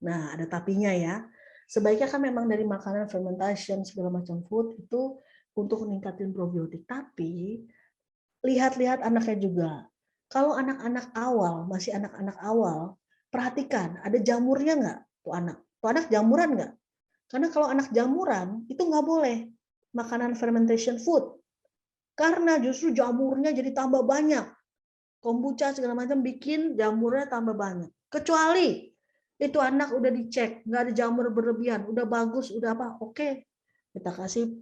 nah ada tapinya ya. Sebaiknya kan memang dari makanan fermentation segala macam food itu untuk meningkatin probiotik. Tapi lihat-lihat anaknya juga. Kalau anak-anak awal, masih anak-anak awal, perhatikan ada jamurnya nggak tuh anak. Tuh anak jamuran nggak? Karena kalau anak jamuran itu nggak boleh makanan fermentation food. Karena justru jamurnya jadi tambah banyak. Kombucha segala macam bikin jamurnya tambah banyak. Kecuali itu anak udah dicek, nggak ada jamur berlebihan, udah bagus, udah apa, oke. Kita kasih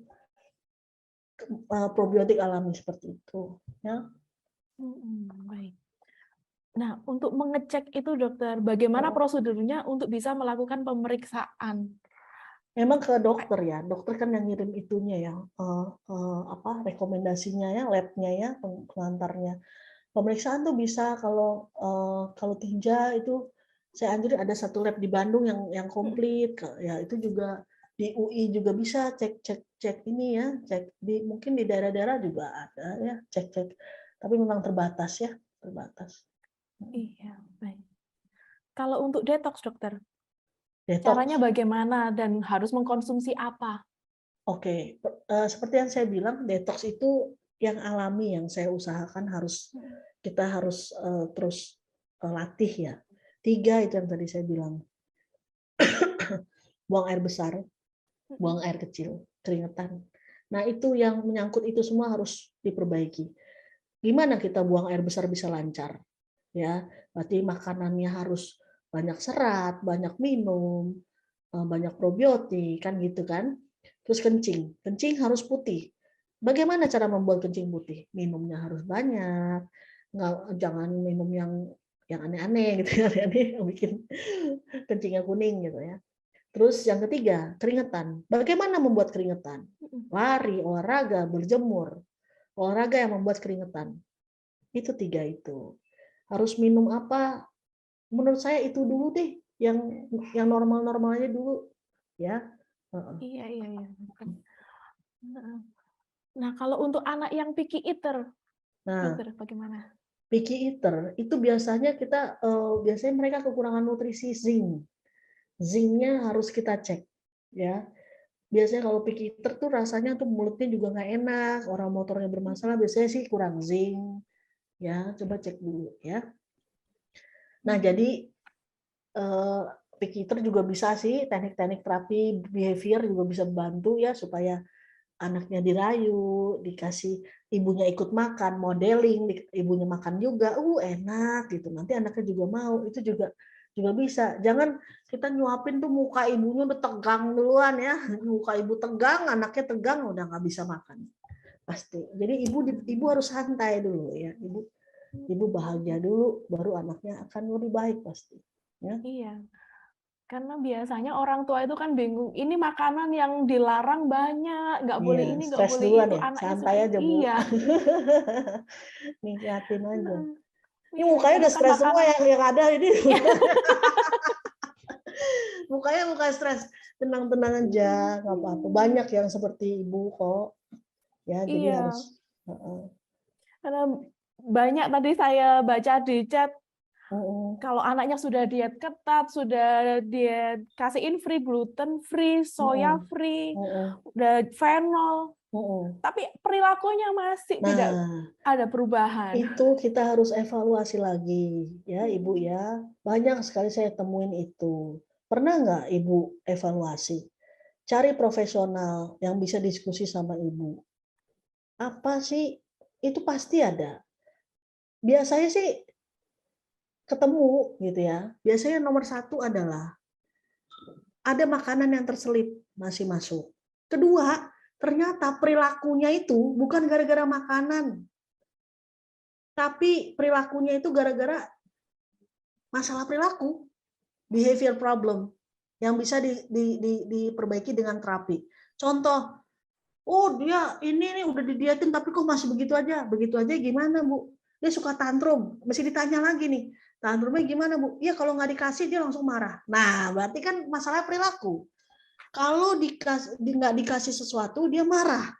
probiotik alami seperti itu. Ya. baik. Nah, untuk mengecek itu dokter, bagaimana prosedurnya untuk bisa melakukan pemeriksaan? Memang ke dokter ya, dokter kan yang ngirim itunya ya, rekomendasinya ya, labnya ya, pengantarnya. Pemeriksaan tuh bisa kalau tinja itu saya anjurin ada satu lab di Bandung yang komplit ya, itu juga di UI juga bisa cek ini ya, cek mungkin di daerah-daerah juga ada ya, cek tapi memang terbatas ya, terbatas. Iya, baik. Kalau untuk detox dokter, Detox. caranya bagaimana dan harus mengkonsumsi apa? Oke, seperti yang saya bilang, detox itu yang alami yang saya usahakan kita harus terus latih ya. 3 itu yang tadi saya bilang. Buang air besar, buang air kecil, keringetan. Nah, itu yang menyangkut itu semua harus diperbaiki. Gimana kita buang air besar bisa lancar? Ya, berarti makanannya harus banyak serat, banyak minum, banyak probiotik, kan gitu kan. Terus kencing harus putih. Bagaimana cara membuat kencing putih? Minumnya harus banyak, jangan minum yang aneh-aneh gitu, aneh-aneh yang bikin kencingnya kuning gitu ya. Terus yang ketiga, keringetan. Bagaimana membuat keringetan? Lari, olahraga, berjemur. Olahraga yang membuat keringetan. Itu 3 itu. Harus minum apa? Menurut saya itu dulu deh, yang normal-normal aja dulu, ya. Iya. Nah, kalau untuk anak yang picky eater, Nah, dokter bagaimana? picky eater itu biasanya biasanya mereka kekurangan nutrisi zinc. Zincnya harus kita cek, ya. Biasanya kalau picky eater tuh rasanya tuh mulutnya juga nggak enak, orang motornya bermasalah, biasanya sih kurang zinc, ya. Coba cek dulu, ya. Nah, jadi picky eater juga bisa sih, teknik-teknik terapi behavior juga bisa membantu ya supaya anaknya dirayu, dikasih ibunya ikut makan, modeling, ibunya makan juga, enak gitu. Nanti anaknya juga mau, itu juga bisa. Jangan kita nyuapin tuh muka ibunya udah tegang duluan ya, muka ibu tegang, anaknya tegang, udah nggak bisa makan pasti. Jadi ibu harus santai dulu ya, ibu bahagia dulu, baru anaknya akan lebih baik pasti. Ya. Iya. Karena biasanya orang tua itu kan bingung, ini makanan yang dilarang banyak, nggak boleh Iya, ini, nggak stres boleh duluan itu, ya, anaknya santai suka. aja Bu. Iya. Nikmatin aja. Ini Iya, mukanya karena udah kan stres semua makanan. yang ada ini. Mukanya muka stres, tenang-tenang aja, nggak apa-apa. Banyak yang seperti ibu kok, ya. Jadi Iya, harus. karena banyak tadi saya baca di chat, kalau anaknya sudah diet ketat, sudah diet kasihin free, gluten free, soya free, udah fenol, tapi perilakunya masih tidak Nah, ada perubahan. itu kita harus evaluasi lagi, ya Ibu ya. Banyak sekali saya temuin itu. Pernah nggak Ibu evaluasi? Cari profesional yang bisa diskusi sama Ibu. Apa sih? Itu pasti ada. Biasanya sih ketemu gitu ya. Biasanya nomor 1 adalah ada makanan yang terselip masih masuk. Kedua, ternyata perilakunya itu bukan gara-gara makanan, tapi perilakunya itu gara-gara masalah perilaku, behavior problem yang bisa diperbaiki dengan terapi. Contoh, dia ini nih udah didietin tapi kok masih begitu aja. Begitu aja gimana, Bu? Dia suka tantrum, mesti ditanya lagi nih. Tantrumnya gimana, Bu? Ya kalau nggak dikasih dia langsung marah. Nah, berarti kan masalah perilaku. Kalau nggak dikasih sesuatu dia marah.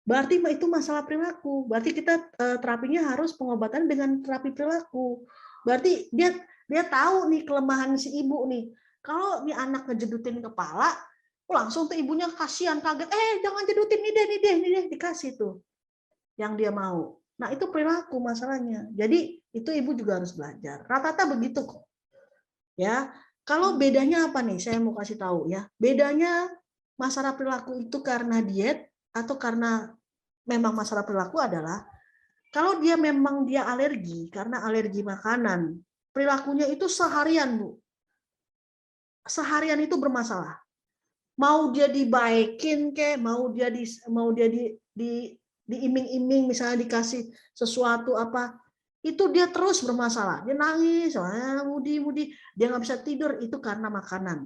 Berarti itu masalah perilaku. Berarti kita terapinya harus pengobatan dengan terapi perilaku. Berarti dia tahu nih kelemahan si ibu nih. Kalau nih anak ngejedutin kepala, langsung tuh ibunya kasihan, kaget. Jangan jedutin, nih deh, dikasih tuh yang dia mau. Nah, itu perilaku masalahnya. Jadi itu ibu juga harus belajar. Rata-rata begitu kok. Ya, kalau bedanya apa nih? Saya mau kasih tahu ya. Bedanya masalah perilaku itu karena diet atau karena memang masalah perilaku adalah kalau dia memang dia alergi karena alergi makanan, perilakunya itu seharian, Bu. Seharian itu bermasalah. Mau dia dibaikin mau dia diiming-iming misalnya dikasih sesuatu apa, itu dia terus bermasalah. Dia nangis, mudi, dia nggak bisa tidur, itu karena makanan.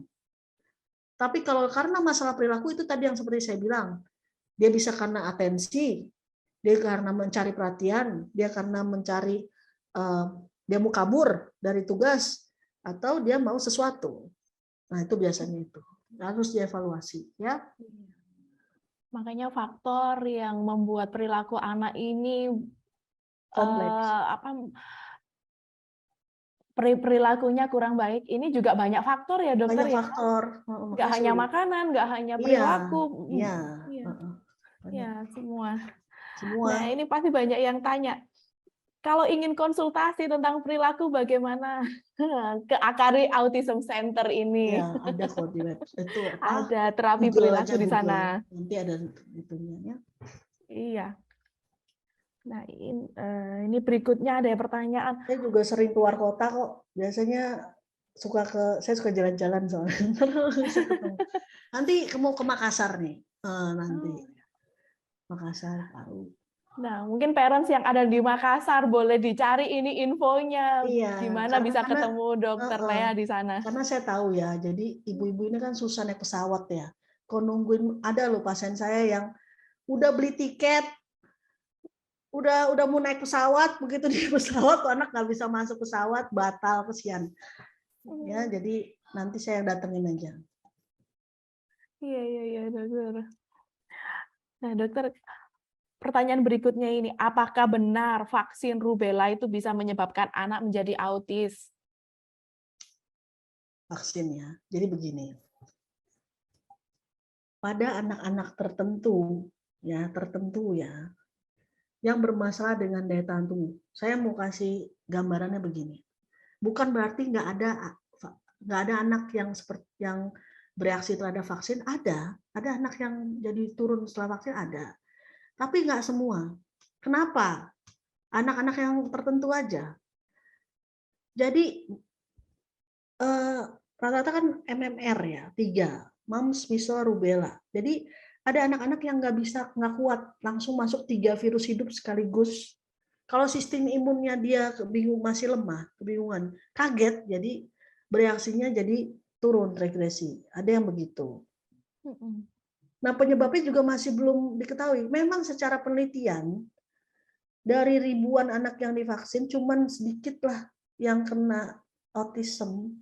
Tapi kalau karena masalah perilaku itu tadi yang seperti saya bilang, dia bisa karena atensi, dia karena mencari perhatian, dia karena mencari dia mau kabur dari tugas atau dia mau sesuatu. Nah, itu biasanya itu harus dievaluasi ya. Makanya faktor yang membuat perilaku anak ini Kompleks. Perilakunya kurang baik, ini juga banyak faktor ya dokter. Banyak ya. faktor. Nggak hanya makanan, nggak hanya perilaku. Iya, semua. Nah, ini pasti banyak yang tanya. Kalau ingin konsultasi tentang perilaku, bagaimana ke Akari Autism Center ini? Ya, ada kok di web. Itu apa? Ada terapi Google perilaku aja, di Google. sana. Nanti ada itunya ya. Iya. Nah, ini berikutnya ada pertanyaan. Saya juga sering keluar kota kok. Biasanya saya suka jalan-jalan soalnya. Nanti mau ke Makassar nih. Nanti Makassar, Palu. Nah, mungkin parents yang ada di Makassar boleh dicari ini infonya, Iya, gimana bisa karena ketemu Dokter heeh, Lea di sana. karena saya tahu ya, jadi ibu-ibu ini kan susah naik pesawat ya. Kalau nungguin, ada loh pasien saya yang udah beli tiket, udah mau naik pesawat, begitu di pesawat tuh anak nggak bisa masuk pesawat, batal, kesian. Ya, jadi nanti saya yang datengin aja. Iya, Dokter. Nah, Dokter, pertanyaan berikutnya ini, apakah benar vaksin rubella itu bisa menyebabkan anak menjadi autis? Vaksinnya. Jadi begini, pada anak-anak tertentu ya, yang bermasalah dengan daya tahan tubuh. Saya mau kasih gambarannya begini. Bukan berarti nggak ada anak yang seperti yang bereaksi terhadap vaksin, ada anak yang jadi turun setelah vaksin, ada. Tapi nggak semua. Kenapa? Anak-anak yang tertentu aja. Jadi rata-rata kan MMR ya, 3, mumps, measles, rubella. Jadi ada anak-anak yang nggak kuat langsung masuk 3 virus hidup sekaligus. Kalau sistem imunnya dia masih lemah, kebingungan, kaget, jadi bereaksinya jadi turun, regresi. Ada yang begitu. Nah, penyebabnya juga masih belum diketahui. Memang secara penelitian dari ribuan anak yang divaksin, cuman sedikit lah yang kena autism.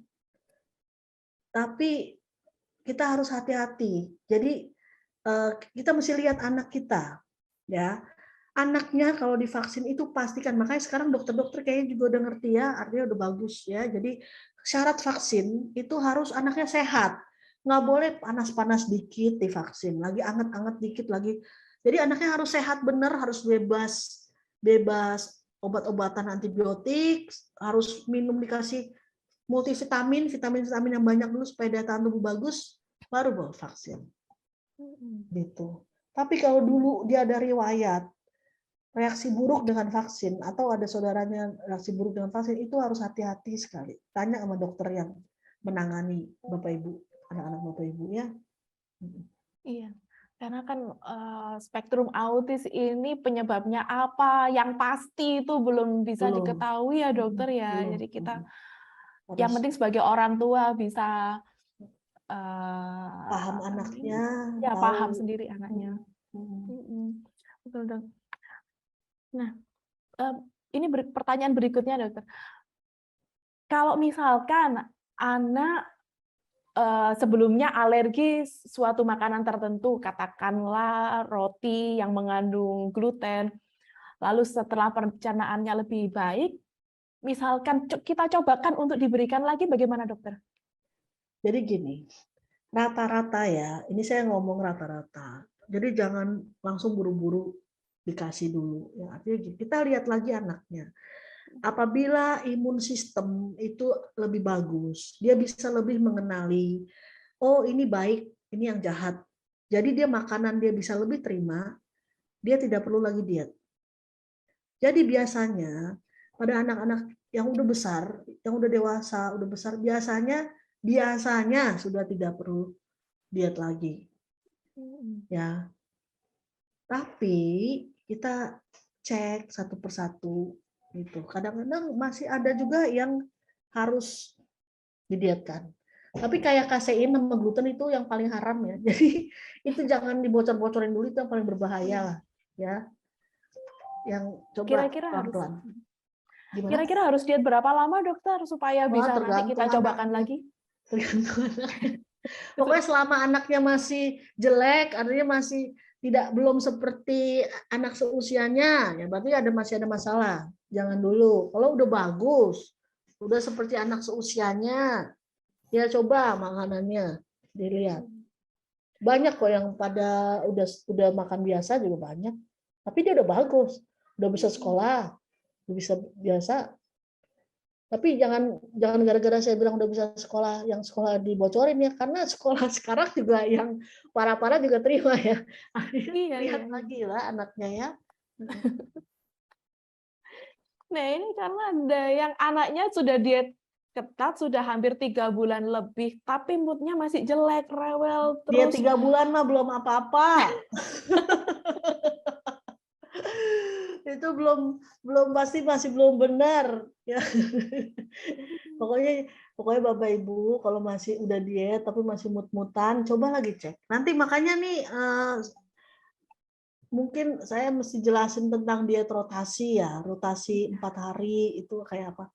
Tapi kita harus hati-hati. Jadi kita mesti lihat anak kita, ya. Anaknya kalau divaksin itu pastikan, makanya sekarang dokter-dokter kayaknya juga udah ngerti ya, artinya udah bagus ya. Jadi syarat vaksin itu harus anaknya sehat, nggak boleh panas-panas dikit divaksin, lagi anget-anget dikit lagi. Jadi anaknya harus sehat bener, harus bebas obat-obatan antibiotik, harus minum dikasih multivitamin, vitamin yang banyak dulu supaya daya tahan tubuh bagus, baru bawa vaksin. Gitu. Tapi kalau dulu dia ada riwayat reaksi buruk dengan vaksin atau ada saudaranya reaksi buruk dengan vaksin, itu harus hati-hati sekali. Tanya sama dokter yang menangani Bapak Ibu, anak-anak Bapak Ibu ya. Iya, karena kan spektrum autis ini penyebabnya apa, yang pasti itu belum bisa diketahui ya dokter ya. Jadi kita yang penting sebagai orang tua bisa paham anaknya, ya paham sendiri anaknya. Betul, dok. Nah, ini pertanyaan berikutnya dokter. Kalau misalkan anak sebelumnya alergi suatu makanan tertentu, katakanlah roti yang mengandung gluten, lalu setelah pencernaannya lebih baik, misalkan kita cobakan untuk diberikan lagi, bagaimana dokter? Jadi gini, rata-rata ya, ini saya ngomong rata-rata. Jadi jangan langsung buru-buru dikasih dulu. Ya, artinya kita lihat lagi anaknya. Apabila imun sistem itu lebih bagus, dia bisa lebih mengenali, oh ini baik, ini yang jahat. Jadi dia makanan dia bisa lebih terima, dia tidak perlu lagi diet. Jadi biasanya pada anak-anak yang udah besar, yang udah dewasa, udah besar, biasanya sudah tidak perlu diet lagi. Ya. Tapi kita cek satu persatu gitu. Kadang-kadang masih ada juga yang harus didietkan. Tapi kayak kasein sama gluten itu yang paling haram ya. Jadi itu jangan dibocor-bocorin dulu, itu yang paling berbahaya lah ya. Yang coba pelan-pelan. Kira-kira harus diet berapa lama dokter supaya bisa nanti kita cobakan lagi? Tergantung anaknya. Pokoknya selama anaknya masih jelek, artinya belum seperti anak seusianya, ya berarti masih ada masalah. Jangan dulu. Kalau udah bagus, udah seperti anak seusianya, ya coba makanannya, dilihat. Banyak kok yang pada udah makan biasa juga banyak. Tapi dia udah bagus, udah bisa sekolah, udah bisa biasa. Tapi jangan gara-gara saya bilang udah bisa sekolah, yang sekolah dibocorin ya, karena sekolah sekarang juga yang parah-parah juga terima ya. Lihat lagi lah anaknya ya. Nah ini karena ada yang anaknya sudah diet ketat, sudah hampir 3 bulan lebih, tapi moodnya masih jelek, rewel terus. Dia 3 bulan mah belum apa-apa. itu belum pasti masih belum benar ya. Pokoknya Bapak Ibu kalau masih udah diet tapi masih mut-mutan, coba lagi cek. Nanti makanya nih mungkin saya mesti jelasin tentang diet rotasi ya, rotasi 4 hari itu kayak apa.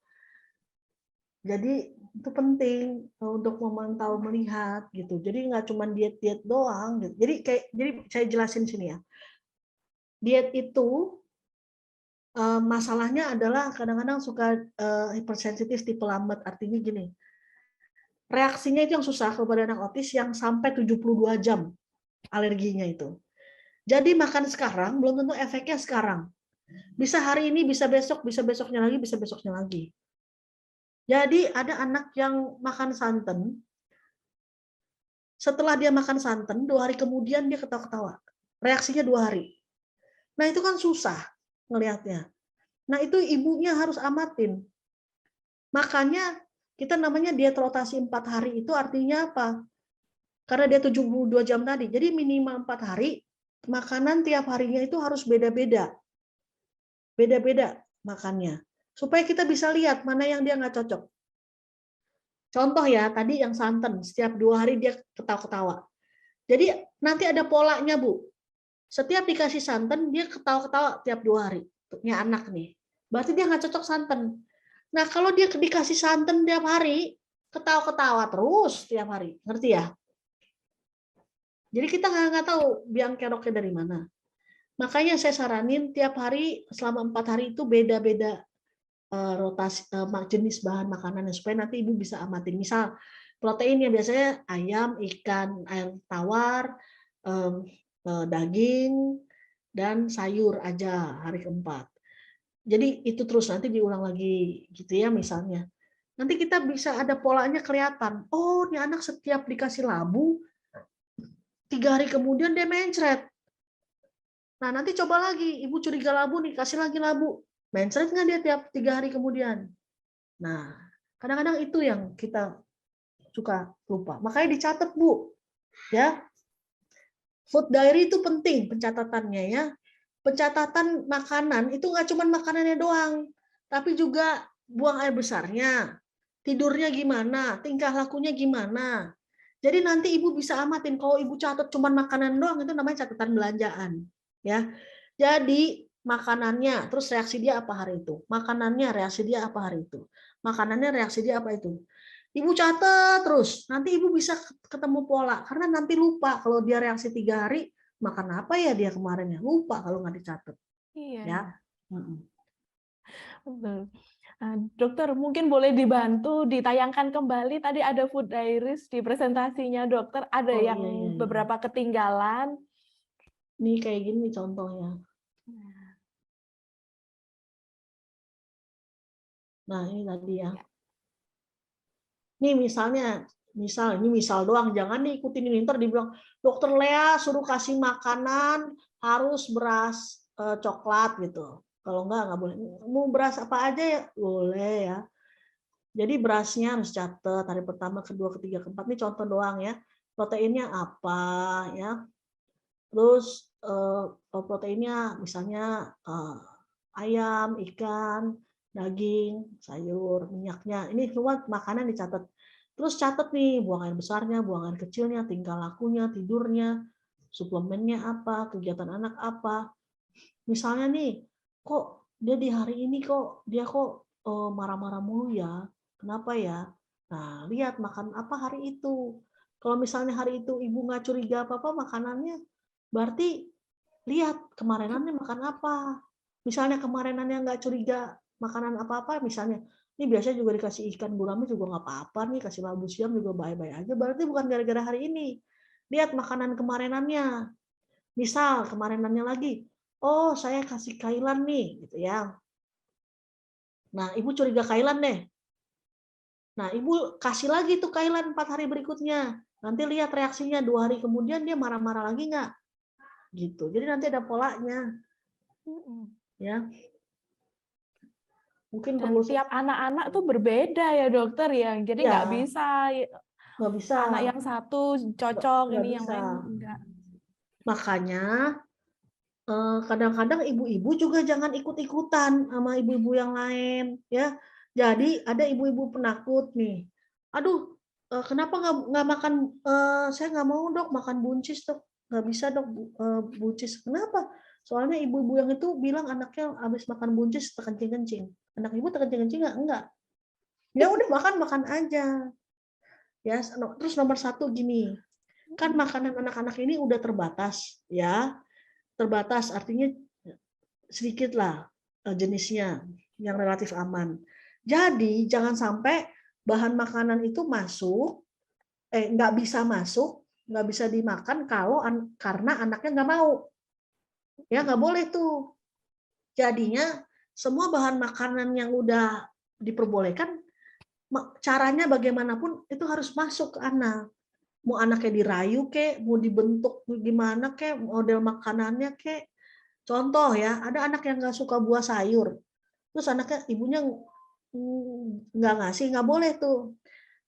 Jadi itu penting untuk memantau melihat gitu. Jadi nggak cuma diet doang gitu. Jadi saya jelasin sini ya. Diet itu masalahnya adalah kadang-kadang suka hipersensitif tipe lambat. Artinya gini, reaksinya itu yang susah kepada anak otis yang sampai 72 jam alerginya itu. Jadi makan sekarang belum tentu efeknya sekarang. Bisa hari ini, bisa besok, bisa besoknya lagi, bisa besoknya lagi. Jadi ada anak yang makan santan, setelah dia makan santan, 2 hari kemudian dia ketawa-ketawa. Reaksinya 2 hari. Nah itu kan susah ngelihatnya. Nah itu ibunya harus amatin. Makanya kita namanya diet rotasi 4 hari itu artinya apa? Karena dia 72 jam tadi. Jadi minimal 4 hari, makanan tiap harinya itu harus beda-beda. Beda-beda makannya. Supaya kita bisa lihat mana yang dia nggak cocok. Contoh ya, tadi yang santan, setiap 2 hari dia ketawa-ketawa. Jadi nanti ada polanya, Bu. Setiap dikasih santan, dia ketawa-ketawa tiap 2 hari. Ini anak nih. Berarti dia nggak cocok santan. Nah, kalau dia dikasih santan tiap hari, ketawa-ketawa terus tiap hari. Ngerti ya? Jadi kita nggak tahu biang keroknya dari mana. Makanya saya saranin tiap hari selama 4 hari itu beda-beda rotasi jenis bahan makanannya supaya nanti ibu bisa amatin. Misal proteinnya biasanya ayam, ikan, air tawar, daging, dan sayur aja hari keempat. Jadi itu terus nanti diulang lagi gitu ya misalnya. Nanti kita bisa ada polanya kelihatan. Oh, ini anak setiap dikasih labu 3 hari kemudian dia mencret. Nah nanti coba lagi, ibu curiga labu nih, kasih lagi labu. Mencret nggak dia tiap 3 hari kemudian? Nah, kadang-kadang itu yang kita suka lupa. Makanya dicatat, Bu. Ya. Food diary itu penting pencatatannya ya. Pencatatan makanan itu nggak cuma makanannya doang, tapi juga buang air besarnya, tidurnya gimana, tingkah lakunya gimana. Jadi nanti ibu bisa amatin kalau ibu catat cuma makanan doang itu namanya catatan belanjaan, ya. Jadi makanannya, terus reaksi dia apa hari itu? Makanannya, reaksi dia apa hari itu? Makanannya, reaksi dia apa itu? Ibu catat terus, nanti ibu bisa ketemu pola. Karena nanti lupa kalau dia reaksi 3 hari, makan apa ya dia kemarin ya? Lupa kalau nggak dicatat. Iya. Ya. Betul. Dokter, mungkin boleh dibantu ditayangkan kembali. Tadi ada food diaries di presentasinya dokter, ada yang iya. beberapa ketinggalan. Ini kayak gini contohnya. Nah, ini tadi ya. Ini misalnya, ini misal doang, jangan diikutin ini ntar dibilang dokter Lea suruh kasih makanan harus beras coklat gitu. Kalau nggak boleh. Mau beras apa aja ya boleh ya. Jadi berasnya harus catat hari pertama, kedua, ketiga, keempat. Ini contoh doang ya. Proteinnya apa ya. Terus proteinnya misalnya ayam, ikan, daging, sayur, minyaknya. Ini semua makanan dicatat. Terus catat nih buang air besarnya, buang air kecilnya, tingkah lakunya, tidurnya, suplemennya apa, kegiatan anak apa. Misalnya nih, kok dia di hari ini dia marah-marah mulu ya. Kenapa ya? Nah, lihat makan apa hari itu. Kalau misalnya hari itu ibu nggak curiga apa-apa makanannya, berarti lihat kemarinannya makan apa. Misalnya kemarinannya nggak curiga makanan apa-apa, misalnya, ini biasanya juga dikasih ikan gurame juga nggak apa-apa nih, kasih labu siam juga baik-baik aja, berarti bukan gara-gara hari ini. Lihat makanan kemarinannya. Misal kemarinannya lagi, oh saya kasih kailan nih, gitu ya. Nah, ibu curiga kailan deh. Nah, ibu kasih lagi tuh kailan 4 hari berikutnya. Nanti lihat reaksinya 2 hari kemudian dia marah-marah lagi nggak? Gitu. Jadi nanti ada polanya. Ya. Mungkin Dan perlu tiap anak-anak tuh berbeda ya dokter ya. Jadi nggak bisa anak yang satu cocok nggak ini yang bisa. lain enggak. Makanya kadang-kadang ibu-ibu juga jangan ikut-ikutan sama ibu-ibu yang lain ya. Jadi ada ibu-ibu penakut nih. Aduh, kenapa nggak makan? Saya nggak mau dok makan buncis dok. Nggak bisa dok buncis. Kenapa? Soalnya ibu-ibu yang itu bilang anaknya habis makan buncis terkencing-kencing. Anak ibu terkencing-kencing nggak? Enggak. Ya udah makan aja. Ya, terus nomor satu gini, kan makanan anak-anak ini udah terbatas ya. Terbatas artinya sedikit lah jenisnya yang relatif aman. Jadi jangan sampai bahan makanan itu masuk, nggak bisa masuk, nggak bisa dimakan kalau karena anaknya nggak mau. Ya nggak boleh tuh. Jadinya semua bahan makanan yang udah diperbolehkan, caranya bagaimanapun itu harus masuk ke anak. Mau anaknya dirayu kek, mau dibentuk gimana kek, model makanannya kek. Contoh ya, ada anak yang nggak suka buah sayur, terus anaknya ibunya nggak ngasih, nggak boleh tuh.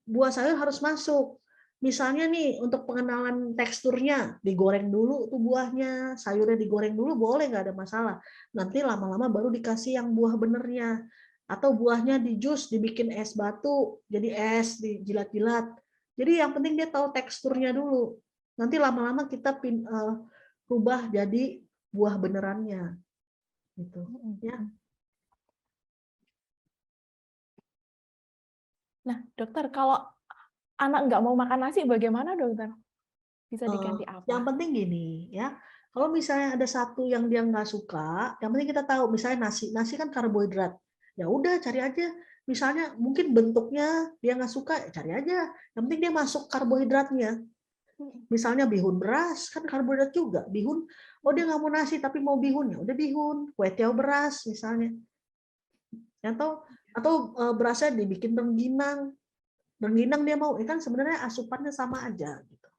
Buah sayur harus masuk. Misalnya nih untuk pengenalan teksturnya, digoreng dulu tuh buahnya, sayurnya digoreng dulu boleh nggak ada masalah. Nanti lama-lama baru dikasih yang buah benernya. Atau buahnya di jus, dibikin es batu, jadi es, dijilat-jilat. Jadi yang penting dia tahu teksturnya dulu. Nanti lama-lama kita rubah jadi buah benerannya. Gitu. Ya. Nah, dokter, kalau anak nggak mau makan nasi, bagaimana dokter? Bisa diganti Yang apa? penting gini ya, kalau misalnya ada satu yang dia nggak suka, yang penting kita tahu misalnya nasi kan karbohidrat, ya udah cari aja. Misalnya mungkin bentuknya dia nggak suka, ya cari aja. Yang penting dia masuk karbohidratnya. Misalnya bihun beras kan karbohidrat juga. Bihun, oh dia nggak mau nasi tapi mau bihun, ya udah bihun. Kue tiaw beras misalnya, atau berasnya dibikin rengginang. Rengginang dia mau, kan sebenarnya asupannya sama aja. Gitu.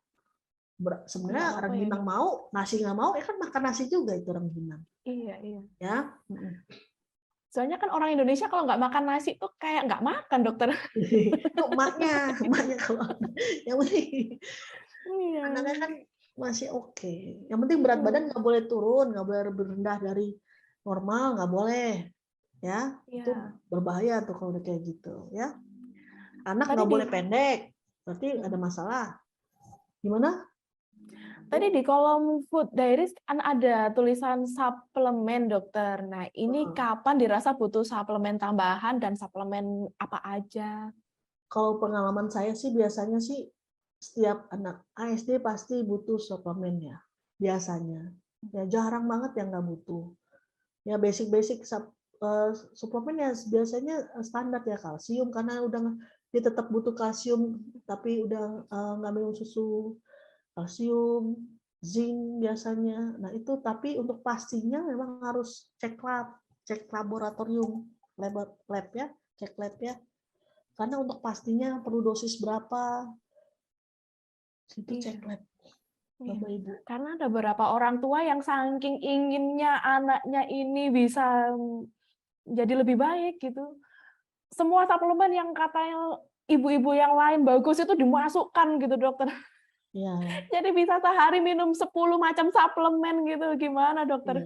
Nggak Sebenarnya apa-apa ya rengginang dok? mau, nasi nggak mau, kan makan nasi juga itu rengginang. Iya, iya. Ya, Soalnya kan orang Indonesia kalau nggak makan nasi tuh kayak nggak makan dokter. itu emaknya kalau yang penting Iya. anaknya kan masih oke. Yang penting berat badan nggak boleh turun, nggak boleh lebih rendah dari normal, nggak boleh. Ya, itu Iya. berbahaya tuh kalau udah kayak gitu. Ya, anak Tadi nggak di boleh pendek, berarti ada masalah. Gimana? Tadi di kolom food diaries kan ada tulisan suplemen dokter. Nah, ini kapan dirasa butuh suplemen tambahan dan suplemen apa aja? Kalau pengalaman saya sih biasanya sih setiap anak ASD pasti butuh suplemen ya, biasanya. Ya jarang banget yang nggak butuh. Ya basic-basic suplemen ya biasanya standar ya kalsium karena udah dia tetap butuh kalsium tapi udah nggak minum susu, kalsium, zinc biasanya. Nah itu tapi untuk pastinya memang harus cek laboratorium, lab ya, cek lab ya. Karena untuk pastinya perlu dosis berapa, itu cek Iya. lab Iya. Bapak Ibu. Karena ada beberapa orang tua yang saking inginnya anaknya ini bisa jadi lebih baik gitu. Semua suplemen yang katanya ibu-ibu yang lain bagus itu dimasukkan gitu dokter. Ya, Jadi bisa sehari minum 10 macam suplemen gitu. Gimana dokter?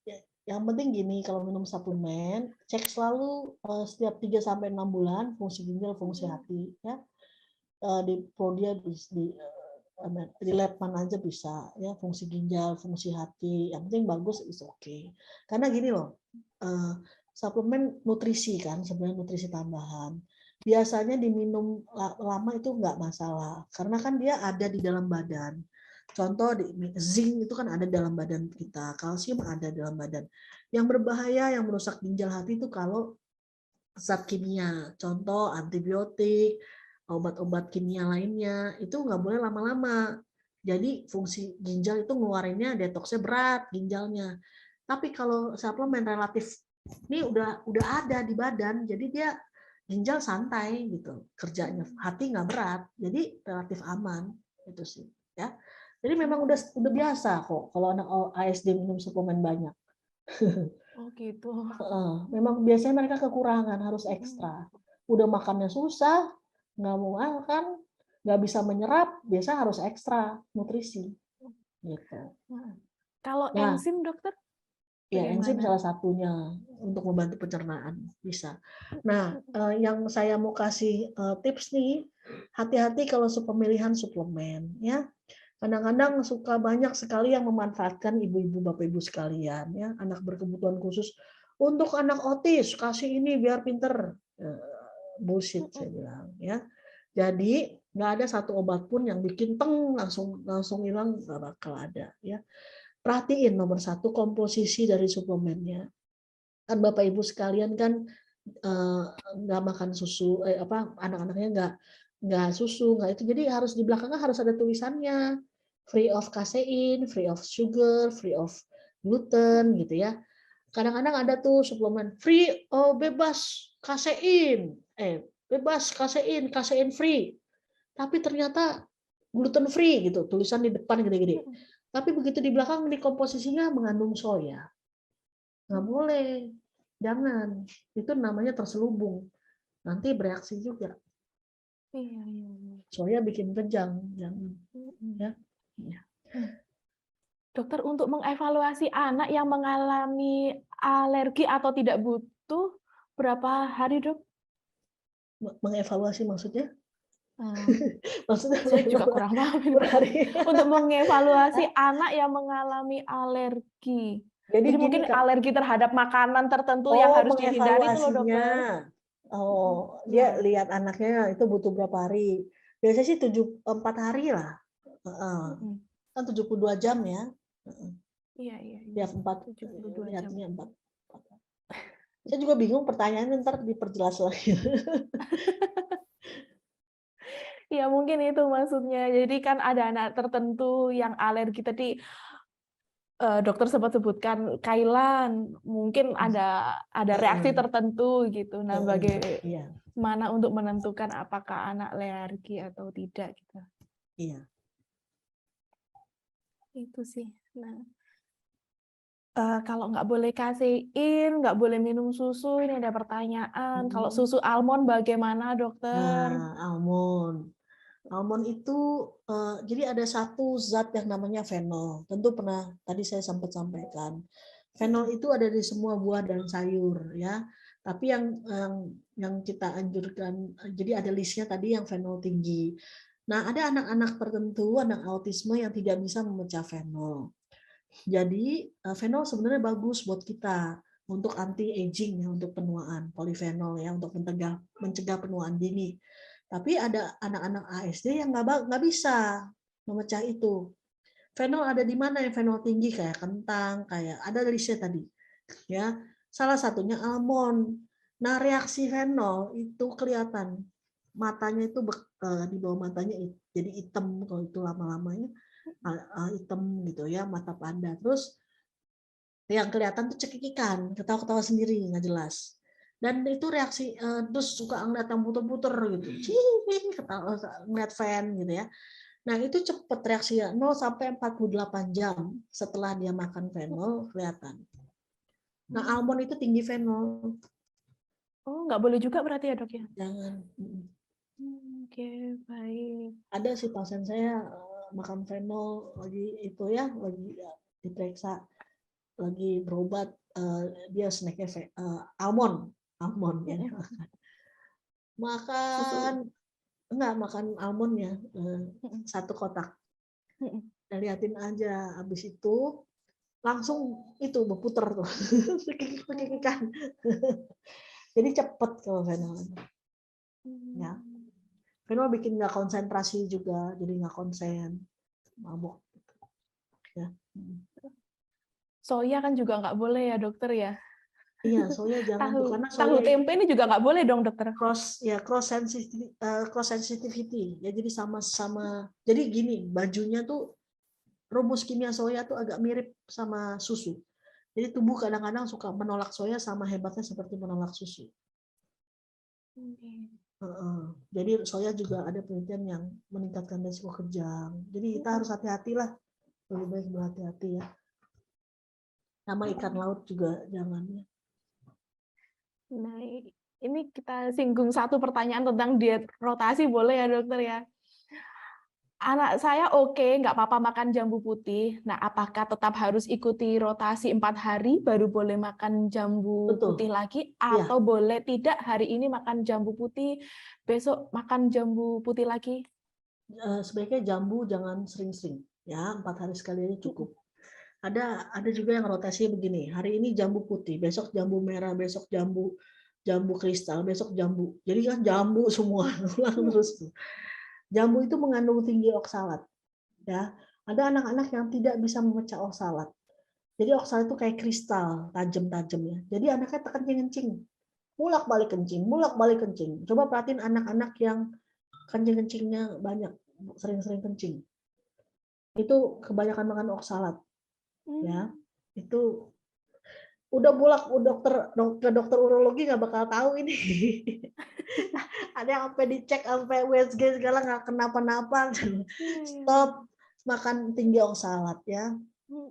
ya. Yang penting gini, kalau minum suplemen, cek selalu setiap 3 sampai 6 bulan fungsi ginjal, fungsi hati ya. Di Prodia di lab mana aja bisa ya, fungsi ginjal, fungsi hati. Yang penting bagus is okay. Karena gini loh, suplemen nutrisi kan, sebenarnya nutrisi tambahan. Biasanya diminum lama itu nggak masalah, karena kan dia ada di dalam badan. Contoh zinc itu kan ada dalam badan kita, kalsium ada dalam badan. Yang berbahaya, yang merusak ginjal hati itu kalau zat kimia, contoh antibiotik, obat-obat kimia lainnya, itu nggak boleh lama-lama. Jadi fungsi ginjal itu ngeluarinnya detoksnya berat ginjalnya. Tapi kalau suplemen relatif ini udah ada di badan, jadi dia ginjal santai gitu kerjanya, hati nggak berat, jadi relatif aman itu sih ya. Jadi memang udah biasa kok kalau anak ASD minum suplemen banyak. Oh gitu. Memang biasanya mereka kekurangan, harus ekstra. Udah makannya susah, nggak mau makan, nggak bisa menyerap, biasa harus ekstra nutrisi. Gitu. Kalau Nah, enzim, dokter, ya, enzim bagaimana? salah satunya untuk membantu pencernaan bisa. Nah, yang saya mau kasih tips nih, hati-hati kalau pemilihan suplemen ya. Kadang-kadang suka banyak sekali yang memanfaatkan ibu-ibu, bapak-ibu sekalian ya, anak berkebutuhan khusus untuk anak otis, kasih ini biar pinter. Bullshit saya bilang ya. Jadi nggak ada satu obat pun yang bikin teng langsung hilang, nggak bakal ada ya. Perhatiin nomor satu komposisi dari suplemennya. Kan Bapak Ibu sekalian kan nggak makan susu, anak-anaknya nggak susu, nggak itu. Jadi harus di belakangnya harus ada tulisannya free of casein, free of sugar, free of gluten gitu ya. Kadang-kadang ada tuh suplemen free, bebas kasein, bebas kasein, kasein free. Tapi ternyata gluten free gitu, tulisan di depan gede-gede. Tapi begitu di belakang di komposisinya mengandung soya. Nggak boleh, jangan. Itu namanya terselubung. Nanti bereaksi juga. Iya, iya. Soya bikin kejang, jangan. Ya. Ya. Dokter, untuk mengevaluasi anak yang mengalami alergi atau tidak butuh berapa hari, Dok? Mengevaluasi maksudnya? Hmm, Maksudnya saya juga kurang paham ini, per Dokter. hari. Untuk mengevaluasi anak yang mengalami alergi. Jadi Jadi gini, mungkin Kak. alergi terhadap makanan tertentu yang harus dihindari itu loh, Mengevaluasinya. dokter. Dia Ya. lihat anaknya itu butuh berapa hari. Biasanya sih 4 hari lah. Kan 72 jam ya. Iya, iya. Tiap 4, 72 jam. lihatnya 4. Saya juga bingung pertanyaannya, ntar diperjelas lagi. Ya mungkin itu maksudnya. Jadi kan ada anak tertentu yang alergi tadi, dokter sempat sebutkan kailan, mungkin ada reaksi tertentu gitu. Nah, Iya, bagaimana untuk menentukan apakah anak alergi atau tidak gitu. iya. Itu sih. Nah, kalau nggak boleh kasein, nggak boleh minum susu, ini ada pertanyaan. Kalau susu almond bagaimana, dokter? Nah, almond. Almond itu jadi ada satu zat yang namanya fenol. Tentu pernah tadi saya sempat sampaikan. Fenol itu ada di semua buah dan sayur ya. Tapi yang kita anjurkan, jadi ada listnya tadi yang fenol tinggi. Nah, ada anak-anak tertentu, anak autisme yang tidak bisa memecah fenol. Jadi fenol sebenarnya bagus buat kita untuk anti aging ya, untuk penuaan, polifenol ya, untuk mencegah penuaan dini. Tapi ada anak-anak ASD yang nggak bisa memecah itu. Fenol ada di mana yang fenol tinggi kayak kentang, kayak ada listnya tadi. Ya, salah satunya almond. Nah, reaksi fenol itu kelihatan. Matanya itu di bawah matanya jadi hitam kalau itu lama-lamanya hitam gitu ya, mata panda. Terus yang kelihatan tuh cekikikan, ketawa-ketawa sendiri nggak jelas. Dan itu reaksi terus suka ngeliat yang puter-puter gitu, ketawa ngeliat fan gitu ya. Nah itu cepet reaksinya 0 sampai 48 jam setelah dia makan fenol kelihatan. Nah almond itu tinggi fenol. Oh, nggak boleh juga berarti ya, dok ya? Jangan. Oke, baik. Ada sih pasien saya makan fenol lagi itu ya, lagi diperiksa, lagi berobat, dia snacknya almond ya. Makan enggak, makan almondnya satu kotak. Dan liatin aja, habis itu langsung itu berputar tuh, kan. Jadi cepet kalau fenol. Ya, fenol bikin nggak konsentrasi juga, jadi nggak konsen, mabok. Ya. Soya kan juga nggak boleh ya, dokter ya? Iya, soya jangan tuh, karena soya tahu tempe ini juga nggak boleh dong, dokter? cross sensitivity ya, jadi sama jadi gini, bajunya tuh rumus kimia soya tuh agak mirip sama susu, jadi tubuh kadang-kadang suka menolak soya sama hebatnya seperti menolak susu. Jadi soya juga ada penelitian yang meningkatkan risiko kejang, jadi kita harus hati-hatilah, lebih baik berhati-hati ya, sama ikan laut juga jangan ya. Nah, ini kita singgung satu pertanyaan tentang diet rotasi, boleh ya, dokter ya? Anak saya oke, nggak apa-apa makan jambu putih. Nah, apakah tetap harus ikuti rotasi 4 hari baru boleh makan jambu putih Betul, lagi, ya. atau boleh tidak hari ini makan jambu putih, besok makan jambu putih lagi? Sebaiknya jambu jangan sering-sering, ya 4 hari sekali aja cukup. Ada juga yang rotasinya begini, hari ini jambu putih, besok jambu merah, besok jambu jambu kristal, besok jambu. Jadi kan jambu semua, ulang terus tuh. Jambu itu mengandung tinggi oksalat, ya. Ada anak-anak yang tidak bisa memecah oksalat. Jadi oksalat itu kayak kristal, tajam-tajam ya. Jadi anaknya tekan kencing, bolak-balik kencing, bolak-balik kencing. Coba perhatiin anak-anak yang kencing-kencingnya banyak, sering-sering kencing. Itu kebanyakan makan oksalat, ya. Itu udah ke dokter urologi nggak bakal tahu ini. Ada yang sampai dicek sampai USG segala nggak kenapa-napa. Stop makan tinggi oksalat ya.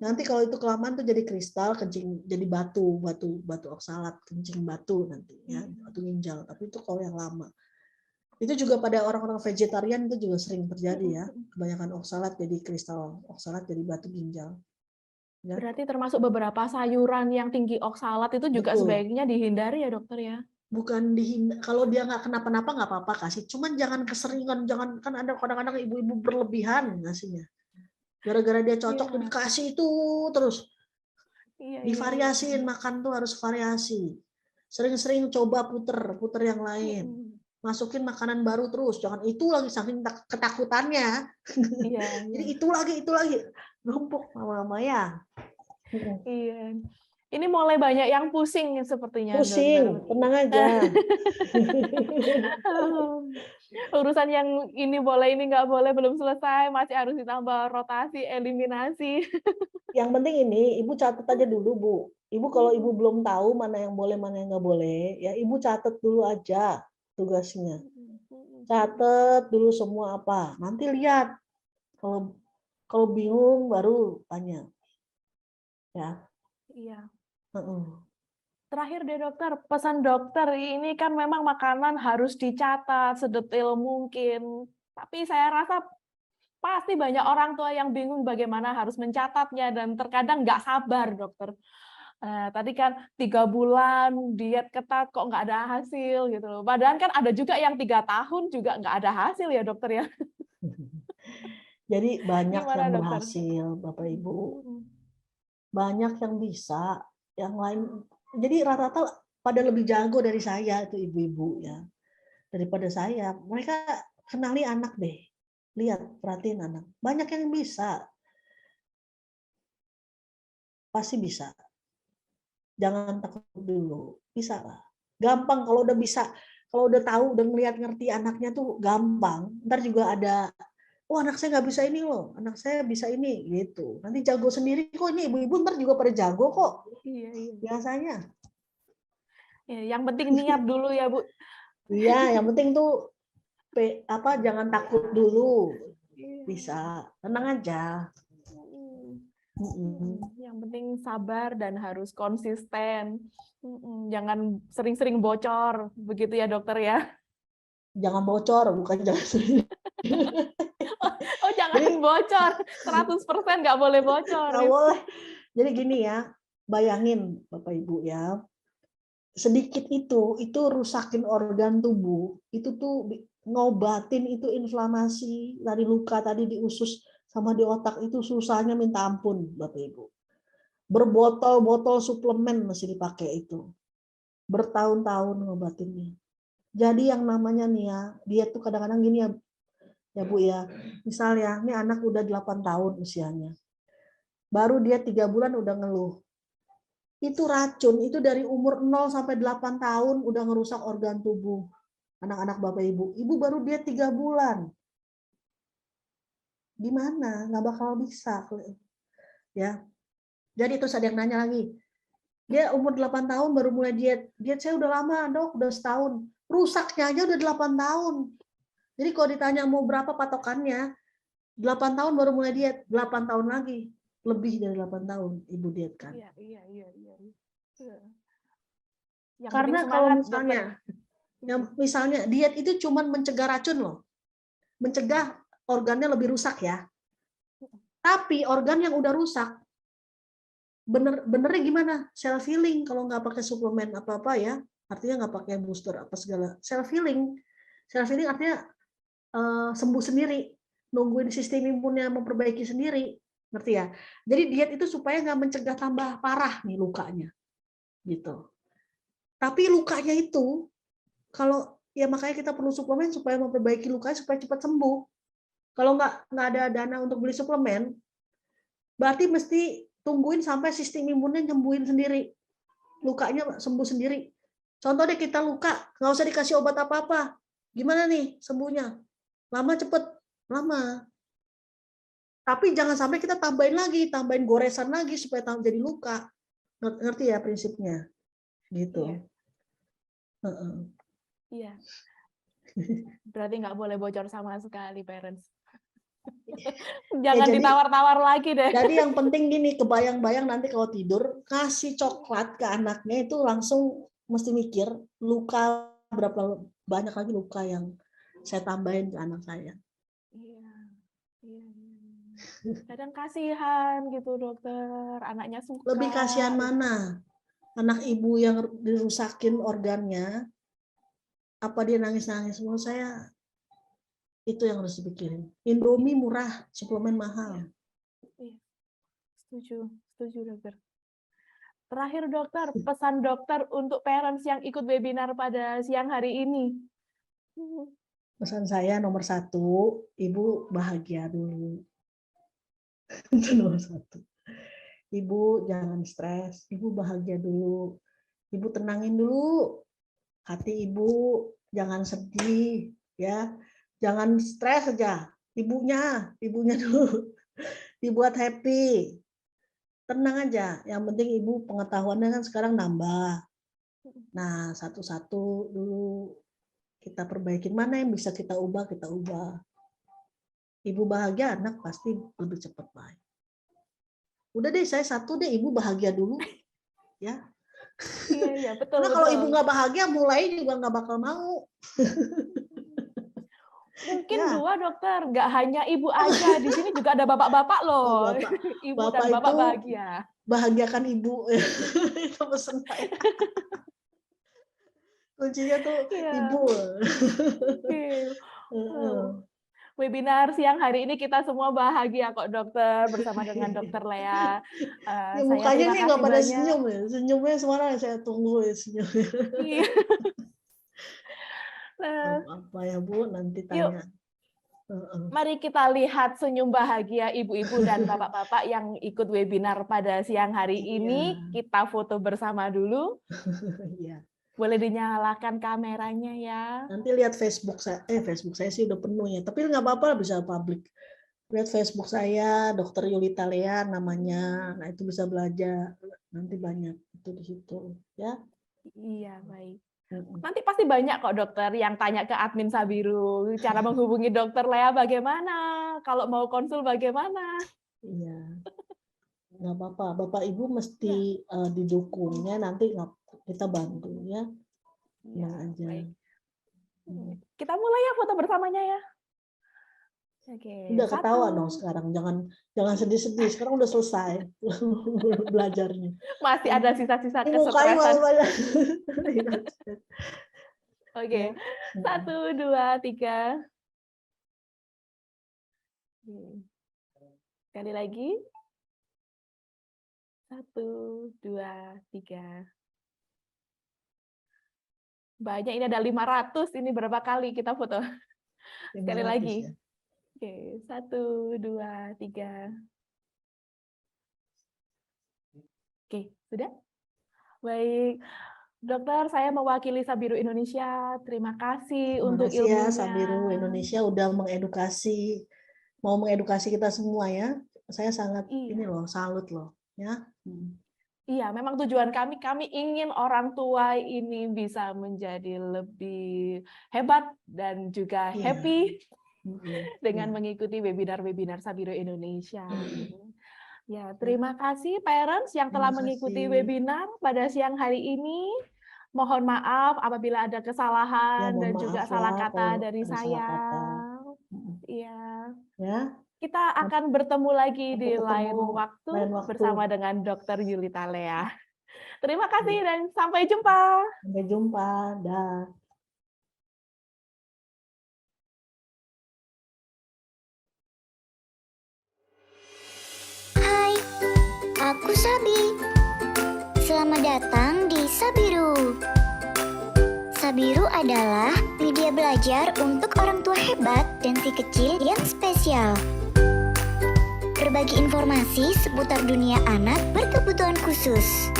Nanti kalau itu kelamaan tuh jadi kristal, kencing jadi batu oksalat, kencing batu nanti ya, batu ginjal. Tapi itu kalau yang lama. Itu juga pada orang-orang vegetarian itu juga sering terjadi ya. Kebanyakan oksalat jadi kristal, oksalat jadi batu ginjal. Ya. Berarti termasuk beberapa sayuran yang tinggi oksalat itu juga Betul. sebaiknya dihindari ya dokter ya? Bukan kalau dia nggak kenapa-napa nggak apa-apa kasih, cuman jangan keseringan, jangan, kan ada kadang-kadang ibu-ibu berlebihan ngasihnya, gara-gara dia cocok Iya, dikasih itu terus, iya, iya, iya. divariasiin, makan tuh harus variasi, sering-sering coba puter yang lain, masukin makanan baru terus, jangan itu lagi saking ketakutannya. Iya, Jadi iya. itu lagi numpuk mama ya. Iya. Ini mulai banyak yang pusing sepertinya, dokter. Pusing, tenang aja. Urusan yang ini boleh, ini nggak boleh, belum selesai, masih harus ditambah rotasi, eliminasi. Yang penting ini, Ibu catat aja dulu, Bu. Ibu kalau Ibu belum tahu mana yang boleh, mana yang nggak boleh, ya Ibu catat dulu aja tugasnya. Catat dulu semua apa. Nanti lihat. Kalau kalau bingung baru tanya. Ya. Iya. Heeh. Terakhir deh dokter, pesan dokter ini kan memang makanan harus dicatat sedetail mungkin. Tapi saya rasa pasti banyak orang tua yang bingung bagaimana harus mencatatnya dan terkadang nggak sabar dokter. Tadi kan 3 bulan diet ketat kok nggak ada hasil gitu loh. Padahal kan ada juga yang 3 tahun juga nggak ada hasil ya dokter ya. Jadi banyak Gimana yang dokter? berhasil, Bapak Ibu. Banyak yang bisa, yang lain. Jadi rata-rata pada lebih jago dari saya itu ibu-ibu ya. Daripada saya. Mereka kenali anak deh. Lihat, perhatiin anak. Banyak yang bisa. Pasti bisa. Jangan takut dulu. Bisa lah. Gampang kalau udah bisa, kalau udah tahu, udah ngeliat ngerti anaknya tuh gampang. Ntar juga ada, oh anak saya nggak bisa ini loh, anak saya bisa ini gitu. Nanti jago sendiri kok, ini ibu-ibu ntar juga pada jago kok. Iya, iya. Biasanya. Ya, yang penting niat dulu ya Bu. Iya, yang penting tuh jangan takut dulu. Iya. Bisa. Tenang aja. Yang penting sabar dan harus konsisten. Jangan sering-sering bocor, begitu ya dokter ya. Jangan bocor, bukan jangan sering. Oh jangan Jadi bocor, 100% nggak boleh bocor. nggak boleh. Jadi gini ya, bayangin Bapak Ibu ya, sedikit itu rusakin organ tubuh, itu tuh ngobatin itu inflamasi dari luka tadi di usus sama di otak itu susahnya minta ampun Bapak Ibu. Berbotol-botol suplemen masih dipakai itu. Bertahun-tahun ngobatinnya. Jadi yang namanya nih ya, dia tuh kadang-kadang gini ya Bu ya. Misalnya, ini anak udah 8 tahun usianya. Baru dia 3 bulan udah ngeluh. Itu racun, itu dari umur 0 sampai 8 tahun udah ngerusak organ tubuh anak-anak Bapak Ibu. Ibu baru dia 3 bulan. Gimana? Nggak bakal bisa. Ya. Jadi terus ada yang nanya lagi. Dia umur 8 tahun baru mulai diet. Diet saya udah lama, Dok, udah setahun. Rusaknya aja udah 8 tahun. Jadi kalau ditanya mau berapa patokannya, 8 tahun baru mulai diet, 8 tahun lagi. Lebih dari 8 tahun Ibu diet kan. Iya. Yang Karena penting kalau semangat, misalnya diet itu cuma mencegah racun loh. Mencegah organnya lebih rusak ya. Tapi organ yang udah rusak, benernya gimana? Self healing kalau nggak pakai suplemen apa-apa ya, artinya nggak pakai booster apa segala. Self healing artinya sembuh sendiri, nungguin sistem imunnya memperbaiki sendiri, ngerti ya? Jadi diet itu supaya nggak mencegah tambah parah nih lukanya, gitu. Tapi lukanya itu kalau ya makanya kita perlu suplemen supaya memperbaiki lukanya supaya cepat sembuh. Kalau nggak ada dana untuk beli suplemen, berarti mesti tungguin sampai sistem imunnya nyembuhin sendiri, lukanya sembuh sendiri. Contoh deh kita luka, nggak usah dikasih obat apa-apa. Gimana nih sembuhnya? Lama cepet? Lama. Tapi jangan sampai kita tambahin goresan lagi supaya jadi luka. Ngerti ya prinsipnya? Gitu. Iya. Berarti nggak boleh bocor sama sekali, parents. Jangan ditawar-tawar lagi deh. Jadi yang penting gini, kebayang-bayang nanti kalau tidur, kasih coklat ke anaknya itu langsung mesti mikir, luka berapa banyak lagi luka yang saya tambahin ke anak saya. Iya. Kadang kasihan gitu dokter, anaknya suka. Lebih kasihan mana? Anak ibu yang dirusakin organnya, apa dia nangis-nangis? Menurut saya itu yang harus dipikirin. Indomie murah, suplemen mahal. Iya. Setuju dokter. Terakhir dokter, pesan dokter untuk parents yang ikut webinar pada siang hari ini. Pesan saya nomor 1, ibu bahagia dulu. Itu nomor 1. Ibu jangan stres, ibu bahagia dulu. Ibu tenangin dulu hati ibu, jangan sedih ya. Jangan stres saja, ibunya dulu. Dibuat happy. Tenang aja, yang penting ibu pengetahuannya kan sekarang nambah. Nah, satu-satu dulu kita perbaikin, mana yang bisa kita ubah. Ibu bahagia, anak pasti lebih cepat baik. Udah deh, saya 1 deh, ibu bahagia dulu. Ya. Iya, betul. Karena kalau ibu nggak bahagia, mulai juga nggak bakal mau. Mungkin 2 dokter, nggak hanya ibu aja, di sini juga ada bapak-bapak loh. Ibu dan bapak bahagia. Bahagiakan ibu, itu pesan saya. Kuncinya tuh ibu. Webinar siang hari ini kita semua bahagia kok dokter, bersama dengan dokter Lea. Ya, mukanya sih nggak pada senyum ya, senyumnya semuanya saya tunggu ya senyumnya. Iya. Apa ya Bu, nanti tanya. Mari kita lihat senyum bahagia ibu-ibu dan bapak-bapak yang ikut webinar pada siang hari ini. Kita foto bersama dulu. Iya. Boleh dinyalakan kameranya ya. Nanti lihat Facebook saya. Facebook saya sih udah penuh ya. Tapi nggak apa-apa, bisa publik. Lihat Facebook saya, Dr. Yulita Lea namanya. Nah itu bisa belajar. Nanti banyak itu di situ. Ya. Iya baik. Nanti pasti banyak kok dokter yang tanya ke admin Sabiru, cara menghubungi dokter Lea bagaimana, kalau mau konsul bagaimana. Iya, nggak apa-apa. Bapak Ibu mesti didukungnya, nanti kita bantu ya. Ya aja. Baik. Kita mulai ya foto bersamanya ya. Oke. Udah ketawa dong sekarang, jangan sedih-sedih. Sekarang udah selesai belajarnya. Masih ada sisa-sisa kesetresan. Oke, 1, 2, 3. Sekali lagi. 1, 2, 3. Banyak, ini ada 500. Ini berapa kali kita foto? Sekali lagi. Ya. Oke, 1, 2, 3. Oke, sudah? Baik. Dokter, saya mewakili Sabiru Indonesia. Terima kasih untuk ilmunya. Sabiru Indonesia udah mau mengedukasi kita semua ya. Saya sangat salut loh ya. Iya, memang tujuan kami ingin orang tua ini bisa menjadi lebih hebat dan juga happy dengan mengikuti webinar-webinar Sabiru Indonesia. Ya, terima kasih parents yang telah mengikuti webinar pada siang hari ini. Mohon maaf apabila ada kesalahan dan juga salah kata dari saya. Iya. Ya. Kita akan bertemu lagi di lain Lain waktu waktu. bersama dengan Dr. Yulita Lea. Terima kasih dan sampai jumpa. Sampai jumpa. Dah. Hai, aku Sabi. Selamat datang di Sabiru. Sabiru adalah media belajar untuk orang tua hebat dan si kecil yang spesial. Berbagi informasi seputar dunia anak berkebutuhan khusus.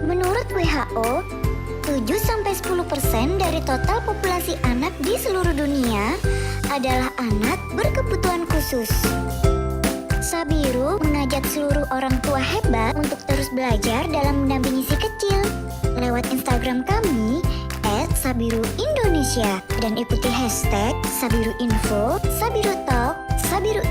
Menurut WHO, 7-10% dari total populasi anak di seluruh dunia adalah anak berkebutuhan khusus. Sabiru mengajak seluruh orang tua hebat untuk terus belajar dalam mendampingi si kecil. Lewat Instagram kami @sabiruindonesia dan ikuti hashtag Sabiru Info, Sabiru Talk, Sabiru